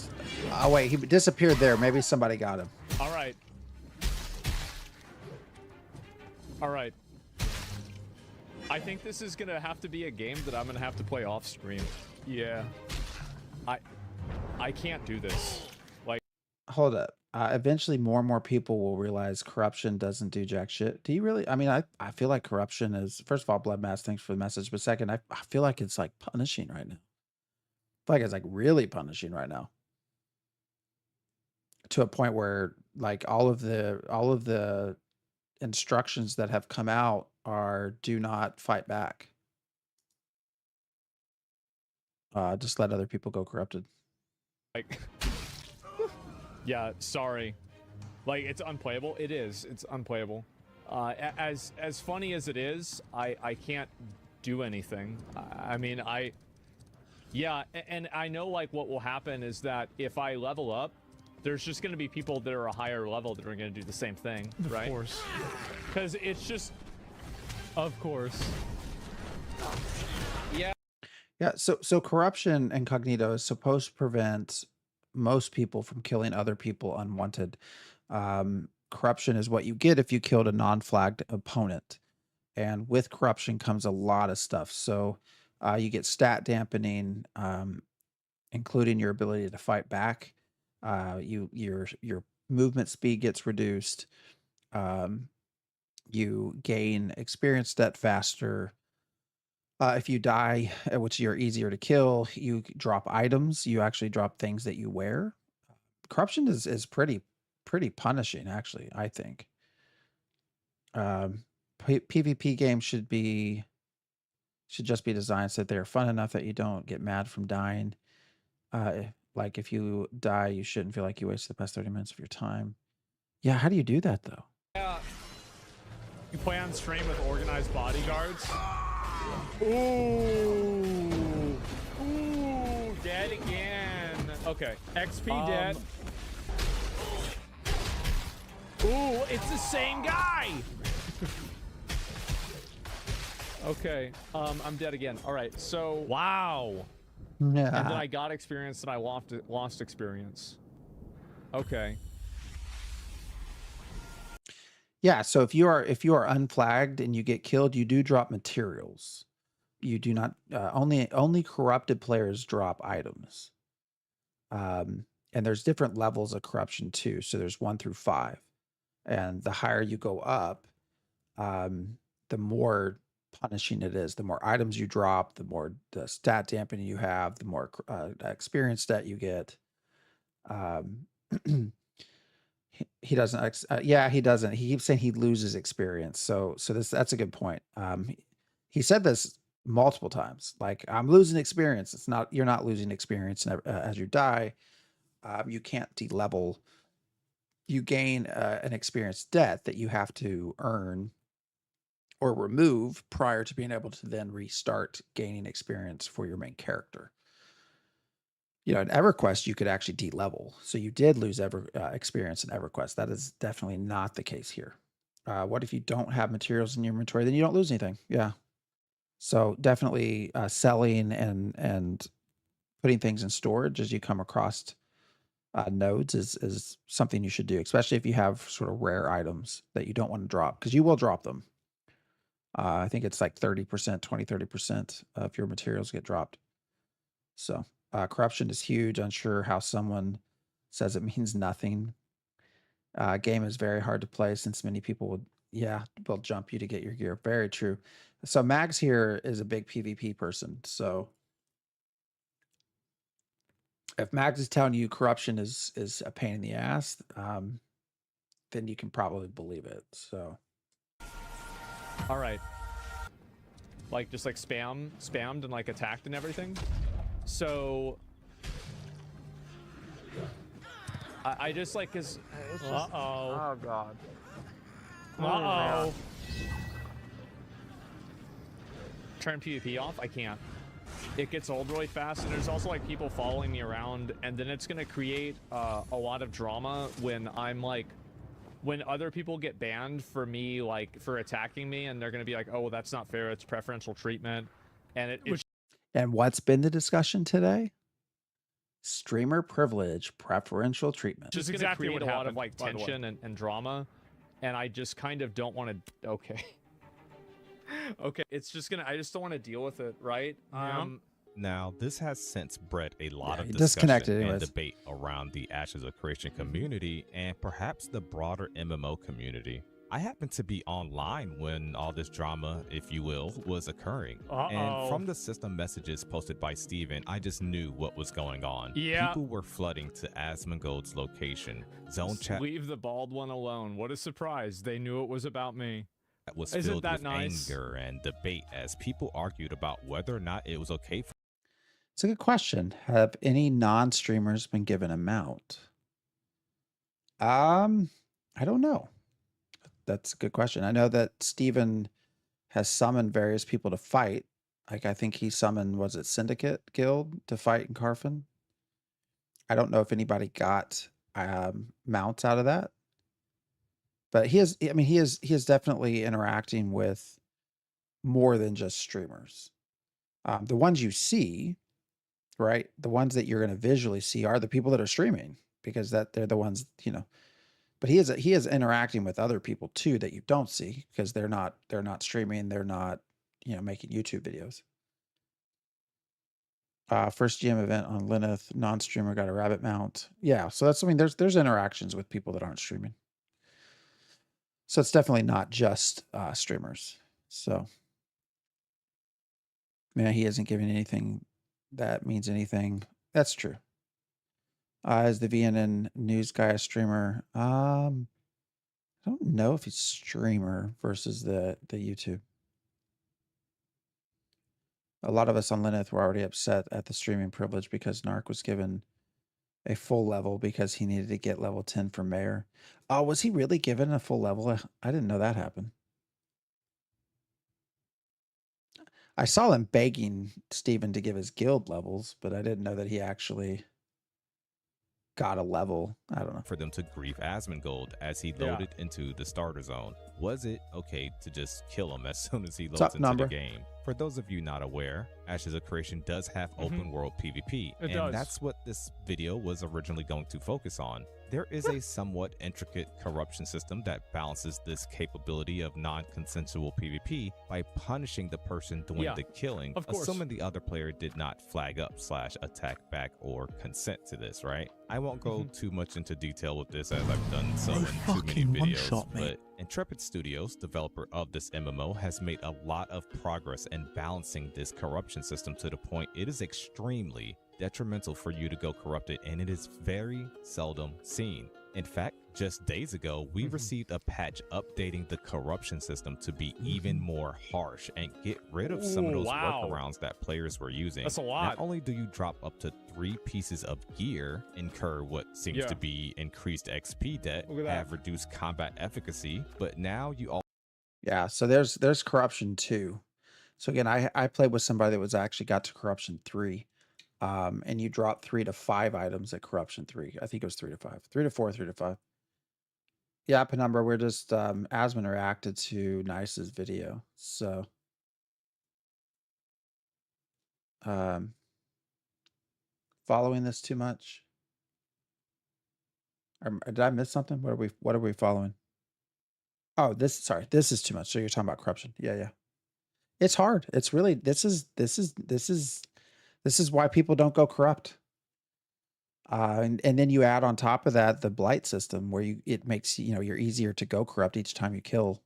Oh wait, he disappeared there. Maybe somebody got him. all right. All right. I think this is going to have to be a game that I'm going to have to play off stream. Yeah. I can't do this. Like, Hold up. Eventually, more and more people will realize corruption doesn't do jack shit. Do you really? I mean, I feel like corruption is, first of all, Bloodmass, thanks for the message. But second, I feel like it's like punishing right now. I feel like it's like really punishing right now. To a point where like all of the instructions that have come out are do not fight back. Just let other people go corrupted. yeah, sorry. Like, it's unplayable. It is. It's unplayable. As funny as it is, I can't do anything. I mean, yeah, and I know like what will happen is that if I level up, there's just going to be people that are a higher level that are going to do the same thing, right? Of course. Because it's just, of course. Yeah. Yeah, so corruption incognito is supposed to prevent most people from killing other people unwanted. Corruption is what you get if you killed a non-flagged opponent. And with corruption comes a lot of stuff. So you get stat dampening, including your ability to fight back. Your movement speed gets reduced. You gain experience stat faster. If you die, which you're easier to kill, you drop items. You actually drop things that you wear. Corruption is pretty punishing, actually, I think. PvP games should just be designed so that they're fun enough that you don't get mad from dying. Like if you die, you shouldn't feel like you wasted the past 30 minutes of your time. Yeah, how do you do that though? Yeah. You play on stream with organized bodyguards. Ooh. Ooh, dead again. Okay. XP dead. Ooh, it's the same guy. Okay. I'm dead again. All right. So, wow. And then Yeah. I got experience and I lost experience. Okay. Yeah, so if you are unflagged and you get killed, you do drop materials. You do not only corrupted players drop items. And there's different levels of corruption too. So there's 1 through 5. And the higher you go up, the more punishing it is. The more items you drop, the more the stat dampening you have, the more experience stat you get. He doesn't. Yeah, he doesn't. He keeps saying he loses experience. So that's a good point. He said this multiple times. Like, I'm losing experience. It's not, you're not losing experience as you die. You can't de-level. You gain an experience debt that you have to earn or remove prior to being able to then restart gaining experience for your main character. You know, in EverQuest, you could actually de-level. So you did lose experience in EverQuest. That is definitely not the case here. What if you don't have materials in your inventory? Then you don't lose anything. Yeah. So definitely selling and putting things in storage as you come across nodes is something you should do, especially if you have sort of rare items that you don't want to drop, because you will drop them. I think it's like 30%, 30% of your materials get dropped. So corruption is huge. Unsure how someone says it means nothing. Game is very hard to play since many people will jump you to get your gear. Very true. So Mags here is a big PvP person. So if Mags is telling you corruption is a pain in the ass, then you can probably believe it. So, All right. Like just like spammed and like attacked and everything. So I just like cause Oh god. Turn PvP off. I can't. It gets old really fast, and there's also like people following me around, and then it's gonna create a lot of drama when I'm like, when other people get banned for me, like for attacking me, and they're gonna be like, oh, well, that's not fair. It's preferential treatment, and and what's been the discussion today? Streamer privilege, preferential treatment. just gonna exactly create what a lot of happened, like by the way. tension and drama, and I just kind of don't want to. Okay. Okay, it's just gonna. I just don't want to deal with it, right? Now, this has since bred a lot of he discussion disconnected and anyways. debate around the Ashes of Creation community and perhaps the broader MMO community. I happened to be online when all this drama, if you will, was occurring. And from the system messages posted by Steven, I just knew what was going on. Yeah. People were flooding to Asmongold's location. Zone chat Leave the bald one alone. What a surprise! They knew it was about me. was Isn't filled that with nice? anger and debate as people argued about whether or not it was okay for It's a good question. Have any non-streamers been given a mount? I don't know. That's a good question. I know that Steven has summoned various people to fight. Like, I think he summoned, was it Syndicate Guild to fight in Carfin? I don't know if anybody got mounts out of that. But he is definitely interacting with more than just streamers. The ones you see, right? The ones that you're going to visually see are the people that are streaming, because they're the ones, you know. But he is interacting with other people too that you don't see, because they're not streaming, they're not, you know, making YouTube videos. First GM event on Lilith, non-streamer got a rabbit mount. Yeah, so that's, I mean, there's interactions with people that aren't streaming. So it's definitely not just streamers. So, man, he isn't giving anything that means anything. That's true. Is the VNN news guy a streamer? I don't know if he's streamer versus the YouTube. A lot of us on Lineth were already upset at the streaming privilege because Narc was given a full level because he needed to get level 10 for mayor. Oh, was he really given a full level? I didn't know that happened. I saw him begging Steven to give his guild levels, but I didn't know that he actually got a level. I don't know. for them to grief Asmongold as he loaded into the starter zone. Was it okay to just kill him as soon as he loads up, into number? the game? For those of you not aware, Ashes of Creation does have open world PvP, It and does. that's what this video was originally going to focus on. There is a somewhat intricate corruption system that balances this capability of non-consensual PvP by punishing the person doing Yeah, the killing, of course. assuming the other player did not flag up / attack back or consent to this, right? I won't go too much into detail with this as I've done so They in too many fucking videos, one-shot me. but Intrepid Studios, developer of this MMO, has made a lot of progress in balancing this corruption system to the point it is extremely detrimental for you to go corrupted, and it is very seldom seen. In fact, Just days ago, we received a patch updating the corruption system to be even more harsh and get rid of some of Ooh, those wow. workarounds that players were using. That's a lot. Not only do you drop up to 3 pieces of gear, incur what seems Yeah. to be increased XP debt, Look at that. have reduced combat efficacy, but now you also Yeah, so there's corruption too. So again, I played with somebody that was actually got to corruption 3. And you drop 3 to 5 items at corruption 3. I think it was 3 to 5. 3 to 4, 3 to 5. Yeah, Penumbra, we're just Asmon reacted to Nice's video. So following this too much? Or did I miss something? What are we following? Oh, this is too much. So you're talking about corruption. Yeah. It's hard. It's really this is why people don't go corrupt. And then you add on top of that the blight system where it makes you're easier to go corrupt each time you kill.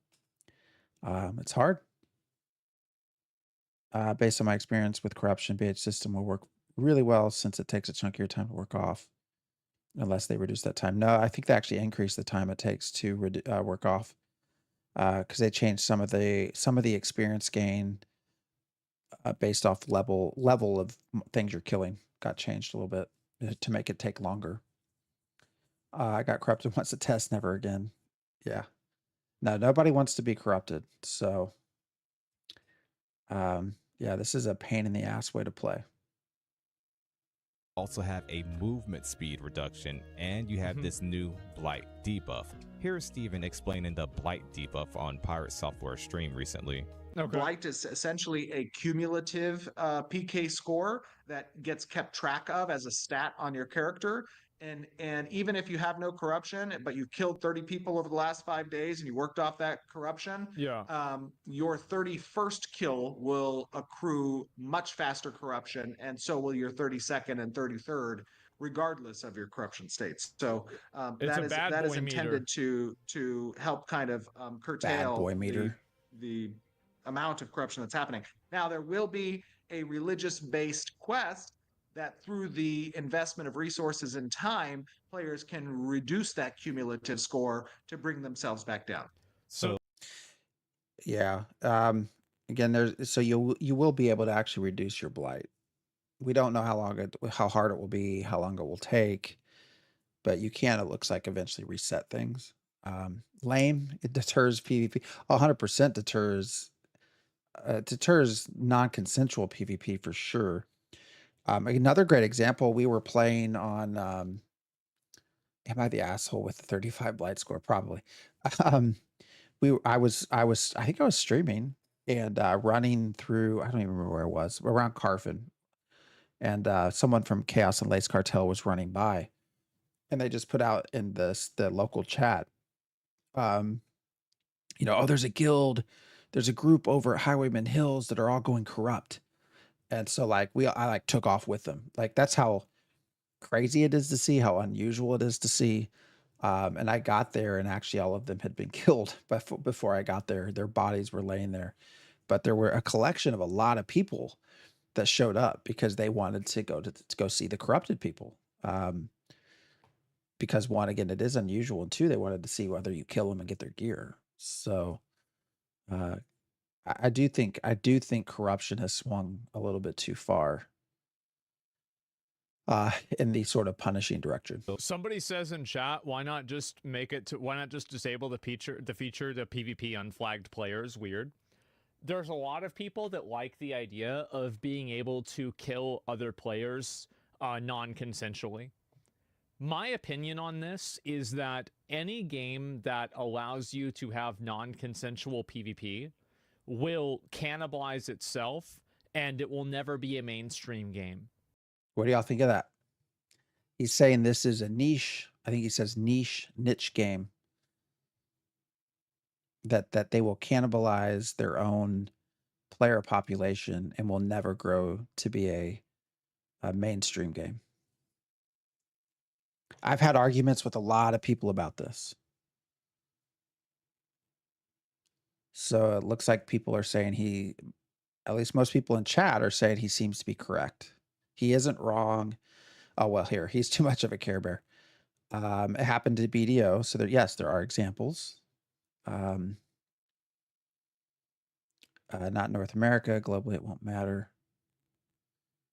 It's hard. Based on my experience with corruption, BH system will work really well since it takes a chunk of your time to work off, unless they reduce that time. No, I think they actually increase the time it takes to work off, because they changed some of the experience gain based off level of things you're killing got changed a little bit to make it take longer. I got corrupted once a test, never again. Yeah. No, nobody wants to be corrupted. So, yeah, this is a pain in the ass way to play. also have a movement speed reduction, and you have this new Blight debuff. Here's Steven explaining the Blight debuff on Pirate Software stream recently. Okay. Blight is essentially a cumulative PK score that gets kept track of as a stat on your character. And even if you have no corruption, but you killed 30 people over the last 5 days and you worked off that corruption, Yeah. your 31st kill will accrue much faster corruption, and so will your 32nd and 33rd, regardless of your corruption states. So It's a bad that is boy intended to help kind of curtail boy meter. the amount of corruption that's happening. Now, there will be a religious-based quest that through the investment of resources and time, players can reduce that cumulative score to bring themselves back down. So Yeah. Again, you will be able to actually reduce your blight. We don't know how hard it will be, how long it will take, but you can, it looks like, eventually reset things. Lame, it deters PvP. 100% deters non-consensual PvP for sure. Another great example, we were playing on am I the asshole with the 35 blight score? Probably. I think I was streaming and running through, I don't even remember where it was, around Carfin. And someone from Chaos and Lace Cartel was running by. And they just put out in the local chat, oh, there's a guild, there's a group over at Highwayman Hills that are all going corrupt. And so I took off with them. Like, that's how crazy it is to see, how unusual it is to see. And I got there and actually all of them had been killed before I got there. Their bodies were laying there. But there were a collection of a lot of people that showed up because they wanted to go see the corrupted people. Because one, again, it is unusual, and two, they wanted to see whether you kill them and get their gear. So I do think corruption has swung a little bit too far in the sort of punishing direction. somebody says in chat, why not just disable the feature to PvP unflagged players? Weird. There's a lot of people that like the idea of being able to kill other players non-consensually. My opinion on this is that any game that allows you to have non-consensual PvP will cannibalize itself, and it will never be a mainstream game. What do y'all think of that? He's saying this is a niche. I think he says niche game. That they will cannibalize their own player population and will never grow to be a mainstream game. I've had arguments with a lot of people about this. So it looks like people are saying at least most people in chat are saying he seems to be correct. He isn't wrong. Oh, well, he's too much of a Care Bear. It happened to BDO, so yes, there are examples. Not North America. Globally, it won't matter.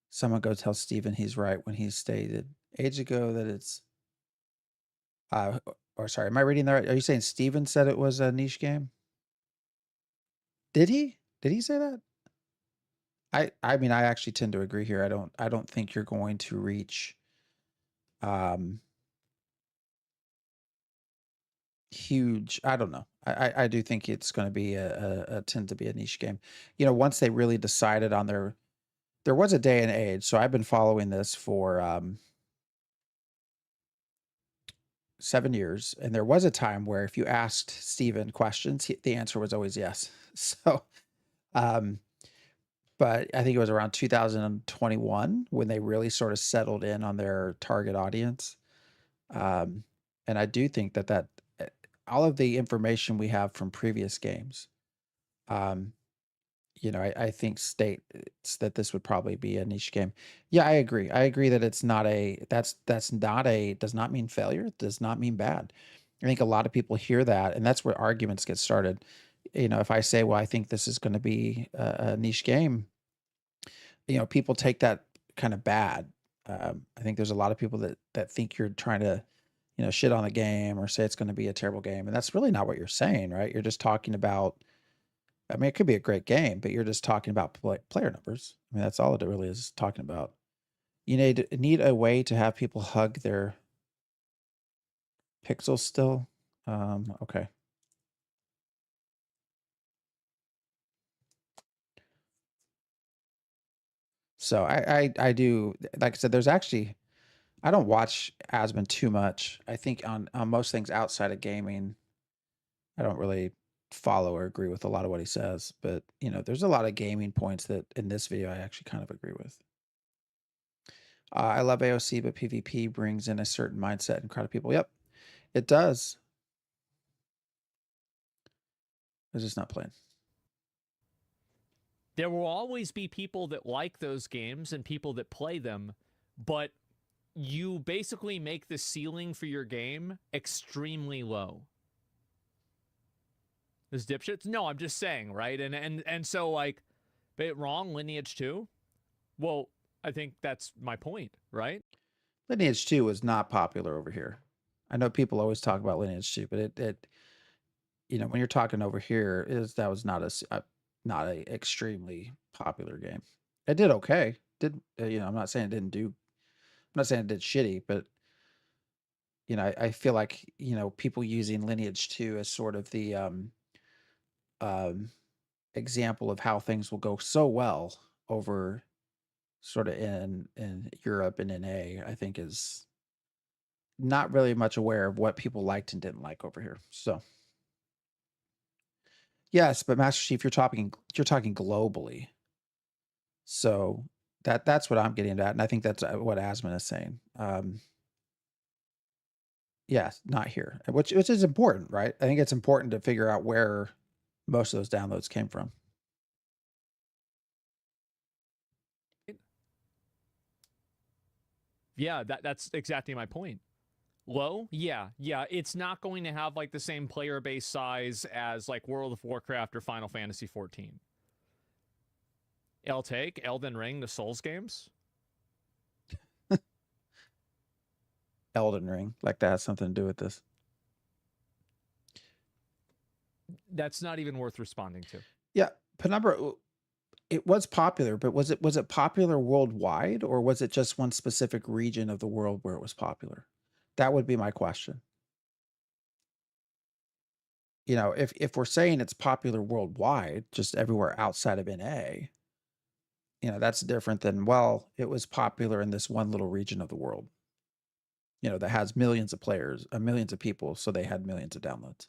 Someone go tell Steven he's right when he stated age ago that it's. Or sorry, am I reading that? Are you saying Steven said it was a niche game? Did he? Did he say that? I mean, I actually tend to agree here. I don't think you're going to reach huge. I don't know. I do think it's going to be a tend to be a niche game. You know, once they really decided on there was a day and age. So I've been following this for 7 years, and there was a time where if you asked Steven questions, the answer was always yes. So, but I think it was around 2021 when they really sort of settled in on their target audience. And I do think that all of the information we have from previous games, you know, I think states that this would probably be a niche game. Yeah, I agree. I agree that it's not that's not does not mean failure, does not mean bad. I think a lot of people hear that, and that's where arguments get started. You know, if I say, well, I think this is going to be a niche game, you know, people take that kind of bad. I think there's a lot of people that think you're trying to, you know, shit on the game or say it's going to be a terrible game, and that's really not what you're saying, right? You're just talking about. I mean, it could be a great game, but you're just talking about player numbers. I mean, that's all it really is talking about. You need a way to have people hug their pixels still. Okay. So I do, like I said, there's actually, I don't watch Asmon too much. I think on most things outside of gaming, I don't really follow or agree with a lot of what he says. But, you know, there's a lot of gaming points that in this video I actually kind of agree with. I love AOC, but PvP brings in a certain mindset and crowd of people. Yep, it does. I was just not playing. There will always be people that like those games and people that play them, but you basically make the ceiling for your game extremely low. Those dipshits? No, I'm just saying, right? And so, like, bit wrong, Lineage 2? Well, I think that's my point, right? Lineage 2 was not popular over here. I know people always talk about Lineage 2, but it you know, when you're talking over here, that was not a extremely popular game. It did okay. You know, I'm not saying it did shitty, but you know, I feel like, you know, people using Lineage 2 as sort of the example of how things will go so well over sort of in Europe and NA, I think is not really much aware of what people liked and didn't like over here. So yes, but Master Chief, you're talking globally. So that's what I'm getting at, and I think that's what Asmon is saying. Yes, not here, which is important, right? I think it's important to figure out where most of those downloads came from. Yeah, that's exactly my point. Low? Yeah. It's not going to have like the same player base size as like World of Warcraft or Final Fantasy 14. I'll take Elden Ring, the Souls games. Elden Ring, like that has something to do with this. That's not even worth responding to. Yeah, Penumbra, it was popular, but was it popular worldwide, or was it just one specific region of the world where it was popular? That would be my question. You know, if we're saying it's popular worldwide, just everywhere outside of NA, you know, that's different than, well, it was popular in this one little region of the world, you know, that has millions of players, millions of people, so they had millions of downloads.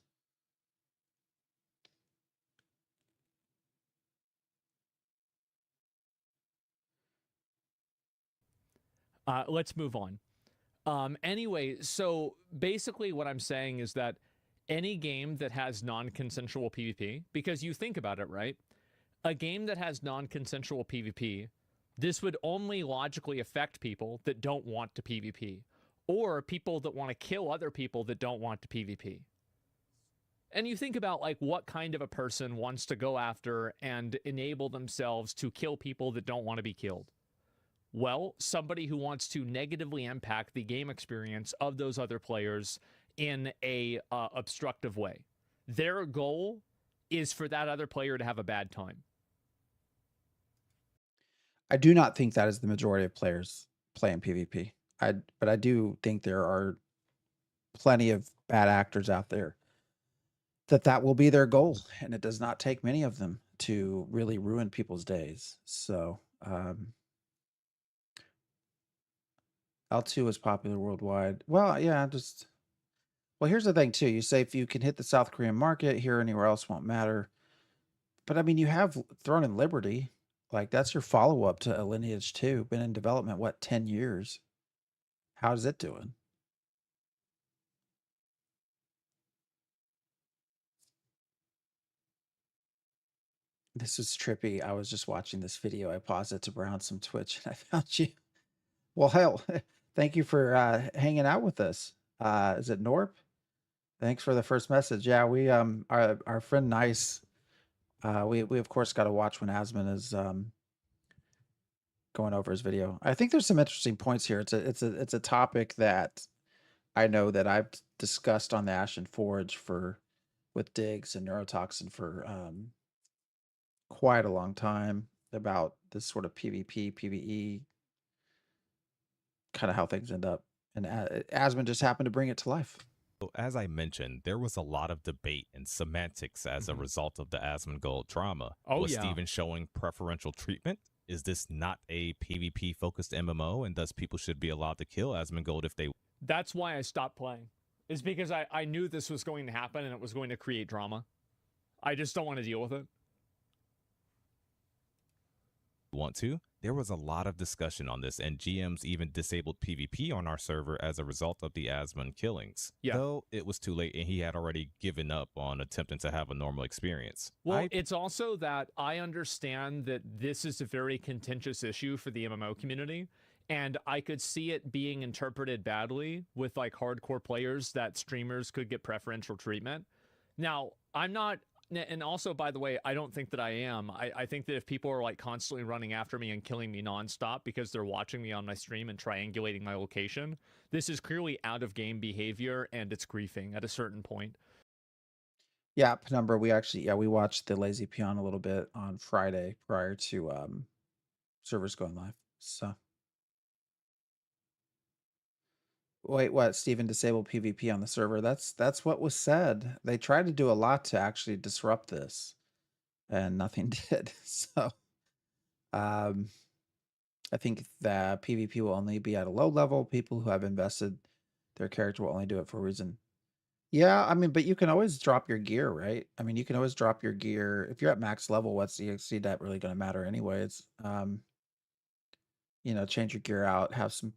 Let's move on. Anyway, so basically what I'm saying is that any game that has non-consensual PvP, because you think about it, right? A game that has non-consensual PvP, this would only logically affect people that don't want to PvP. or people that want to kill other people that don't want to PvP. And you think about like what kind of a person wants to go after and enable themselves to kill people that don't want to be killed. Well, somebody who wants to negatively impact the game experience of those other players in a obstructive way. Their goal is for that other player to have a bad time. I do not think that is the majority of players playing PvP. But I do think there are plenty of bad actors out there that will be their goal, and it does not take many of them to really ruin people's days. So L2 is popular worldwide. Well, yeah, well, here's the thing too. You say if you can hit the South Korean market, here or anywhere else won't matter. But I mean, you have Throne and Liberty. Like, that's your follow-up to Lineage 2. Been in development, what, 10 years? How's it doing? This is trippy. I was just watching this video. I paused it to browse some Twitch, and I found you. Well, hell, thank you for hanging out with us. Is it Norp? Thanks for the first message. Yeah, we our friend Nice. We of course got to watch when Asmon is going over his video. I think there's some interesting points here. It's a topic that I know that I've discussed on the Ashen Forge with Diggs and Neurotoxin for quite a long time, about this sort of PvP, PvE, kind of how things end up. And Asmon just happened to bring it to life. So as I mentioned, there was a lot of debate and semantics as a result of the Asmongold drama. Oh, was yeah. Steven showing preferential treatment? Is this not a PvP focused MMO, and thus people should be allowed to kill Asmongold if they That's why I stopped playing. Is because I knew this was going to happen and it was going to create drama. I just don't want to deal with it. want to? There was a lot of discussion on this, and GMs even disabled PvP on our server as a result of the Asmon killings. Yeah. Though it was too late and he had already given up on attempting to have a normal experience. Well, it's also that I understand that this is a very contentious issue for the MMO community, and I could see it being interpreted badly with like hardcore players, that streamers could get preferential treatment. Now, I'm not, and also, by the way, I don't think that I am. I think that if people are like constantly running after me and killing me nonstop because they're watching me on my stream and triangulating my location, this is clearly out of game behavior and it's griefing at a certain point. Yeah, Penumbra, we watched the Lazy Peon a little bit on Friday prior to servers going live. So wait, what? Steven disabled PvP on the server. That's what was said. They tried to do a lot to actually disrupt this, and nothing did. So I think that PvP will only be at a low level. People who have invested their character will only do it for a reason. Yeah, I mean, but you can always drop your gear, right? I mean, you can always drop your gear. If you're at max level, what's the EXC that really going to matter anyways? Change your gear out, have some,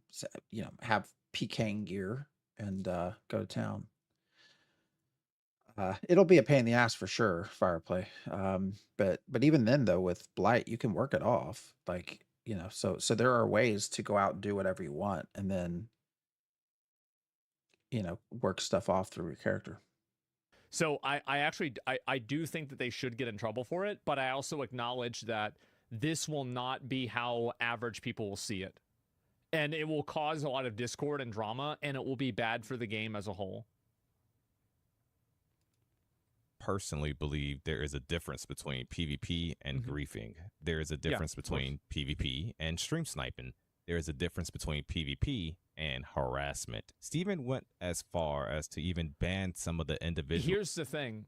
have PKing gear and go to town. It'll be a pain in the ass for sure, Fireplay. But even then though, with Blight, you can work it off. Like, so there are ways to go out and do whatever you want and then work stuff off through your character. So I do think that they should get in trouble for it, but I also acknowledge that this will not be how average people will see it. And it will cause a lot of discord and drama, and it will be bad for the game as a whole. Personally believe there is a difference between PvP and griefing. There is a difference between PvP and stream sniping. There is a difference between PvP and harassment. Steven went as far as to even ban some of the individuals. Here's the thing.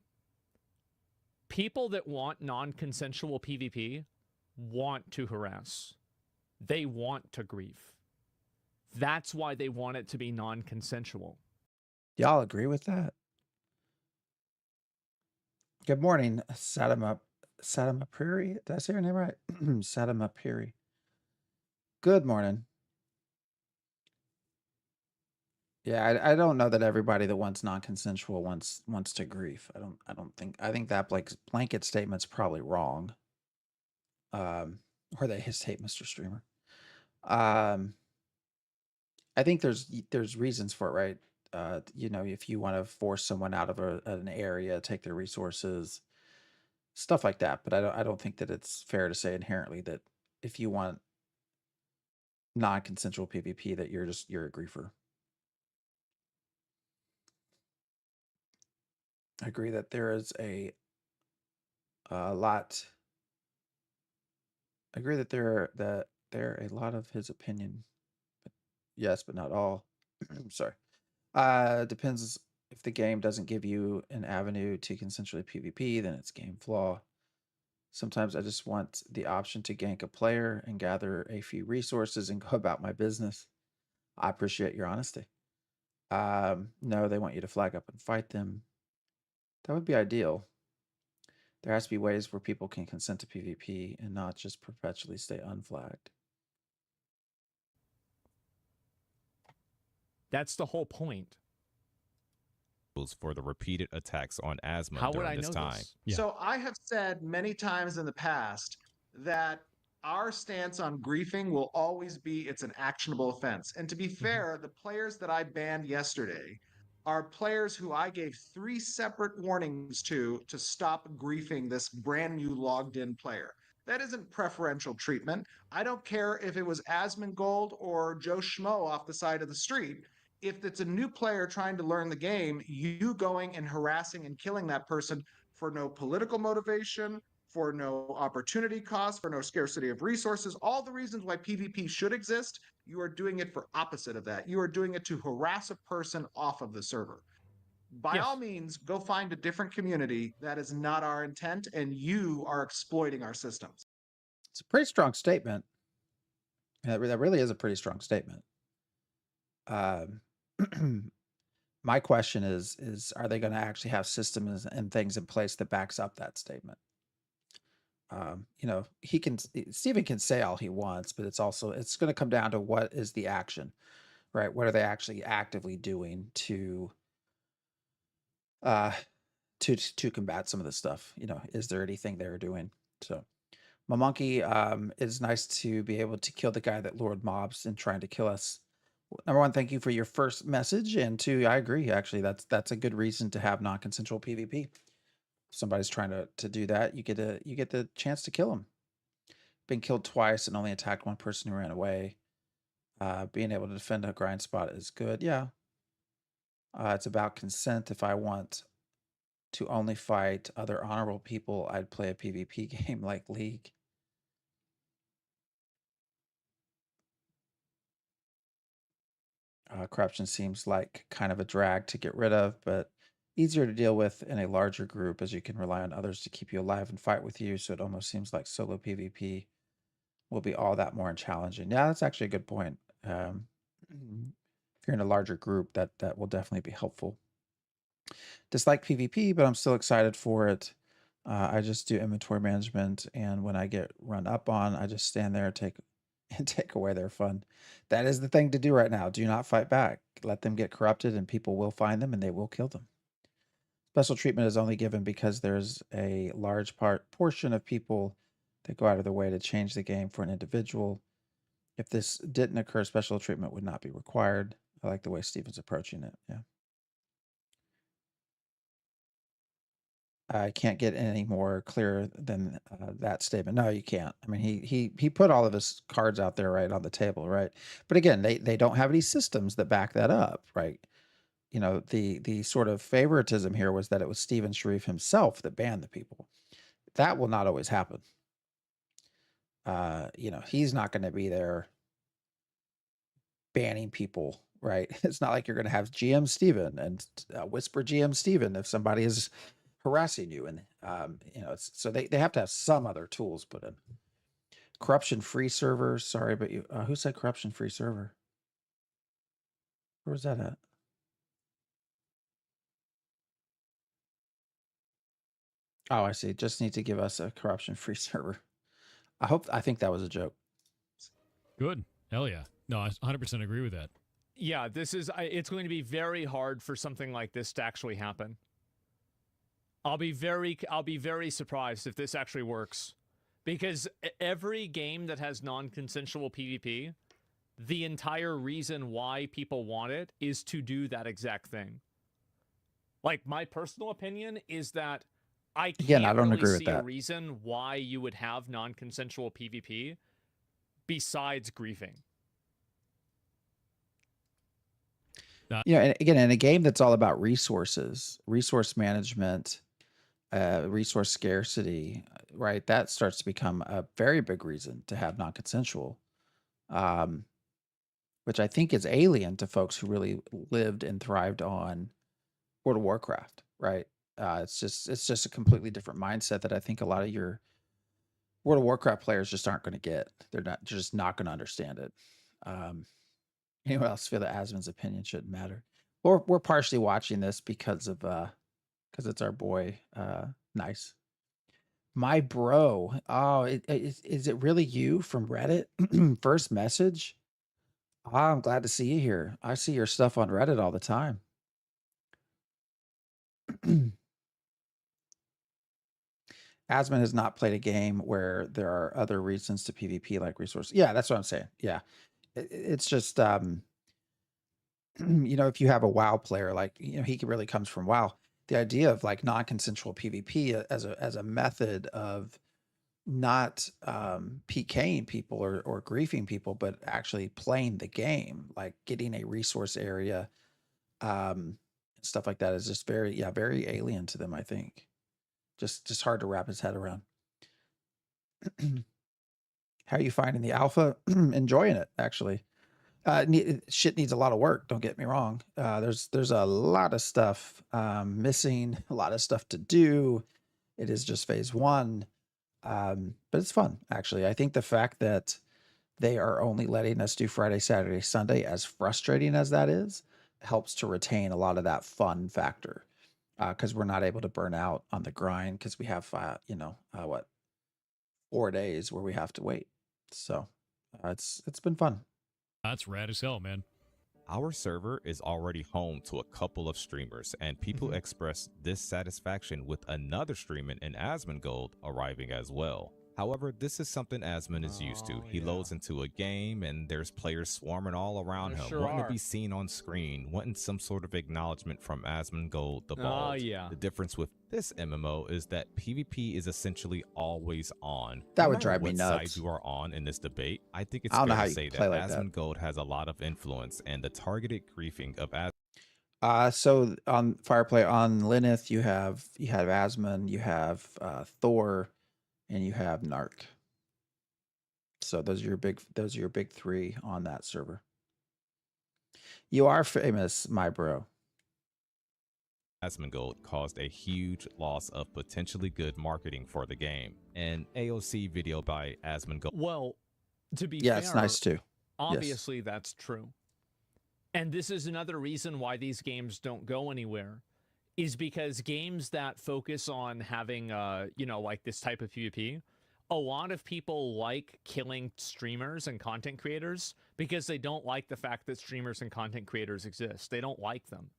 People that want non-consensual PvP want to harass. They want to grief. That's why they want it to be non-consensual. Y'all agree with that? Good morning, Sadama Prairie. Did I say your name right? Sadama Prairie. Good morning. Yeah, I don't know that everybody that wants non-consensual wants to grief. I think that blanket statement's probably wrong. Or they hate Mr. Streamer. I think there's reasons for it, right? You know, if you want to force someone out of an area, take their resources, stuff like that. But I don't think that it's fair to say inherently that if you want non-consensual PvP that you're a griefer. I agree that there is a lot. I agree that there are a lot of his opinion. But yes, but not all. I'm sorry. Depends if the game doesn't give you an avenue to consensually PvP, then it's game flaw. Sometimes I just want the option to gank a player and gather a few resources and go about my business. I appreciate your honesty. No, they want you to flag up and fight them. That would be ideal. There has to be ways where people can consent to PvP and not just perpetually stay unflagged. That's the whole point. For the repeated attacks on Asmund How would during I this know time. this? Yeah. So I have said many times in the past that our stance on griefing will always be it's an actionable offense. And to be fair, the players that I banned yesterday are players who I gave 3 separate warnings to stop griefing this brand new logged in player. That isn't preferential treatment. I don't care if it was Asmongold or Joe Schmo off the side of the street. If it's a new player trying to learn the game, you going and harassing and killing that person for no political motivation, for no opportunity cost, for no scarcity of resources, all the reasons why PvP should exist, you are doing it for opposite of that. You are doing it to harass a person off of the server. By Yes. all means, go find a different community. That is not our intent, and you are exploiting our systems. It's a pretty strong statement. That really is a pretty strong statement. My question is are they going to actually have systems and things in place that backs up that statement? You know, Steven can say all he wants, but it's going to come down to what is the action, right? What are they actually actively doing to combat some of this stuff? You know, is there anything they're doing? So my monkey, it's nice to be able to kill the guy that lured mobs and trying to kill us. Number one, thank you for your first message, and two, I agree. Actually, that's a good reason to have non-consensual PvP. If somebody's trying to do that, you get the chance to kill them. Been killed twice and only attacked one person who ran away. Being able to defend a grind spot is good. Yeah. It's about consent. If I want to only fight other honorable people, I'd play a PvP game like League. Corruption seems like kind of a drag to get rid of, but easier to deal with in a larger group as you can rely on others to keep you alive and fight with you. So it almost seems like solo PvP will be all that more challenging. Yeah, that's actually a good point. If you're in a larger group, that will definitely be helpful. Dislike PvP, but I'm still excited for it. I just do inventory management, and when I get run up on, I just stand there and take away their fun. That is the thing to do right now. Do not fight back. Let them get corrupted, and people will find them and they will kill them. Special treatment is only given because there's a large portion of people that go out of their way to change the game for an individual. If this didn't occur, special treatment would not be required. I like the way Steven's approaching it. Yeah. I can't get any more clear than that statement. No, you can't. I mean, he put all of his cards out there right on the table, right? But again, they don't have any systems that back that up, right? You know, the sort of favoritism here was that it was Steven Sharif himself that banned the people. That will not always happen. You know, he's not going to be there banning people, right? It's not like you're going to have GM Steven and whisper GM Steven if somebody is harassing you, and you know, so they have to have some other tools put in. Corruption free server. Sorry, but you who said corruption free server? Where was that at? Oh, I see. Just need to give us a corruption free server. I think that was a joke. Good. Hell yeah. No, I 100% agree with that. Yeah, it's going to be very hard for something like this to actually happen. I'll be very surprised if this actually works, because every game that has non-consensual PvP the entire reason why people want it is to do that exact thing. Like, my personal opinion is that I can't Again, I don't really agree with see a that. reason why you would have non-consensual PvP besides griefing. You know, and again, in a game that's all about resources, resource management, resource scarcity, right? That starts to become a very big reason to have non-consensual, which I think is alien to folks who really lived and thrived on World of Warcraft, right? It's just a completely different mindset that I think a lot of your World of Warcraft players just aren't going to get. They're just not going to understand it. Anyone else feel that Asmon's opinion shouldn't matter? We're partially watching this because it's our boy, Nice. My bro. Oh, is it really you from Reddit? First message. Oh, I'm glad to see you here. I see your stuff on Reddit all the time. Asmon has not played a game where there are other reasons to PvP like resource. Yeah, that's what I'm saying. Yeah. It's just you know, if you have a WoW player, like, you know, he really comes from WoW. The idea of like non-consensual PvP as a method of not PKing people or griefing people, but actually playing the game, like getting a resource area, stuff like that is just very alien to them, I think. Just hard to wrap his head around. How are you finding the alpha? Enjoying it, actually. Shit needs a lot of work, don't get me wrong. There's a lot of stuff missing, a lot of stuff to do. It is just phase 1. But it's fun, actually. I think the fact that they are only letting us do Friday, Saturday, Sunday, as frustrating as that is, helps to retain a lot of that fun factor. Because we're not able to burn out on the grind because we have, 4 days where we have to wait. So it's been fun. That's rad as hell, man. Our server is already home to a couple of streamers, and people express dissatisfaction with another streamer in Asmongold arriving as well. However, this is something Asmon is used to. He loads into a game and there's players swarming all around him, wanting to be seen on screen, wanting some sort of acknowledgement from Asmongold the Bald. The difference with this MMO is that PvP is essentially always on. That No would matter drive me what nuts. side you are on in this debate, I think it's I don't know fair how to you say can that play like that. Asmongold has a lot of influence, and the targeted griefing of So on Fireplay on Lilith, you have Asmon, you have Thor, and you have Narc. So those are your big 3 on that server. You are famous, my bro. Asmongold caused a huge loss of potentially good marketing for the game. An AOC video by Asmongold. Well, to be Yeah, fair, it's nice too. Yes. obviously that's true. And this is another reason why these games don't go anywhere, is because games that focus on having, like this type of PvP, a lot of people like killing streamers and content creators because they don't like the fact that streamers and content creators exist. They don't like them.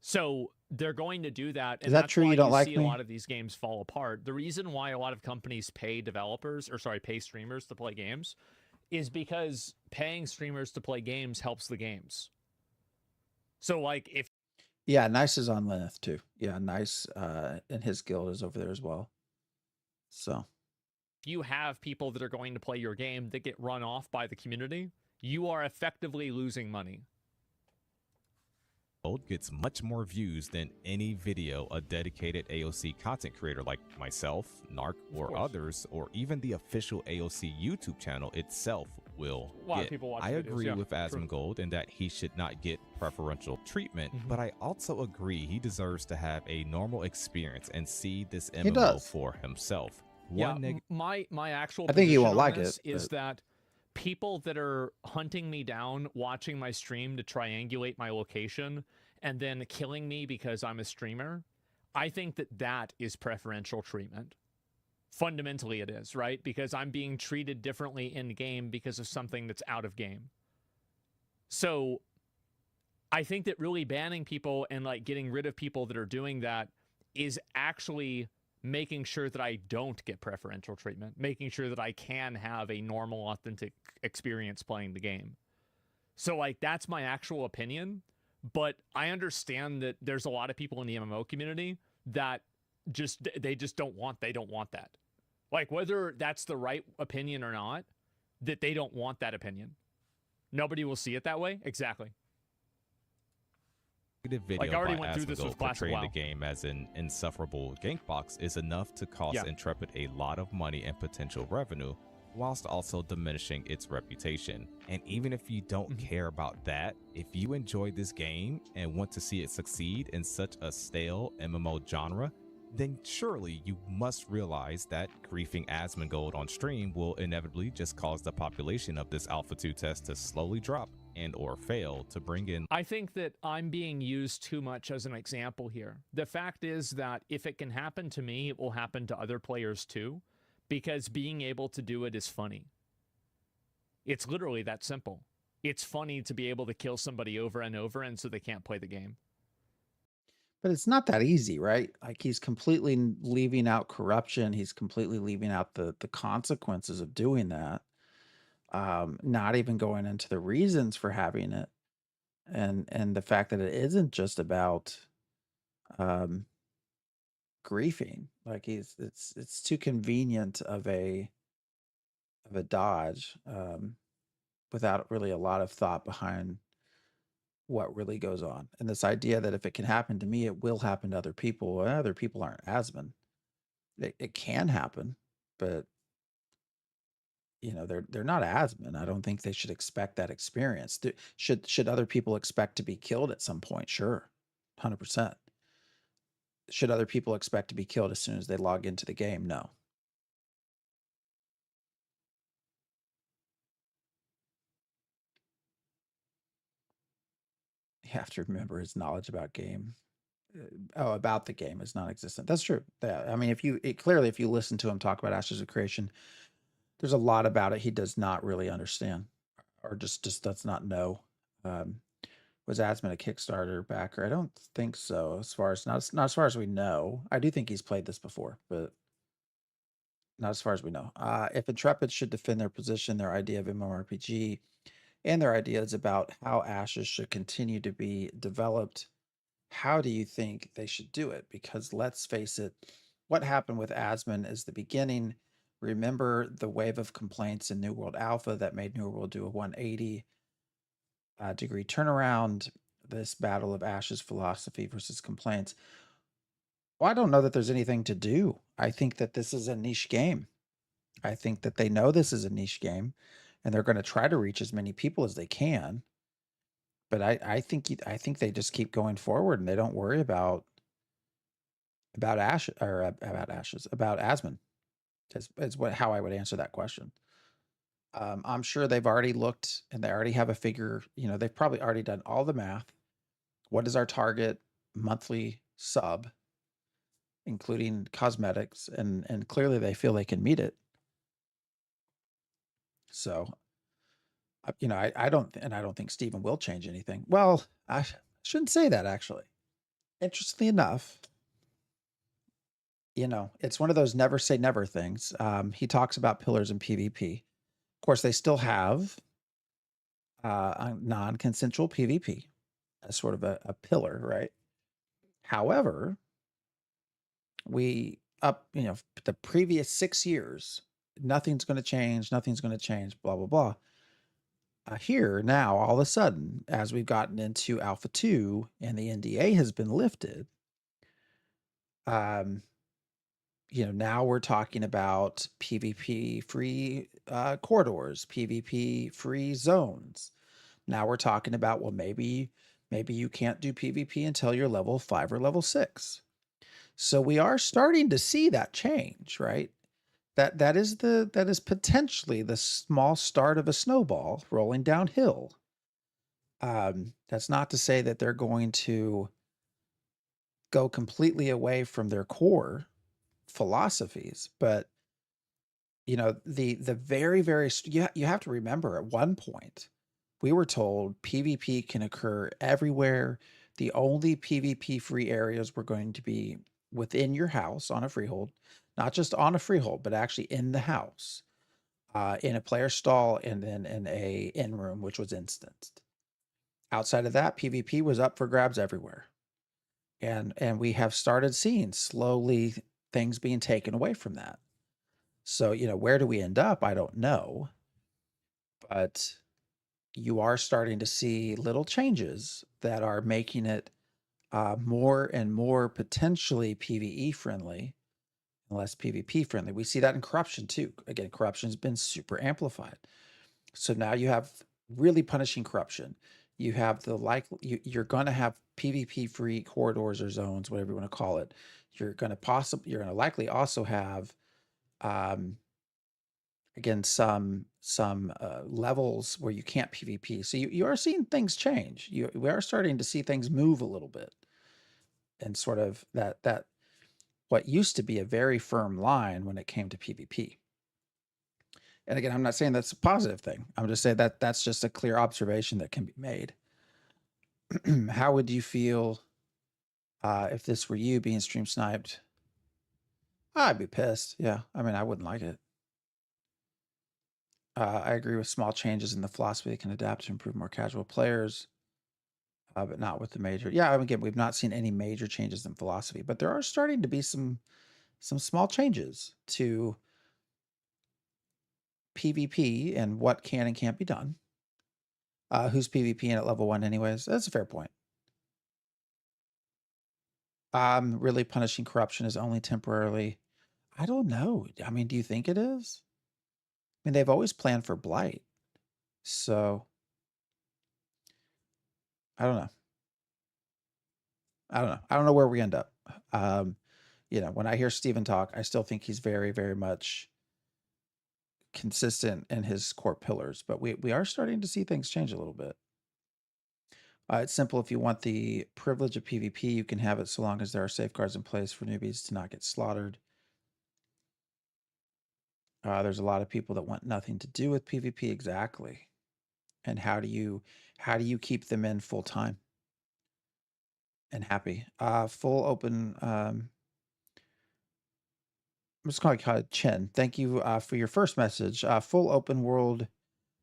So they're going to do that. And Is that that's true? why You don't like see me? a lot of these games fall apart. The reason why a lot of companies pay pay streamers to play games is because paying streamers to play games helps the games. So like if Yeah, Nice is on Lilith too. Yeah, Nice and his guild is over there as well. So you have people that are going to play your game that get run off by the community, you are effectively losing money. Gets much more views than any video a dedicated AOC content creator like myself, Narc, or others, or even the official AOC YouTube channel itself will A lot of get. people watch I videos, agree yeah, with true. Asmongold in that he should not get preferential treatment, but I also agree he deserves to have a normal experience and see this MMO does. for himself. Yeah, One my actual I think he position won't on like this it, is but- that people that are hunting me down, watching my stream to triangulate my location, and then killing me because I'm a streamer, I think that is preferential treatment. Fundamentally it is, right? Because I'm being treated differently in game because of something that's out of game. So I think that really banning people and like getting rid of people that are doing that is actually making sure that I don't get preferential treatment, making sure that I can have a normal, authentic experience playing the game. So like that's my actual opinion, but I understand that there's a lot of people in the MMO community that they just don't want that. Like whether that's the right opinion or not, that they don't want that opinion. Nobody will see it that way. Exactly. Video Like I already by went through this Asmongold with Clash of portraying WoW. the game as an insufferable gank box is enough to cost Yeah. Intrepid a lot of money and potential revenue, whilst also diminishing its reputation. And even if you don't care about that, if you enjoy this game and want to see it succeed in such a stale MMO genre, then surely you must realize that griefing Asmongold on stream will inevitably just cause the population of this Alpha 2 test to slowly drop and or fail to bring in. I think that I'm being used too much as an example here. The fact is that if it can happen to me, it will happen to other players too, because being able to do it is funny. It's literally that simple. It's funny to be able to kill somebody over and over and so they can't play the game. But it's not that easy, right? Like he's completely leaving out corruption. He's completely leaving out the consequences of doing that. Not even going into the reasons for having it, and the fact that it isn't just about griefing. Like it's too convenient of a dodge without really a lot of thought behind what really goes on. And this idea that if it can happen to me, it will happen to other people. Well, other people aren't Asmon. It can happen, but you know, they're not Asmon. I don't think they should expect that experience. Should other people expect to be killed at some point? Sure. 100%. Should other people expect to be killed as soon as they log into the game? No. You have to remember his knowledge about about the game is non-existent. That's true. Yeah, I mean, if you listen to him talk about Ashes of Creation, there's a lot about it he does not really understand, or just does not know. Was Asmon a Kickstarter backer? I don't think so. As far as not as far as we know. I do think he's played this before, but not as far as we know. If Intrepid should defend their position, their idea of MMORPG, and their ideas about how Ashes should continue to be developed, how do you think they should do it? Because let's face it, what happened with Asmon is the beginning. Remember the wave of complaints in New World Alpha that made New World do a 180 degree turnaround, this battle of Ashes philosophy versus complaints. Well, I don't know that there's anything to do. I think that this is a niche game. I think that they know this is a niche game, and they're going to try to reach as many people as they can. But I think they just keep going forward, and they don't worry about Asmon. Is how I would answer that question. I'm sure they've already looked, and they already have a figure. You know, they've probably already done all the math. What is our target monthly sub, including cosmetics, and clearly they feel they can meet it. So, you know, I don't think Steven will change anything. Well, I shouldn't say that, actually. Interestingly enough, you know, it's one of those never say never things. He talks about pillars in PvP. Of course, they still have a non-consensual PvP as sort of a pillar, right? However, the previous 6 years, nothing's going to change, blah, blah, blah. Here now, all of a sudden, as we've gotten into Alpha 2 and the NDA has been lifted, you know, now we're talking about PvP free corridors, PvP free zones. Now we're talking about, well, maybe you can't do PvP until you're level 5 or level 6. So we are starting to see that change, right? That is potentially the small start of a snowball rolling downhill. That's not to say that they're going to go completely away from their core philosophies, but you know, the very, very, you have to remember, at one point we were told PvP can occur everywhere. The only PvP free areas were going to be within your house on a freehold, not just on a freehold, but actually in the house, in a player stall, and then in a in room, which was instanced. Outside of that, PvP was up for grabs everywhere. And we have started seeing slowly things being taken away from that. So, where do we end up? I don't know. But you are starting to see little changes that are making it more and more potentially PvE friendly and less PvP friendly. We see that in corruption too. Again, corruption has been super amplified. So now you have really punishing corruption. You have you're going to have PvP free corridors or zones, whatever you want to call it. You're going to likely also have, again, some levels where you can't PvP. So you are seeing things change. We are starting to see things move a little bit, and sort of that what used to be a very firm line when it came to PvP. And again, I'm not saying that's a positive thing. I'm just saying that that's just a clear observation that can be made. How would you feel if this were you being stream sniped? I'd be pissed. Yeah, I mean, I wouldn't like it. I agree with small changes in the philosophy that can adapt to improve more casual players, but not with the major. Yeah, again, we've not seen any major changes in philosophy, but there are starting to be some small changes to PvP and what can and can't be done. Who's PvPing at level 1 anyways? That's a fair point. Really punishing corruption is only temporarily. I don't know. I mean, do you think it is? I mean, they've always planned for blight. So I don't know. I don't know where we end up. When I hear Steven talk, I still think he's very, very much consistent in his core pillars, but we are starting to see things change a little bit. It's simple. If you want the privilege of PvP, you can have it so long as there are safeguards in place for newbies to not get slaughtered. There's a lot of people that want nothing to do with PvP. Exactly. And how do you keep them in full time and happy? Full open. I'm just calling it Chen. Thank you for your first message. Full open world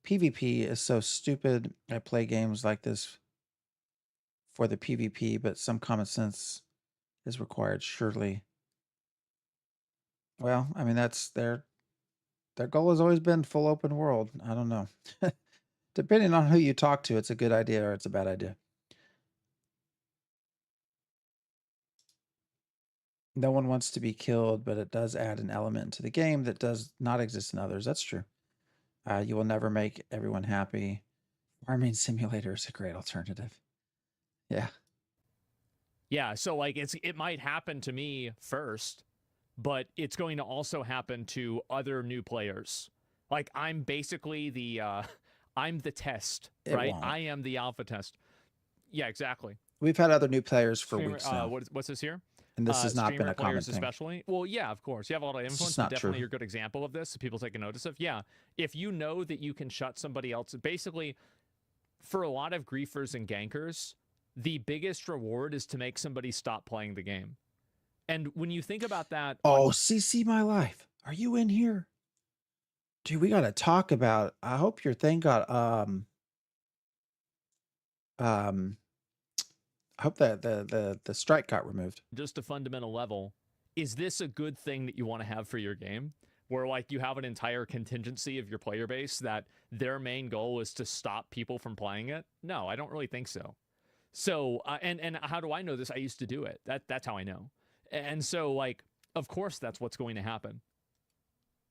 PvP is so stupid. I play games like this for the PvP, but some common sense is required, surely. Well, I mean, that's their goal has always been full open world. I don't know. Depending on who you talk to, it's a good idea or it's a bad idea. No one wants to be killed, but it does add an element to the game that does not exist in others. That's true. You will never make everyone happy. Farming Simulator is a great alternative. Yeah. Yeah, so like it might happen to me first, but it's going to also happen to other new players. Like I'm basically the I'm the test, right? won't. I am the alpha test. Yeah, exactly. We've had other new players for Streamer, weeks now, what's this here? and this has not been Streamer a common players thing. especially. Well, yeah, of course. You have a lot of It's influence, just not but definitely true. you're a good example of this. So people take a notice of. Yeah, if you know that you can shut somebody else, basically, for a lot of griefers and gankers, the biggest reward is to make somebody stop playing the game. And when you think about that, Oh, CC My Life, are you in here? Dude, we gotta talk about. I hope your thing got I hope that the strike got removed. just a fundamental level, is this a good thing that you want to have for your game? Where like you have an entire contingency of your player base that their main goal is to stop people from playing it? No, I don't really think so. So and how do I know this? I used to do it. That's how I know. And so like, of course, that's what's going to happen.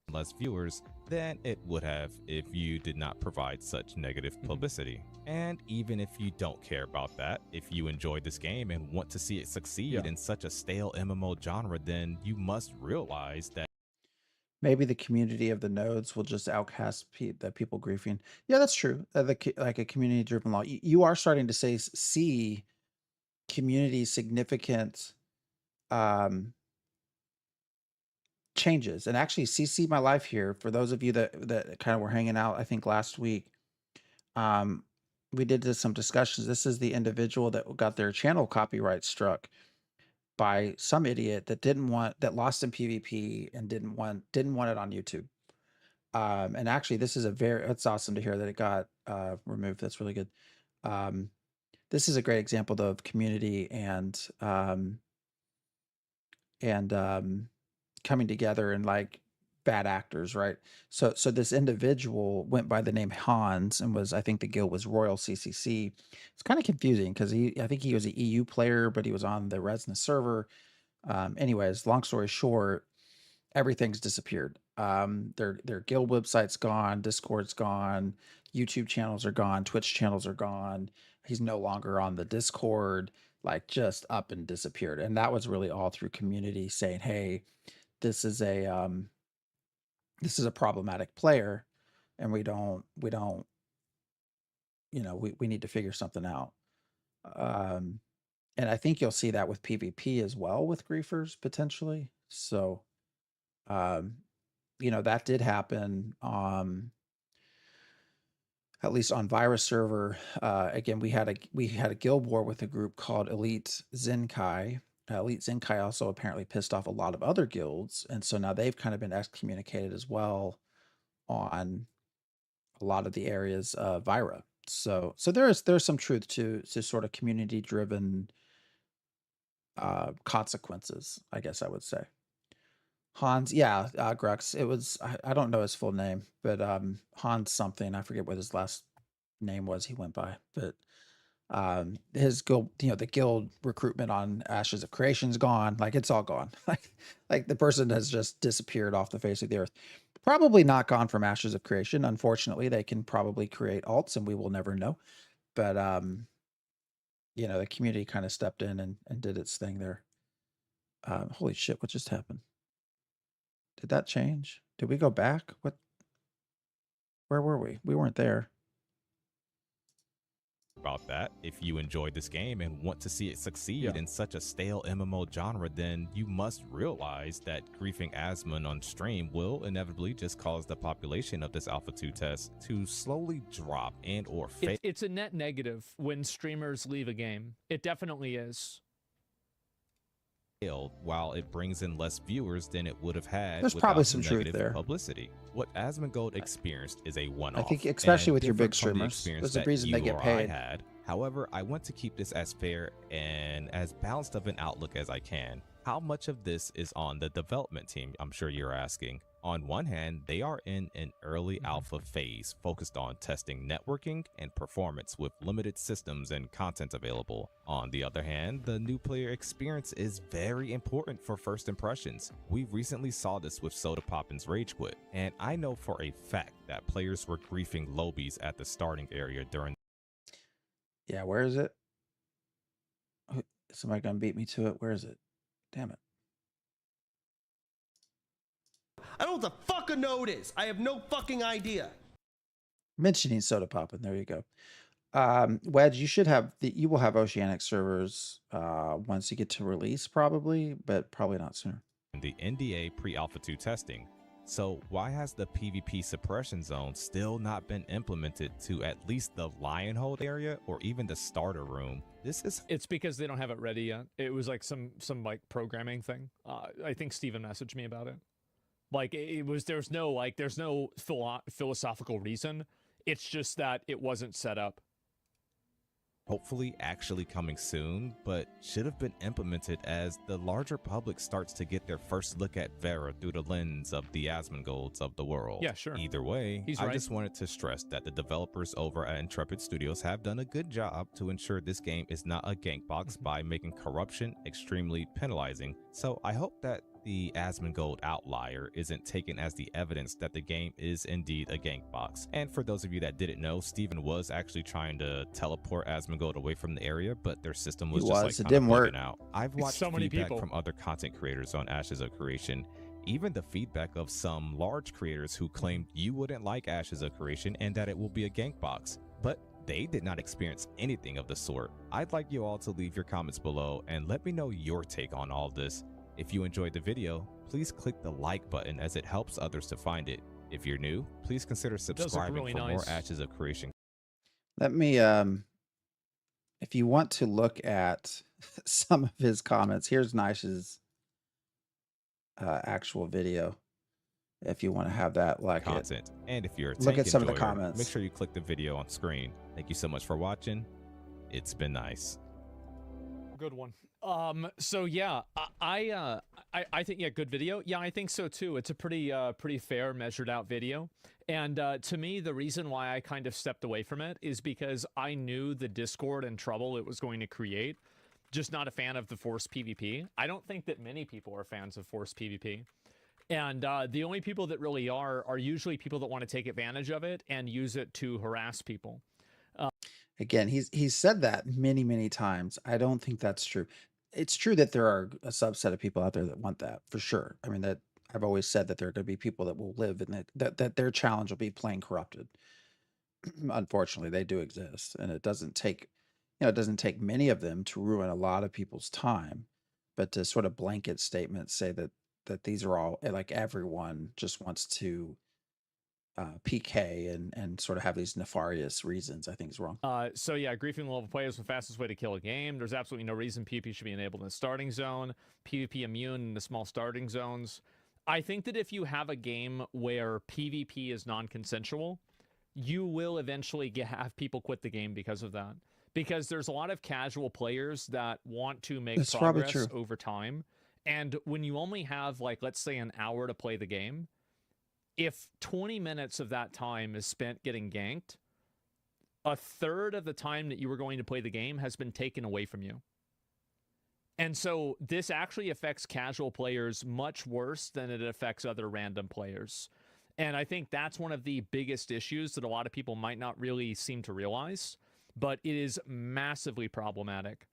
Less viewers than it would have if you did not provide such negative publicity. And even if you don't care about that, if you enjoy this game and want to see it succeed in such a stale MMO genre, then you must realize that Maybe the community of the nodes will just outcast the people griefing. Yeah, that's true. Like a community-driven law. You are starting to see community significant changes. And actually, CC My Life here, for those of you that kind of were hanging out, I think last week, we did some discussions. This is the individual that got their channel copyright struck by some idiot that lost in PvP and didn't want it on YouTube. And actually, it's awesome to hear that it got removed. That's really good. this is a great example though, of community and coming together and like bad actors, right? So this individual went by the name Hans and was, I think the guild was Royal CCC. It's kind of confusing because I think he was an EU player, but he was on the Resna server. Anyways, long story short, everything's disappeared. Their guild website's gone, Discord's gone, YouTube channels are gone, Twitch channels are gone. He's no longer on the Discord, like just up and disappeared. And that was really all through community saying, hey, this is a problematic player and we don't, you know, we need to figure something out. And I think you'll see that with PvP as well with griefers potentially. So, you know, that did happen. At least on Virus server, again, we had a guild war with a group called Elite Zenkai. Elite Zenkai also apparently pissed off a lot of other guilds, and so now they've kind of been excommunicated as well on a lot of the areas of Vira. So there's some truth to sort of community driven consequences, I guess I would say. Hans, yeah, Grux. It was, I don't know his full name, but Hans something. I forget what his last name was. He went by, but his guild, you know, the guild recruitment on Ashes of Creation's gone. Like it's all gone. like the person has just disappeared off the face of the earth. Probably not gone from Ashes of Creation. Unfortunately, they can probably create alts, and we will never know. But you know, the community kind of stepped in and did its thing there. Holy shit! What just happened? Did that change? Did we go back? What? Where were we? We weren't there. About that, if you enjoyed this game and want to see it succeed in such a stale MMO genre, then you must realize that griefing Asmon on stream will inevitably just cause the population of this Alpha 2 test to slowly drop and or fade. It's a net negative when streamers leave a game. It definitely is. While it brings in less viewers than it would have had. There's probably some truth there. Publicity. What Asmongold experienced is a one-off. I think, especially with your big streamers, there's a reason they get paid. However, I want to keep this as fair and as balanced of an outlook as I can. How much of this is on the development team? I'm sure you're asking. On one hand, they are in an early alpha phase focused on testing networking and performance with limited systems and content available. On the other hand, the new player experience is very important for first impressions. We recently saw this with Soda Poppin's Rage Quit, and I know for a fact that players were griefing lobies at the starting area during. Yeah, where is it? Somebody gonna beat me to it? Where is it? Damn it. I don't know what the fuck a node is. I have no fucking idea. Mentioning Soda Poppin, there you go. Wedge, you will have Oceanic servers once you get to release, probably, but probably not sooner. The NDA pre-Alpha 2 testing. So why has the PvP suppression zone still not been implemented to at least the Lionhold area or even the starter room? It's because they don't have it ready yet. It was like some like programming thing. I think Steven messaged me about it. Like there's no philosophical reason. It's just that it wasn't set up. Hopefully actually coming soon, but should have been implemented as the larger public starts to get their first look at Vera through the lens of the Asmongolds of the world. Yeah, sure. Either way, He's I right. just wanted to stress that the developers over at Intrepid Studios have done a good job to ensure this game is not a gankbox by making corruption extremely penalizing. So I hope that the Asmongold outlier isn't taken as the evidence that the game is indeed a gank box. And for those of you that didn't know, Steven was actually trying to teleport Asmongold away from the area, but their system was just it didn't work. Out. I've watched so many feedback people from other content creators on Ashes of Creation, even the feedback of some large creators who claimed you wouldn't like Ashes of Creation and that it will be a gank box. But they did not experience anything of the sort. I'd like you all to leave your comments below and let me know your take on all this. If you enjoyed the video, please click the like button as it helps others to find it. If you're new, please consider subscribing really for nice. more Ashes of Creation. Let me, if you want to look at some of his comments, here's Nish's actual video. If you want to have that like content. And if you're a look tank at some of the enjoyer, comments. make sure you click the video on screen. Thank you so much for watching. It's been nice. Good one. So yeah, I think, yeah, good video. Yeah, I think so too. It's a pretty fair, measured out video. And to me, the reason why I kind of stepped away from it is because I knew the discord and trouble it was going to create. Just not a fan of the forced PvP. I don't think that many people are fans of forced PvP. And the only people that really are usually people that want to take advantage of it and use it to harass people. Again, he's said that many times. I don't think that's true. It's true that there are a subset of people out there that want that for sure. I mean, that I've always said that there are going to be people that will live in that their challenge will be playing corrupted. Unfortunately, they do exist, and it doesn't take, it doesn't take many of them to ruin a lot of people's time. But to sort of blanket statements say that these are all like everyone just wants to PK and sort of have these nefarious reasons, I think is wrong. So yeah, griefing level play is the fastest way to kill a game. There's absolutely no reason PvP should be enabled in the starting zone. PvP immune in the small starting zones. I think that if you have a game where PvP is non-consensual, you will eventually have people quit the game because of that. Because there's a lot of casual players that want to make That's probably progress true. over time. And when you only have, like, let's say an hour to play the game, if 20 minutes of that time is spent getting ganked, a third of the time that you were going to play the game has been taken away from you. And so this actually affects casual players much worse than it affects other random players. And I think that's one of the biggest issues that a lot of people might not really seem to realize, but it is massively problematic.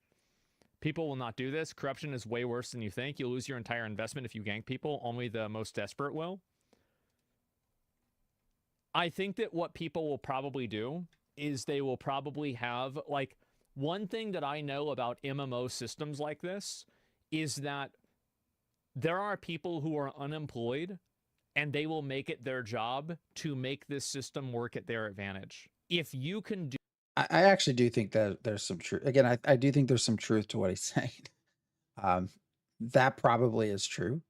People will not do this. Corruption is way worse than you think. You'll lose your entire investment if you gank people. Only the most desperate will. I think that what people will probably do is they will probably have, like, one thing that I know about MMO systems like this is that there are people who are unemployed and they will make it their job to make this system work at their advantage. If you can do... I actually do think that there's some truth. Again, I do think there's some truth to what he's saying. That probably is true.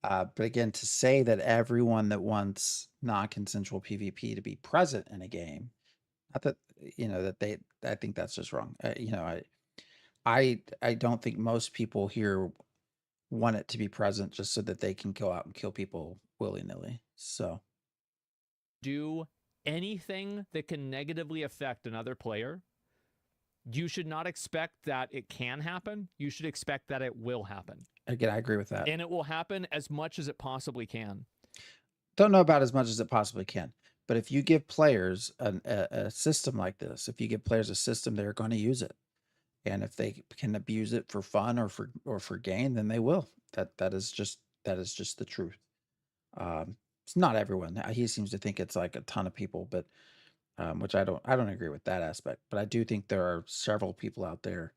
But again, to say that everyone that wants non-consensual PvP to be present in a game, not that, I think that's just wrong. I don't think most people here want it to be present just so that they can go out and kill people willy-nilly. So do anything that can negatively affect another player, you should not expect that it can happen. You should expect that it will happen. again, I agree with that. And it will happen as much as it possibly can. Don't know about as much as it possibly can. But if you give players a system like this, if you give players a system, they're going to use it. And if they can abuse it for fun or for gain, then they will. That is just the truth. It's not everyone. He seems to think it's like a ton of people, but which I don't agree with that aspect. But I do think there are several people out there.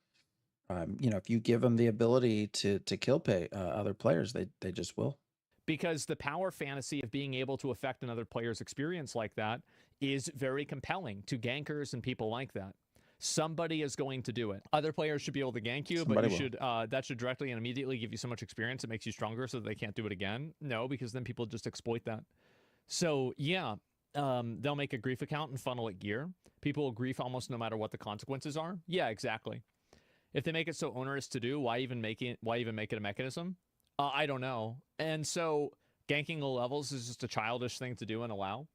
If you give them the ability to kill other players, they just will. Because the power fantasy of being able to affect another player's experience like that is very compelling to gankers and people like that. Somebody is going to do it. Other players should be able to gank you, Somebody but you will. should that should directly and immediately give you so much experience it makes you stronger so that they can't do it again. No, because then people just exploit that. So yeah, they'll make a grief account and funnel it gear. People will grief almost no matter what the consequences are. Yeah, exactly. If they make it so onerous to do, why even make it a mechanism? I don't know. And so ganking low levels is just a childish thing to do and allow.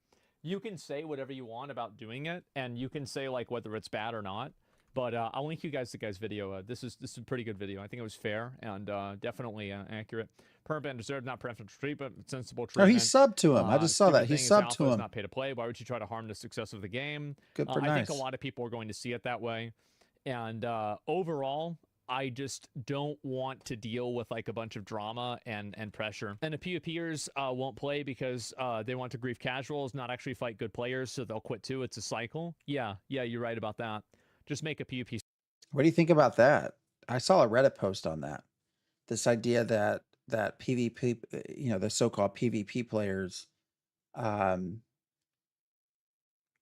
You can say whatever you want about doing it, and you can say like whether it's bad or not. But I'll link you guys to the guy's video. This is a pretty good video. I think it was fair and definitely accurate. Permaban deserved not preferential treatment, but sensible treatment. Oh, he subbed to him. I just saw that. He subbed to him. Not pay to play. Why would you try to harm the success of the game? Good for I think nice. a lot of people are going to see it that way. And overall, I just don't want to deal with like a bunch of drama and pressure. And the PvPers won't play because they want to grief casuals, not actually fight good players, so they'll quit too. It's a cycle. Yeah, you're right about that. Just make a PvP. What do you think about that? I saw a Reddit post on that. This idea that PvP, the so-called PvP players, are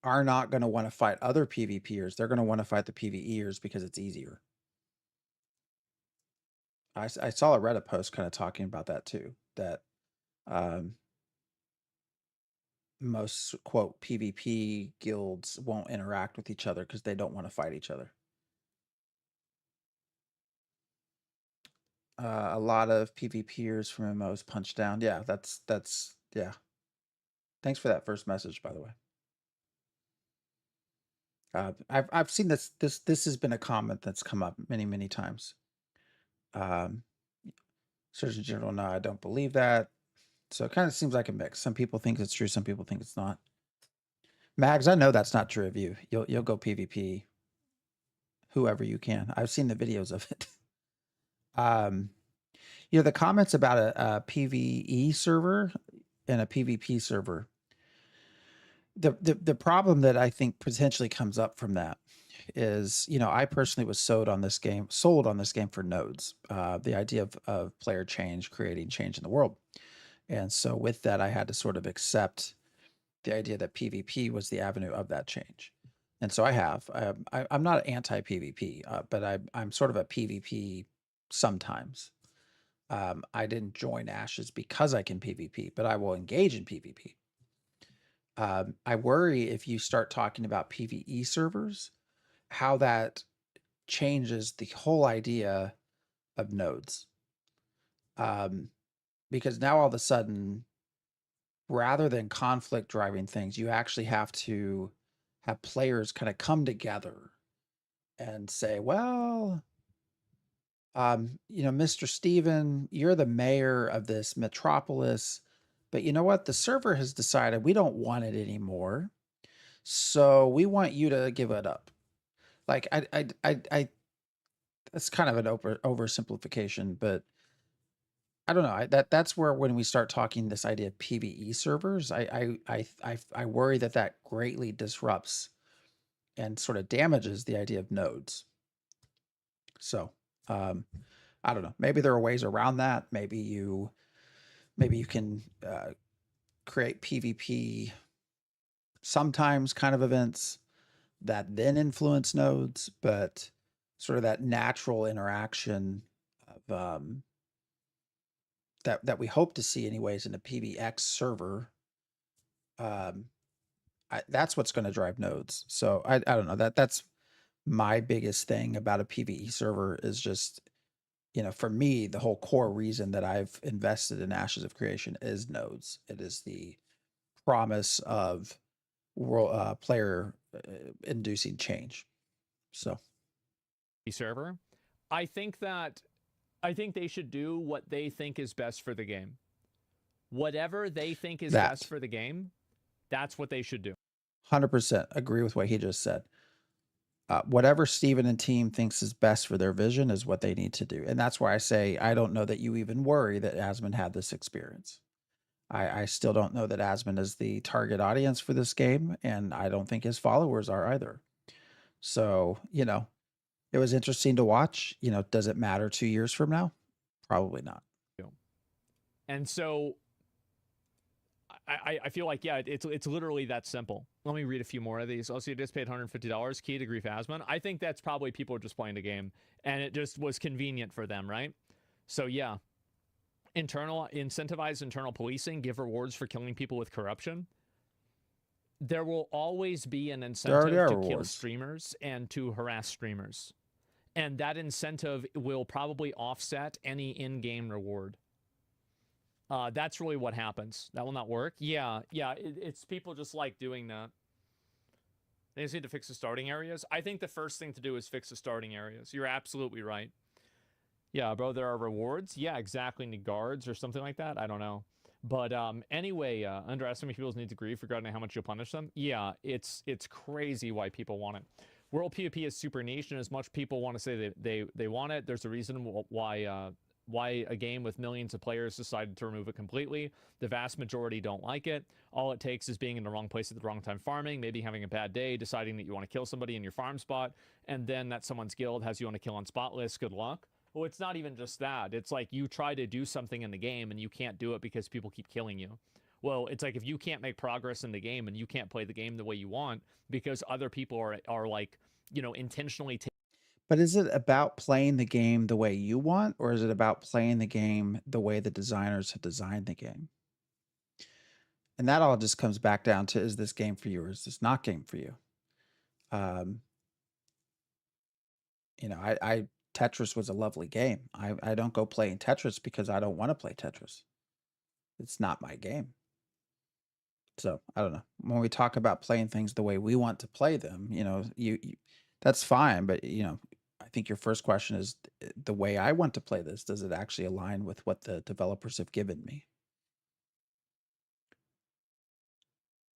not going to want to fight other PvPers. They're going to want to fight the PvEers because it's easier. I saw a Reddit post kind of talking about that too, that most, quote, PvP guilds won't interact with each other because they don't want to fight each other. A lot of PvPers from MMOs punched down. Yeah, yeah. Thanks for that first message, by the way. I've seen this has been a comment that's come up many times. Surgeon General, no, I don't believe that. So it kind of seems like a mix. Some people think it's true, some people think it's not. Mags, I know that's not true of you. You'll go PvP whoever you can. I've seen the videos of it. The comments about a PvE server and a PvP server. The problem that I think potentially comes up from that is, I personally was sold on this game for nodes. The idea of player change, creating change in the world. And so with that, I had to sort of accept the idea that PvP was the avenue of that change. And so I'm not anti-PvP, but I'm sort of a PvP sometimes. I didn't join Ashes because I can PvP, but I will engage in PvP. I worry if you start talking about PvE servers, how that changes the whole idea of nodes. Because now all of a sudden, rather than conflict driving things, you actually have to have players kind of come together and say, well, Mr. Steven, you're the mayor of this metropolis, but you know what? The server has decided we don't want it anymore. So we want you to give it up. Like that's kind of an oversimplification, but I don't know. That's where when we start talking this idea of PvE servers, I worry that greatly disrupts and sort of damages the idea of nodes. So I don't know. Maybe there are ways around that. Maybe you can create PvP sometimes kind of events that then influence nodes, but sort of that natural interaction of that we hope to see anyways in a PvX server. That's what's going to drive nodes. So I don't know, that's my biggest thing about a PvE server is just, for me, the whole core reason that I've invested in Ashes of Creation is nodes. It is the promise of world player inducing change. So server, I think they should do what they think is best for the game. Whatever they think is best for the game, that's what they should do. 100% agree with what he just said. Whatever Steven and team thinks is best for their vision is what they need to do. And that's why I say, I don't know that you even worry that Asmon had this experience. I still don't know that Asmon is the target audience for this game, and I don't think his followers are either. So, it was interesting to watch. Does it matter 2 years from now? Probably not. And so I feel like, yeah, it's literally that simple. Let me read a few more of these. Also, you just paid $150. Key to Grief Asmon. I think that's probably people are just playing the game, and it just was convenient for them, right? So, yeah. Incentivize internal policing, give rewards for killing people with corruption. There will always be an incentive to kill streamers and to harass streamers. And that incentive will probably offset any in-game reward. That's really what happens. That will not work. Yeah, it's people just like doing that. They just need to fix the starting areas. I think the first thing to do is fix the starting areas. You're absolutely right. Yeah, bro, there are rewards. Yeah, exactly. Need guards or something like that. I don't know. But anyway, underestimating people's need to grieve regarding how much you'll punish them. Yeah, it's crazy why people want it. World PvP is super niche, and as much people want to say they want it, there's a reason why a game with millions of players decided to remove it completely. The vast majority don't like it. All it takes is being in the wrong place at the wrong time farming, maybe having a bad day, deciding that you want to kill somebody in your farm spot, and then that someone's guild has you on a kill on spot list. Good luck. Well, it's not even just that. It's like you try to do something in the game and you can't do it because people keep killing you. Well, it's like if you can't make progress in the game and you can't play the game the way you want because other people are like, intentionally But is it about playing the game the way you want, or is it about playing the game the way the designers have designed the game? And that all just comes back down to, is this game for you or is this not game for you? Tetris was a lovely game. I don't go playing Tetris because I don't want to play Tetris. It's not my game. So I don't know. When we talk about playing things the way we want to play them, you that's fine. But I think your first question is the way I want to play this. Does it actually align with what the developers have given me?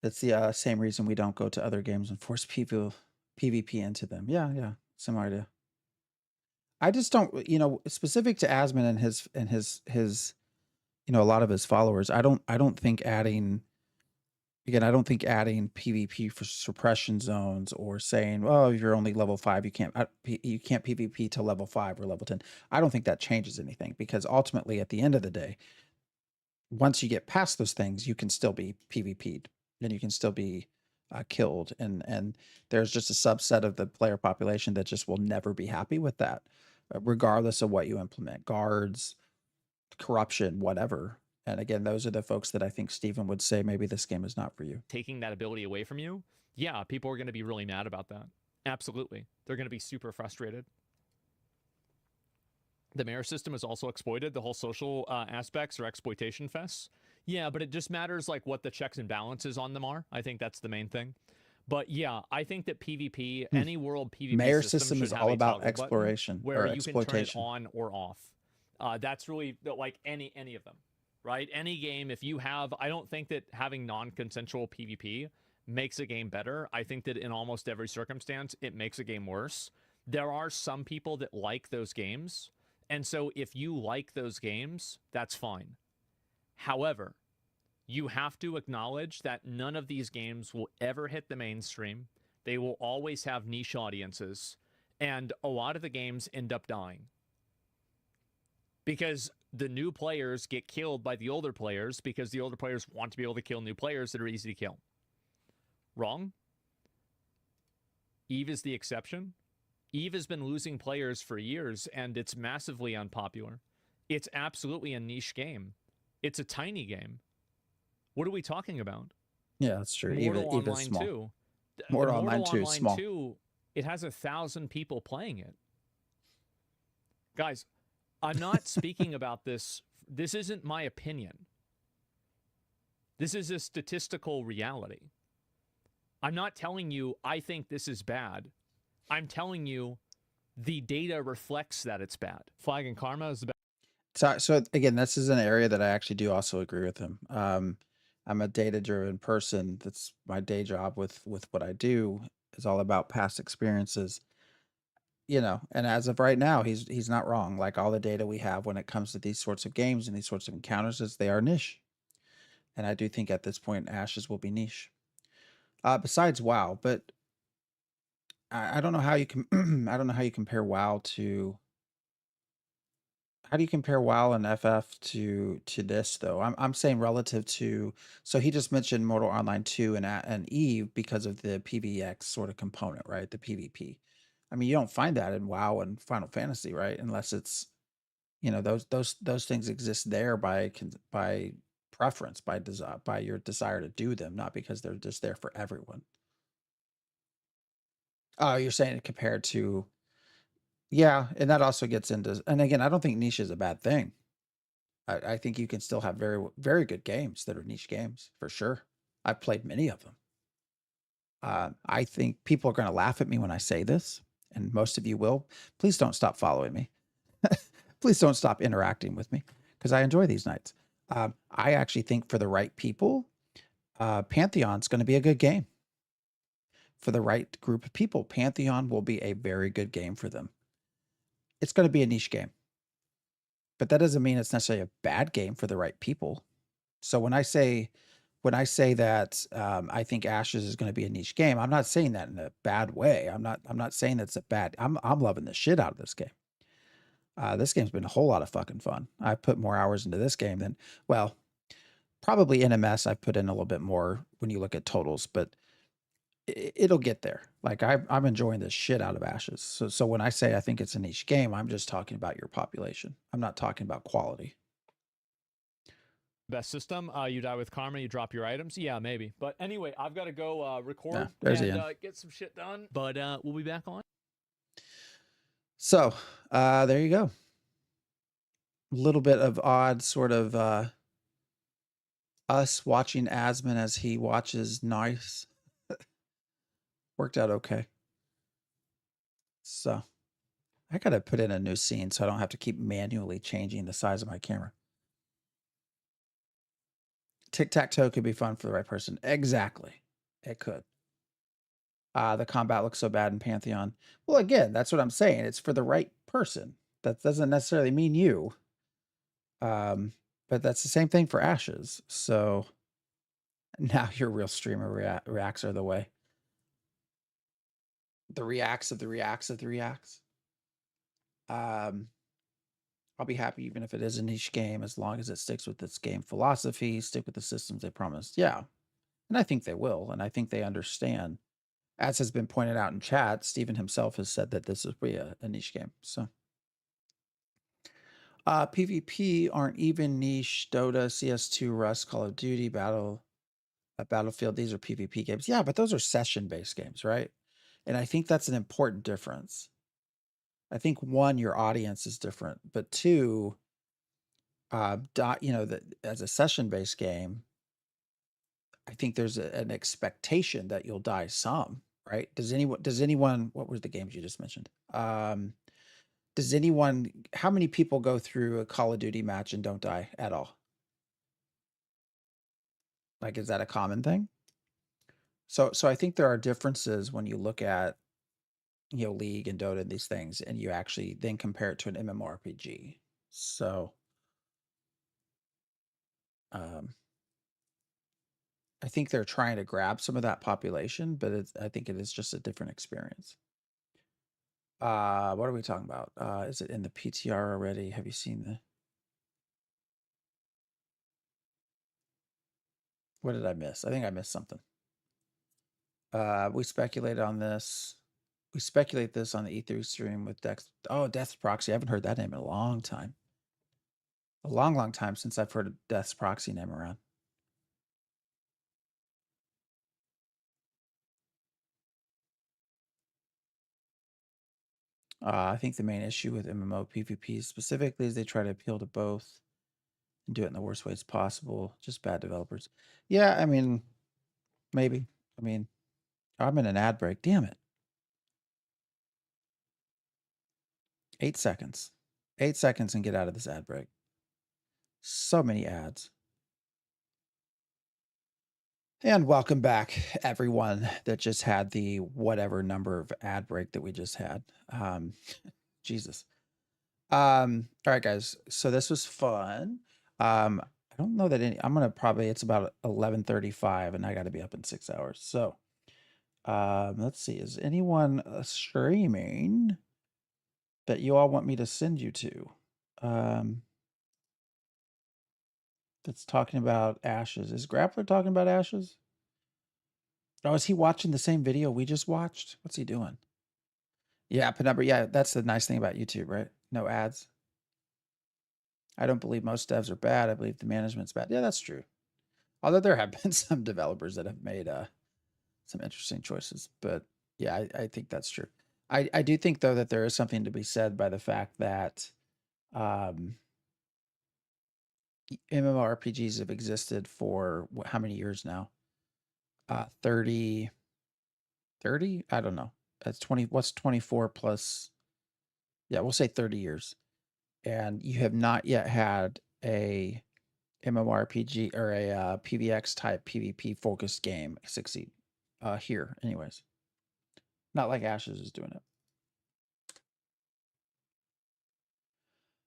It's the same reason we don't go to other games and force people PvP into them. Yeah, same idea. I just don't, specific to Asmon and his a lot of his followers. I don't think adding PvP for suppression zones or saying, "Oh, if you're only level 5, you can't PvP to level 5 or level 10." I don't think that changes anything, because ultimately, at the end of the day, once you get past those things, you can still be PvP'd and you can still be killed, and there's just a subset of the player population that just will never be happy with that, regardless of what you implement, guards, corruption, whatever. And again, those are the folks that I think Steven would say maybe this game is not for you. Taking that ability away from you, yeah, people are going to be really mad about that. Absolutely. They're going to be super frustrated. The mayor system is also exploited, the whole social aspects or exploitation fests. Yeah, but it just matters like what the checks and balances on them are. I think that's the main thing. But yeah, I think that PvP, any world PvP Mayor system is should all have a about toggle exploration button where or you exploitation. can turn it on or off. That's really like any of them. Right? Any game, if you have, I don't think that having non-consensual PvP makes a game better. I think that in almost every circumstance, it makes a game worse. There are some people that like those games. And so if you like those games, that's fine. However, you have to acknowledge that none of these games will ever hit the mainstream. They will always have niche audiences. And a lot of the games end up dying. Because the new players get killed by the older players because the older players want to be able to kill new players that are easy to kill. Wrong? EVE is the exception. EVE has been losing players for years, and it's massively unpopular. It's absolutely a niche game. It's a tiny game. What are we talking about? Yeah, that's true. Mortal EVE is Online small. 2. Mortal Online 2 is small. 2, it has 1,000 people playing it. Guys, I'm not speaking about this. This isn't my opinion. This is a statistical reality. I'm not telling you I think this is bad. I'm telling you the data reflects that it's bad. Flag and Karma is the best. So again, this is an area that I actually do also agree with him. I'm a data-driven person. That's my day job with what I do, is all about past experiences. And as of right now, he's not wrong. Like, all the data we have when it comes to these sorts of games and these sorts of encounters is they are niche. And I do think at this point Ashes will be niche. Besides WoW, but I don't know how you can I don't know how you compare WoW to how do you compare WoW and FF to this though? I'm saying relative to, so he just mentioned Mortal Online 2 and EVE because of the PvX sort of component, right? The PvP. I mean, you don't find that in WoW and Final Fantasy, right? Unless it's, those things exist there by preference, by your desire to do them, not because they're just there for everyone. Oh, you're saying it compared to, yeah, and that also gets into, and again, I don't think niche is a bad thing. I think you can still have very, very good games that are niche games, for sure. I've played many of them. I think people are going to laugh at me when I say this, and most of you will. Please don't stop following me. Please don't stop interacting with me, because I enjoy these nights. I actually think for the right people, Pantheon's going to be a good game. For the right group of people, Pantheon will be a very good game for them. It's going to be a niche game, but that doesn't mean it's necessarily a bad game for the right people. So when I say that I think Ashes is going to be a niche game, I'm not saying that in a bad way. I'm not saying that's a bad. I'm loving the shit out of this game. This game's been a whole lot of fucking fun. I've put more hours into this game than, well, probably NMS. I've put in a little bit more when you look at totals, but it'll get there. Like, I'm enjoying the shit out of Ashes. So when I say I think it's a niche game, I'm just talking about your population. I'm not talking about quality. Best system. You die with Karma, you drop your items. Yeah, maybe. But anyway, I've got to go record there's and get some shit done. But we'll be back on. So There you go. A little bit of odd sort of us watching Asmon as he watches Nice. Worked out okay. So I gotta put in a new scene so I don't have to keep manually changing the size of my camera. Tic-tac-toe could be fun for the right person. Exactly. It could. The combat looks so bad in Pantheon. Well, again, that's what I'm saying. It's for the right person. That doesn't necessarily mean you. But that's the same thing for Ashes. So now your real streamer reacts are the way. The reacts of the reacts of the reacts. I'll be happy even if it is a niche game, as long as it sticks with its game philosophy, stick with the systems they promised. Yeah. And I think they will. And I think they understand. As has been pointed out in chat, Steven himself has said that this will be a niche game. So PvP aren't even niche. Dota, CS2, Rust, Call of Duty, Battlefield. These are PvP games. Yeah, but those are session-based games, right? And I think that's an important difference. I think one, your audience is different, but two, that as a session-based game, I think there's an expectation that you'll die some, right? Does anyone, what were the games you just mentioned? Does anyone, how many people go through a Call of Duty match and don't die at all? Like, is that a common thing? So I think there are differences when you look at, League and Dota and these things, and you actually then compare it to an MMORPG. So, I think they're trying to grab some of that population, but I think it is just a different experience. What are we talking about? Is it in the PTR already? Have you seen the? What did I miss? I think I missed something. We speculated on this. We speculate this on the E3 stream with Dex. Oh, Death's Proxy. I haven't heard that name in a long time. A long, long time since I've heard a Death's Proxy name around. I think the main issue with MMO PvP specifically is they try to appeal to both and do it in the worst ways possible. Just bad developers. Yeah, I mean, maybe. I mean, I'm in an ad break. Damn it. 8 seconds. 8 seconds and get out of this ad break. So many ads. And welcome back, everyone that just had the whatever number of ad break that we just had. Jesus. All right, guys. So this was fun. I don't know that I'm gonna probably, it's about 11:35 and I got to be up in 6 hours. So let's see, is anyone streaming that you all want me to send you to? That's talking about Ashes. Is Grappler talking about Ashes? Oh, is he watching the same video we just watched? What's he doing? Yeah, Penumbra. Yeah, that's the nice thing about YouTube, right? No ads. I don't believe most devs are bad. I believe the management's bad. Yeah, that's true. Although there have been some developers that have made some interesting choices. But yeah, I think that's true. I do think, though, that there is something to be said by the fact that MMORPGs have existed for how many years now? 30? I don't know. That's 20. What's 24 plus? Yeah, we'll say 30 years. And you have not yet had a MMORPG or a PvX type PvP focused game succeed here, anyways. Not like Ashes is doing it.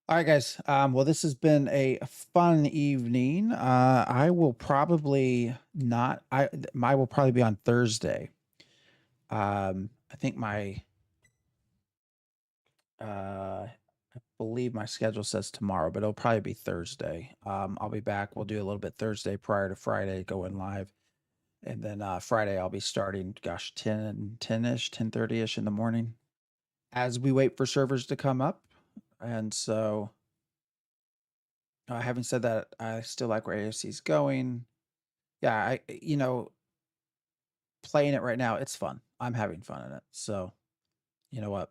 All right, guys. Well, this has been a fun evening. I will probably not. I will probably be on Thursday. I think I believe my schedule says tomorrow, but it'll probably be Thursday. I'll be back. We'll do a little bit Thursday prior to Friday going live. And then Friday I'll be starting, gosh, 10-ish, 10:30-ish in the morning as we wait for servers to come up. And so having said that, I still like where AFC is going. Yeah, playing it right now, it's fun. I'm having fun in it. So, you know what?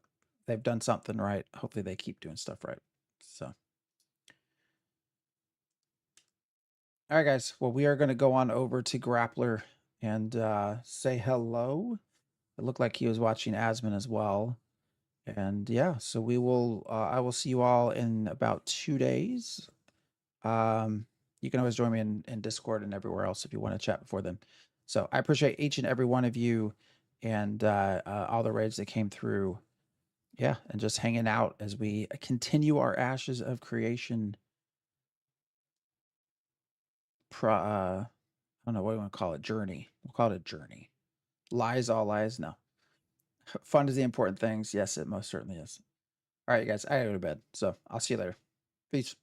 they've done something right. Hopefully they keep doing stuff right. So, all right, guys. Well, we are going to go on over to Grappler and say hello. It looked like he was watching Asmon as well. And yeah, so we will. I will see you all in about 2 days. You can always join me in Discord and everywhere else if you want to chat before then. So I appreciate each and every one of you and all the raids that came through. Yeah, and just hanging out as we continue our Ashes of Creation. I don't know what we want to call it. Journey. We'll call it a journey. Lies, all lies. No. Fun is the important things. Yes, it most certainly is. All right, guys. I gotta go to bed. So I'll see you later. Peace.